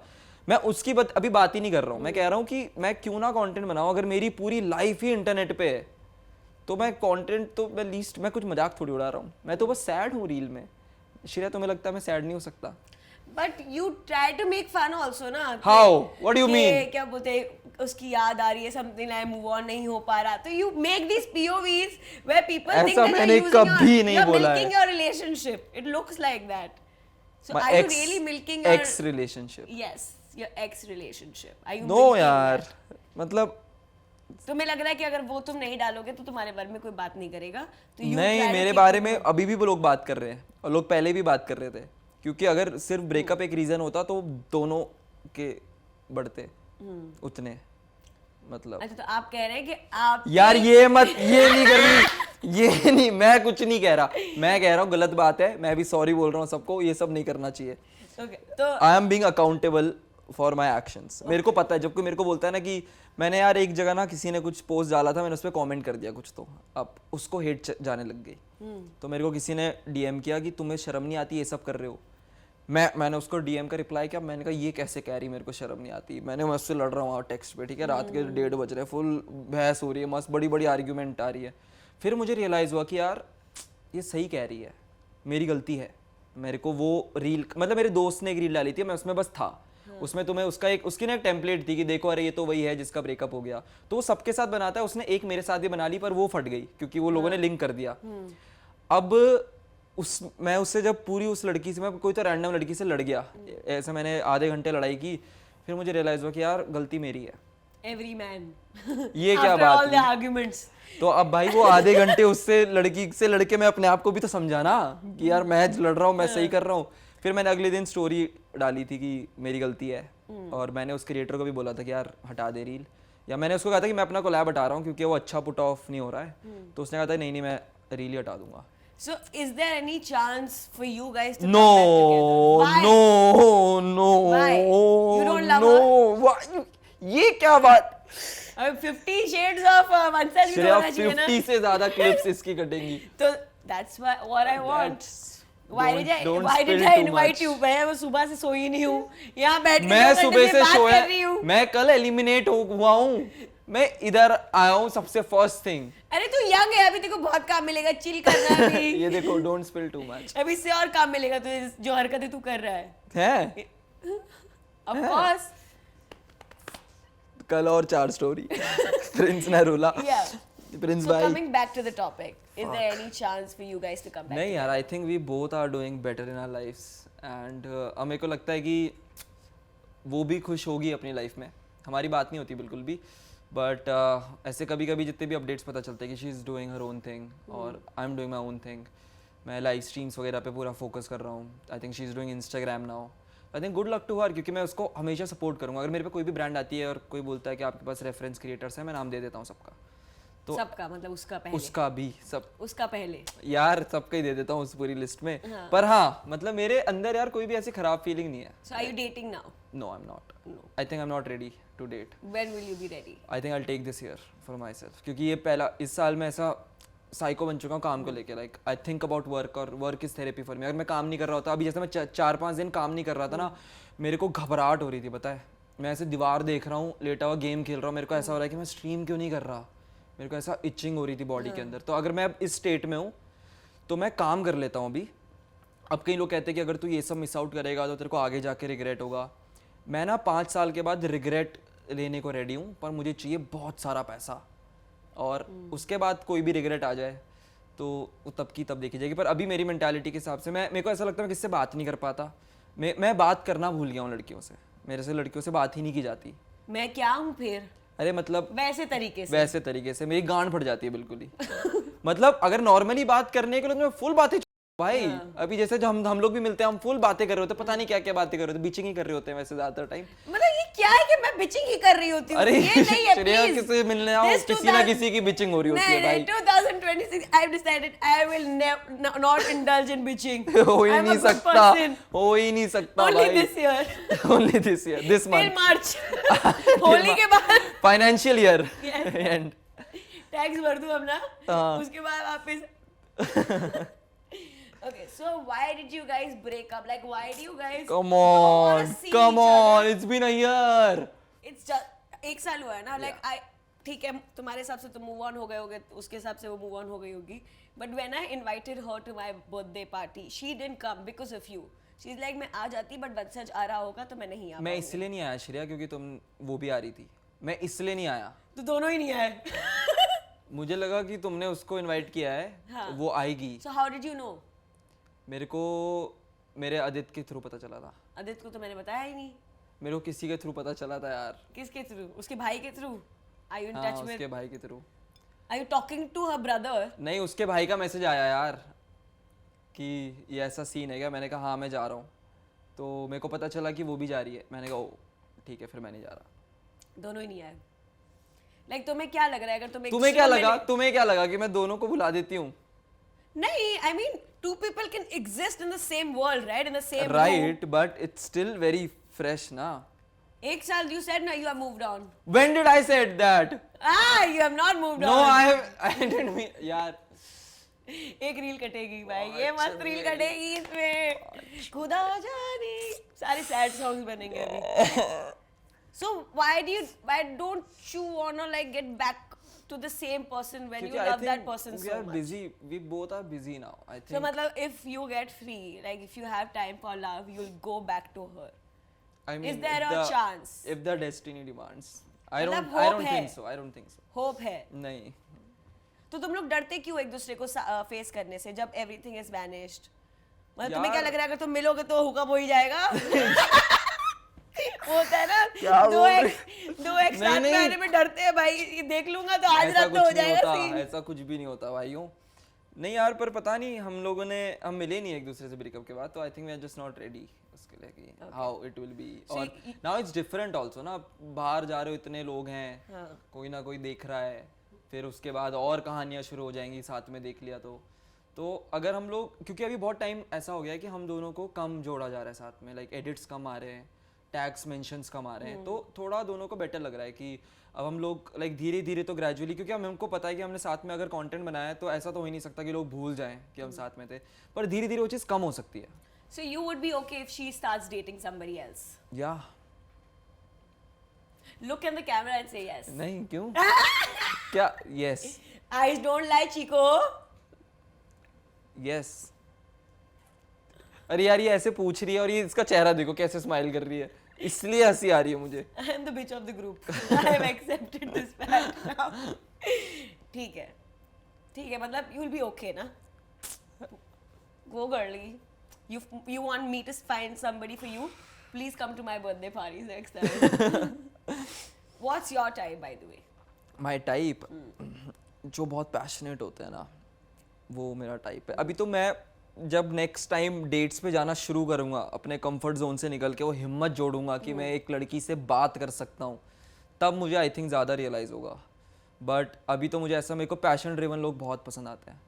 मैं उसकी अभी बात ही नहीं कर रहा हूँ। मैं कह रहा हूँ कि मैं क्यों ना कंटेंट बनाऊँ। अगर मेरी पूरी लाइफ ही इंटरनेट पे है तो मैं कंटेंट तो मैं कुछ मजाक थोड़ी उड़ा रहा हूँ। मैं तो बस सैड हूँ रील में। श्रेया, तुम्हें लगता है मैं सैड नहीं हो सकता? But you try to make fun also ना। How? What do you mean? क्या बोलते हैं, उसकी याद आ रही है, something like move on नहीं हो पा रहा, तो you make these POVs where people think that you're milking your relationship. It looks like that. So are you really milking your ex relationship? Yes, your ex relationship. Are you? No यार, मतलब तुम्हें लग रहा है कि अगर वो तुम नहीं डालोगे तो तुम्हारे बारे में कोई बात नहीं करेगा? तो नहीं, मेरे बारे में अभी भी वो लोग बात कर रहे हैं और लोग पहले भी बात कर रहे थे क्योंकि अगर सिर्फ ब्रेकअप एक रीजन होता तो दोनों के बढ़ते उतने, मतलब। अच्छा, तो आप कह रहे हैं कि आप यार ये मत, ये नहीं करनी, ये नहीं, मैं कुछ नहीं कह रहा, मैं कह रहा हूँ गलत बात है, मैं भी सॉरी बोल रहा हूँ सबको, ये सब नहीं करना चाहिए। तो I am being accountable for my actions. मेरे को पता है, जब कोई मेरे को बोलता है ना कि मैंने यार एक जगह ना किसी ने कुछ पोस्ट डाला था, मैंने उस पर कॉमेंट कर दिया कुछ, तो अब उसको हेट जाने लग गई। तो मेरे को किसी ने डीएम किया कि तुम्हें शर्म नहीं आती ये सब कर रहे हो। मैंने उसको डीएम का रिप्लाई किया, मैंने कहा ये कैसे कह रही, मेरे को शर्म नहीं आती। मैं उससे लड़ रहा हूँ टेक्स्ट पे, ठीक है, रात के 1:30 बज रहे, फुल बहस हो रही है, मस्त बड़ी बड़ी आर्ग्यूमेंट आ रही है। फिर मुझे रियलाइज़ हुआ कि यार ये सही कह रही है, मेरी गलती है। मेरे को वो रील, मतलब मेरे दोस्त ने एक रील डाली थी, मैं उसमें बस था। उसमें तुम्हें उसका एक, उसकी ना एक टेम्पलेट थी कि देखो अरे ये तो वही है जिसका ब्रेकअप हो गया, तो वो सबके साथ बनाता है। उसने एक मेरे साथ भी बना ली, पर वो फट गई क्योंकि वो लोगों ने लिंक कर दिया। अब मैं उससे जब पूरी उस लड़की से, मैं कोई तो रैंडम लड़की से लड़ गया, ऐसे मैंने आधे घंटे लड़ाई की, फिर मुझे रियलाइज हुआ कि यार गलती मेरी है। एवरी मैन, ये क्या बात है? आर्गुमेंट्स। तो अब भाई वो आधे घंटे उससे लड़की से लड़के मैं अपने आप को भी तो समझा ना कि यार मैं लड़ रहा हूँ, मैं सही कर रहा हूँ। फिर मैंने अगले दिन स्टोरी डाली थी कि मेरी गलती है, और मैंने उस क्रिएटर को भी बोला था कि यार हटा दे रील, या मैंने उसको कहा था कि मैं अपना कोलैब हटा रहा हूँ क्योंकि वो अच्छा पुट ऑफ नहीं हो रहा है। तो उसने कहा था नहीं मैं रील ही हटा दूंगा। So is there any chance for you guys to No, come back together? Why? no, Why? You don't love no. her? Why? ये क्या बात? अब 50 shades of Vanshaj भी तो श्रेया होना चाहिए ना? 50 से ज्यादा क्लिप्स इसकी कटेंगी। तो that's what I want. Why Don't did spill I too invite much. you? मैं वो सुबह से सोई नहीं हूँ, यहाँ बैठ के मैं 2 घंटे सुबह से बात सोया, कर रही हूँ। मैं कल एलिमिनेट हुआ हूँ, मैं इधर आया हूँ सबसे फर्स्ट थिंग। अरे तू यंग है, अभी तेरे को बहुत काम मिलेगा, चिल करना है अभी। ये देखो, डोंट स्पिल टू मच। अभी इससे और काम मिलेगा तुझे, जो हरकतें तू कर रहा है। हैं? Of course. कल और 4 story. Prince Narula. Yeah. Prince So भाई। coming back to the topic, is there any chance for you guys to come back? नहीं यार, I think we both are doing better in our lifes, and अब मेरे को लगता है कि वो भी खुश होगी अपनी लाइफ में, हमारी बात नहीं होती बिल्कुल भी, बट ऐसे कभी कभी जितने भी अपडेट्स पता चलते हैं कि she is doing her own thing और I am doing my own thing. मैं लाइव स्ट्रीम्स वगैरह पे पूरा फोकस कर रहा हूँ। I think she is doing Instagram now. I think good luck to her, क्योंकि मैं उसको हमेशा सपोर्ट करूँगा। अगर मेरे पे कोई भी ब्रांड आती है और कोई बोलता है कि आपके पास रेफरेंस क्रिएटर्स हैं, मैं नाम दे देता हूँ सबका। तो सबका मतलब उसका पहले, उसका भी, सब उसका पहले यार सबका ही दे देता हूँ उस पूरी लिस्ट में। पर हाँ, मतलब मेरे अंदर यार कोई भी ऐसी खराब फीलिंग नहीं है। So are you dating now? No, I'm not. I think I'm not ready to date. When will you be ready? I think I'll take this year for myself. क्योंकि ये पहला, इस साल मैं ऐसा साइको बन चुका हूँ काम को लेके। Like I think about work, और work is therapy for me. अगर मैं काम नहीं कर रहा होता, अभी जैसे मैं 4-5 दिन काम नहीं कर रहा था ना, मेरे को घबराहट हो रही थी, पता है। मैं ऐसे दीवार देख रहा हूँ, लेटा हुआ गेम खेल रहा हूँ, मेरे को ऐसा हो रहा है कि मैं स्ट्रीम क्यों नहीं कर रहा। मेरे को ऐसा इचिंग हो रही थी बॉडी के अंदर। तो अगर मैं इस स्टेट में हूँ तो मैं काम कर लेता हूँ अभी। अब कई लोग कहते हैं कि अगर तू ये सब मिस आउट करेगा तो तेरे को आगे जाके रिग्रेट होगा। मैं ना 5 साल के बाद रिग्रेट लेने को रेडी हूँ, पर मुझे चाहिए बहुत सारा पैसा, और उसके बाद कोई भी रिग्रेट आ जाए तो तब की तब देखी जाएगी। पर अभी मेरी मेंटालिटी के हिसाब से मेरे को ऐसा लगता है मैं किससे बात नहीं कर पाता। मैं बात करना भूल गया हूँ लड़कियों से। मेरे से लड़कियों से बात ही नहीं की जाती। मैं क्या हूँ फिर? अरे मतलब वैसे तरीके से मेरी गांड फट जाती है बिल्कुल ही। मतलब अगर नॉर्मली बात करने के लिए तो मैं फुल बातें भाई। अभी जैसे जो हम लोग भी मिलते हैं, हम फुल बातें कर रहे होते हैं, पता नहीं क्या क्या बातें कर रहे होते हैं, बिचिंग ही कर रहे होते हैं वैसे ज्यादातर टाइम। मतलब ये क्या है कि मैं बिचिंग ही कर रही होती हूँ? अरे ये नहीं है, श्रेया please. किसी मिलने आओ, किसी ना किसी की बिचिंग हो रही होती है भाई। 2026 I've decided I will not indulge in bitching. हो ही I'm a नहीं good सकता, person. हो ही नहीं सकता Only भाई। this year. Only this year, this Till month, March. Holi के बाद financial year Yes. And tax भर दूं अपना, हाँ। उसके बाद वापस। Okay, so why did you guys break up? Like, why do you guys come don't wanna on, see come each on, other? it's been a year. It's just 1 साल हुआ है ना। Like, ठीक है, तुम्हारे हिसाब से तो मूव ऑन हो गए होगे, उसके हिसाब से वो मूव ऑन हो गई होगी। But when I invited her to my birthday party, she didn't come because of you. She's like, मैं आ जाती, but वंशज आ रहा होगा तो मैं नहीं आ मैं पाऊंगी। इसलिए नहीं आया श्रेया क्योंकि तुम वो भी आ रही थी। मैं इसलिए नहीं आया, तो दोनों ही नहीं आए। मुझे लगा कि तुमने उसको इनवाइट किया है, हाँ। वो आएगी। So how did you know? मेरे को मेरे आदित्य के थ्रू पता चला था। आदित्य को तो मैंने बताया ही नहीं। मेरे को किसी के थ्रू पता चला था यार। किसके थ्रू? उसके भाई के थ्रू? Are you in हाँ, touch with? उसके भाई के through. Are you talking to her brother? नहीं, उसके भाई का मैसेज आया यार कि ये ऐसा सीन है क्या। मैंने कहा हाँ मैं जा रहा हूँ। तो मेरे को पता चला कि वो भी जा रही है, मैंने कहा ओ ठीक है फिर मैं नहीं जा रहा। दोनों ही नहीं आए। लाइक तुम्हें क्या लग रहा है अगर तुम एक तुम्हें show क्या में लगा, तुम्हें क्या लगा कि मैं दोनों को बुला देती हूँ? नहीं, I mean two people can exist in the same world, right? In the same room. Right, but it's still very fresh ना। एक साल you said now you have moved on. When did I said that? You have not moved No, on. I didn't mean यार। एक reel कटेगी भाई, ये मस्त reel कटेगी इसमें, खुदा जाने सारे सैड सॉन्ग्स बनेंगे अभी। So why don't you wanna like get back to the same person when you love that person so much? Busy, we both are busy now, I think. So मतलब if you get free, like if you have time for love, you'll go back to her. I mean, Is there a chance? If the destiny demands. I मतलब don't hope है। think so. I don't think so. Hope है। नहीं। तो तुम लोग डरते क्यों एक दूसरे को फेस करने से जब everything is vanished? मतलब तुम्हें यार- क्या लग रहा है अगर तुम मिलोगे तो हुकअप हो ही जाएगा? होता है ना, क्या दो बोल एक्स साथ में आने में डरते हैं भाई, ये देख लूंगा तो आज ऐसा रात तो कुछ हो नहीं जाएगा होता, सीन। ऐसा कुछ भी नहीं होता भाइयों। नहीं यार, पर पता नहीं हम लोगों ने हम मिले नहीं एक दूसरे से ब्रेकअप के बाद, तो I think we are just not ready उसके लिए कि हाउ इट विल बी। और नाउ इट्स डिफरेंट आल्सो ना, बाहर जा रहे हो इतने लोग हैं, कोई ना कोई देख रहा है, फिर उसके बाद और कहानियां शुरू हो जाएंगी साथ में देख लिया तो अगर हम लोग, क्योंकि अभी बहुत टाइम ऐसा हो गया है कि हम दोनों को कम जोड़ा जा रहा है साथ में, लाइक एडिट्स कम आ रहे हैं, टैग्स मेंशंस कम आ रहे हैं, तो थोड़ा दोनों को बेटर लग रहा है कि अब हम लोग लाइक धीरे धीरे तो ग्रेजुअली, क्योंकि हमको पता है कि हमने साथ में अगर कंटेंट बनाया है तो ऐसा तो हो ही नहीं सकता कि लोग भूल जाएं कि हम साथ में थे, पर धीरे धीरे वो चीज़ कम हो सकती है। So you would be okay if she starts dating somebody else? या Look in the camera and say yes. नहीं क्यों क्या? Yes Eyes don't lie, Chico. Yes. अरे यार ये ऐसे पूछ रही है और ये इसका चेहरा देखो कैसे स्माइल कर रही है, इसलिए हंसी आ रही है मुझे। I am the bitch of the group. I have accepted this fact now. ठीक है, मतलब you will be okay ना? Go girly. You want me to find somebody for you? Please come to my birthday parties next time. What's your type, by the way? My type जो बहुत passionate होते हैं ना, वो मेरा type है। अभी तो मैं जब नेक्स्ट टाइम डेट्स पे जाना शुरू करूँगा, अपने कंफर्ट जोन से निकल के वो हिम्मत जोड़ूंगा कि मैं एक लड़की से बात कर सकता हूँ, तब मुझे आई थिंक ज़्यादा रियलाइज़ होगा। बट अभी तो मुझे ऐसा, मेरे को पैशन ड्रिवन लोग बहुत पसंद आते हैं।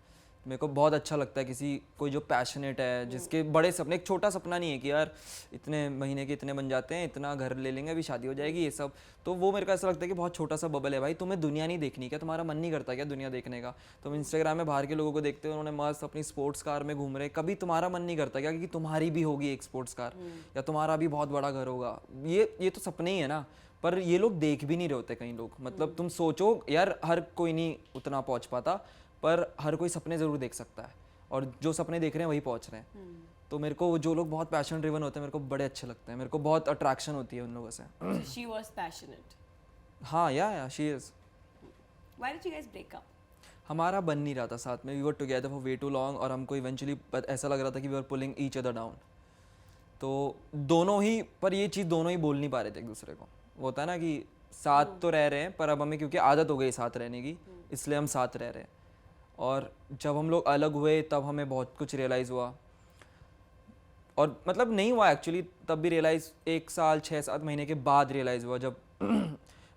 मेरे को बहुत अच्छा लगता है किसी कोई जो पैशनेट है, जिसके बड़े सपने, एक छोटा सपना नहीं है कि यार इतने महीने के इतने बन जाते हैं, इतना घर ले लेंगे, अभी शादी हो जाएगी, ये सब। तो वो मेरे को ऐसा लगता है कि बहुत छोटा सा बबल है भाई। तुम्हें दुनिया नहीं देखनी क्या? तुम्हारा मन नहीं करता क्या दुनिया देखने का? तुम इंस्टाग्राम में बाहर के लोगों को देखते हो, उन्होंने मस्त अपनी स्पोर्ट्स कार में घूम रहे, कभी तुम्हारा मन नहीं करता क्या कि तुम्हारी भी होगी एक स्पोर्ट्स कार, या तुम्हारा भी बहुत बड़ा घर होगा? ये तो सपने ही है ना, पर ये लोग देख भी नहीं रहे होते कई लोग। मतलब तुम सोचो यार, हर कोई नहीं उतना पहुंच पाता, पर हर कोई सपने ज़रूर देख सकता है, और जो सपने देख रहे हैं वही पहुंच रहे हैं। तो मेरे को जो लोग बहुत पैशन ड्रिवन होते हैं, मेरे को बड़े अच्छे लगते हैं, मेरे को बहुत अट्रैक्शन होती है उन लोगों से। She was passionate. हाँ या she is. Why did you guys break up? हमारा बन नहीं रहा था साथ में, we were together for way too long, और हमको इवेंचुअली ऐसा लग रहा था कि we were pulling each other down. तो दोनों ही, पर ये चीज़ दोनों ही बोल नहीं पा रहे थे एक दूसरे को। वो होता है ना कि साथ तो रह रहे हैं, पर अब हमें क्योंकि आदत हो गई साथ रहने की, इसलिए हम साथ रह रहे हैं। और जब हम लोग अलग हुए तब हमें बहुत कुछ रियलाइज़ हुआ, और मतलब नहीं हुआ एक्चुअली, तब भी रियलाइज़ 1 साल 6-7 महीने के बाद रियलाइज़ हुआ जब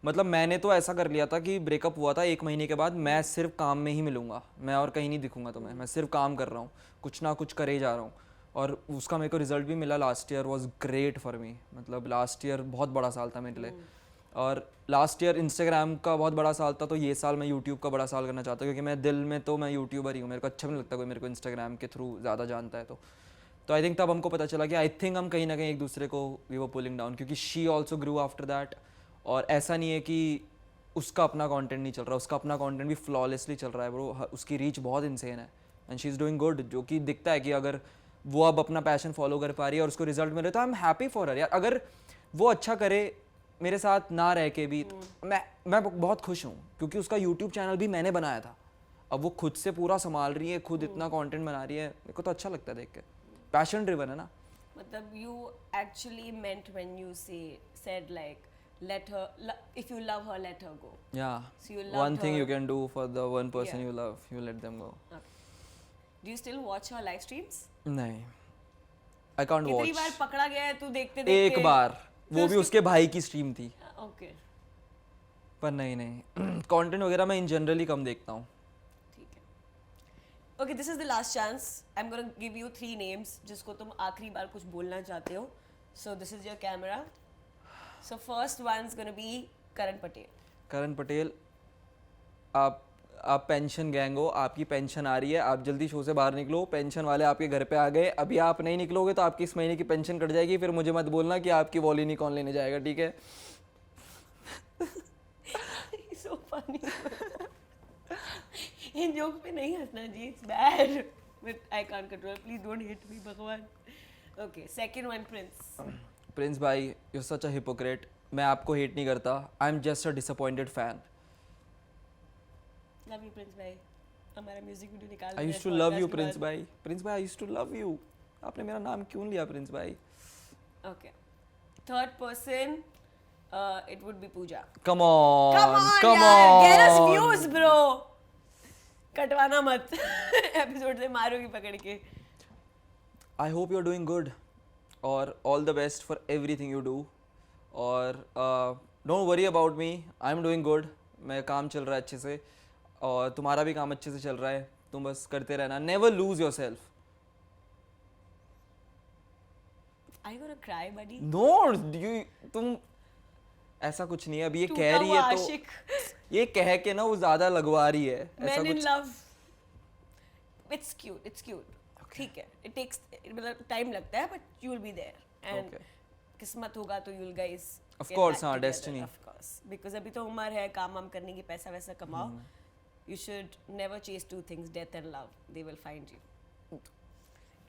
मतलब मैंने तो ऐसा कर लिया था कि ब्रेकअप हुआ था 1 महीने के बाद, मैं सिर्फ काम में ही मिलूंगा, मैं और कहीं नहीं दिखूंगा तुम्हें, मैं सिर्फ काम कर रहा हूँ, कुछ ना कुछ करे जा रहा हूँ। और उसका मेरे को रिजल्ट भी मिला। Last year was great for me, मतलब लास्ट ईयर बहुत बड़ा साल था मेरे लिए। और लास्ट ईयर इंस्टाग्राम का बहुत बड़ा साल था, तो ये साल मैं यूट्यूब का बड़ा साल करना चाहता हूँ, क्योंकि मैं दिल में तो मैं यूट्यूबर ही हूँ। मेरे को अच्छा भी नहीं लगता कोई मेरे को इंस्टाग्राम के थ्रू ज़्यादा जानता है। तो आई थिंक तब हमको पता चला कि आई थिंक हम कहीं ना कहीं एक दूसरे को वी वर पुलिंग डाउन, क्योंकि she also grew after that. और ऐसा नहीं है कि उसका अपना कंटेंट नहीं चल रहा, उसका अपना कंटेंट भी फ्लॉलेसली चल रहा है ब्रो, उसकी रीच बहुत इंसेन है, and she is doing good. जो कि दिखता है कि अगर वो अब अपना पैशन फॉलो कर पा रही है और उसको रिजल्ट मिले, तो I am happy for her यार। अगर वो अच्छा करे मेरे साथ ना रह के भी, मैं बहुत खुश हूँ, क्योंकि उसका यूट्यूब चैनल भी मैंने बनाया था, अब वो खुद से पूरा संभाल रही है, खुद इतना कंटेंट बना रही है, मेरे को तो अच्छा लगता है देख के। पैशन ड्रिवन है ना। मतलब you actually meant when you said like let her if you love her let her go. Yeah. So you loved one thing her. you can do for the one person Yeah. you love, you let them go. Okay. Do you still watch her live streams? नहीं, I can't कितनी watch. बार पकड़ा गया है तू देखते देखते? एक बार, वो भी उसके भाई की स्ट्रीम थी। ओके पर नहीं कंटेंट वगैरह मैं इन जनरली कम देखता हूँ। ठीक है। Okay, this is the last chance. I am gonna give you 3 names जिसको तुम आखिरी बार कुछ बोलना चाहते हो। So this is your camera. So first one is gonna be Karan Patel. Karan Patel, आप पेंशन गैंग हो, आपकी पेंशन आ रही है, आप जल्दी शो से बाहर निकलो, पेंशन वाले आपके घर पे आ गए, अभी आप नहीं निकलोगे तो आपकी इस महीने की पेंशन कट जाएगी, फिर मुझे मत बोलना कि आपकी वॉलिनी कौन लेने जाएगा, ठीक है? So funny. इन जोक पे नहीं हंसना जी, it's bad. But I can't control. Please don't hit me, भगवान. Okay, second one, Prince. Prince भाई, यू सच अ हिपोक्रेट। मैं आपको हेट नहीं करता, I am just a disappointed fan. Love you, Prince भाई। हमारा म्यूजिक वीडियो निकाल I used to love you Prince भाई। प्रिंस भाई, I used to love you. आपने मेरा नाम क्यों लिया प्रिंस भाई? Okay. Third person, it would be Pooja. Come on, come यार, on, get us views, bro. कटवाना मत एपिसोड से मारोगी पकड़ के। I hope you are doing good और all the best for everything you do. और don't worry about me, I am doing good. मैं काम चल रहा है अच्छे से और तुम्हारा भी काम अच्छे से चल रहा है। तुम बस करते रहना, never lose yourself. Are you gonna cry, buddy? No, तुम ऐसा कुछ नहीं है। अभी ये कह रही है तो ये कह के ना वो ज्यादा लगवा रही है ऐसा Men in कुछ। love. It's cute. It's cute. ठीक है. It takes मतलब टाइम लगता है, but you will be there. And Okay. किस्मत होगा तो you will guys. Of get course, back हाँ, together, destiny. Of course. Because अभी तो उम्र है काम वाम करने की, पैसा वैसा कमाओ. You should never chase two things, death and love. They will find you.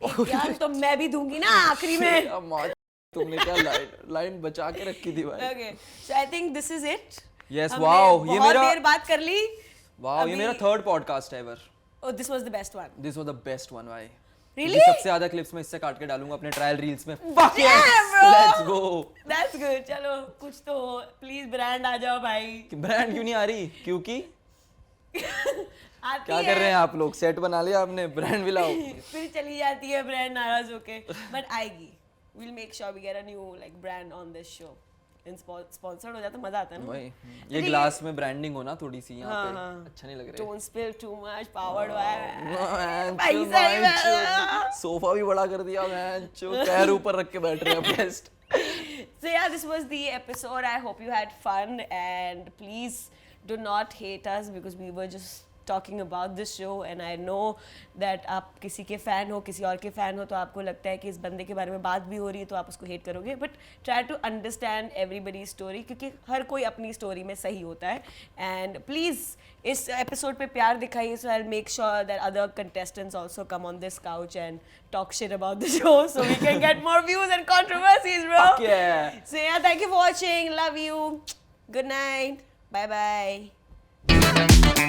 एक ज्ञान तो मैं भी दूंगी ना आखिरी में. अम्मा, तुमने क्या लाइन बचा के रखी थी भाई। Okay. So I think this is it. Yes, हमने wow, ये बहुत मेरा देर बात कर ली. वाओ, ये मेरा थर्ड पॉडकास्ट है ever. Oh, this was the best one. This was the best one भाई। Really? सबसे ज्यादा क्लिप्स मैं इससे काट के डालूंगा अपने ट्रायल रील्स में। Fuck Yeah, yes! bro! Let's go! That's good. चलो कुछ तो प्लीज ब्रांड आ जाओ भाई। ब्रांड क्यों नहीं आ रही? क्योंकि आती क्या है कर रहे हैं आप लोग? सेट बना लिया आपने? ब्रांड भी लाओ। फिर चली जाती है ब्रांड नाराज होके, बट आएगी। We'll make sure we get a new like brand on this show. Sponsored हो जाता मजा आता है ना। भाई ये ग्लास में ब्रांडिंग हो ना थोड़ी सी यहाँ पे, हाँ। अच्छा नहीं लग रहा Don't spill too much, powered है। पैसा ही वाला। सोफा भी बड़ा कर दिया मैन, पैर ऊपर रख के बैठ रहे हैं guest. So yeah, this was the episode. I hope you had fun and please do not hate us because we were just talking about this show and I know that आप किसी के fan हो, किसी और के fan हो तो आपको लगता है कि इस बंदे के बारे में बात भी हो रही है तो आप उसको hate करोगे, but try to understand everybody's story क्योंकि हर कोई अपनी story में सही होता है and please इस episode पे प्यार दिखाइए so I'll make sure that other contestants also come on this couch and talk shit about the show so we can get more views and controversies, bro. Fuck yeah. So yeah, thank you for watching. Love you. Good night. Bye bye.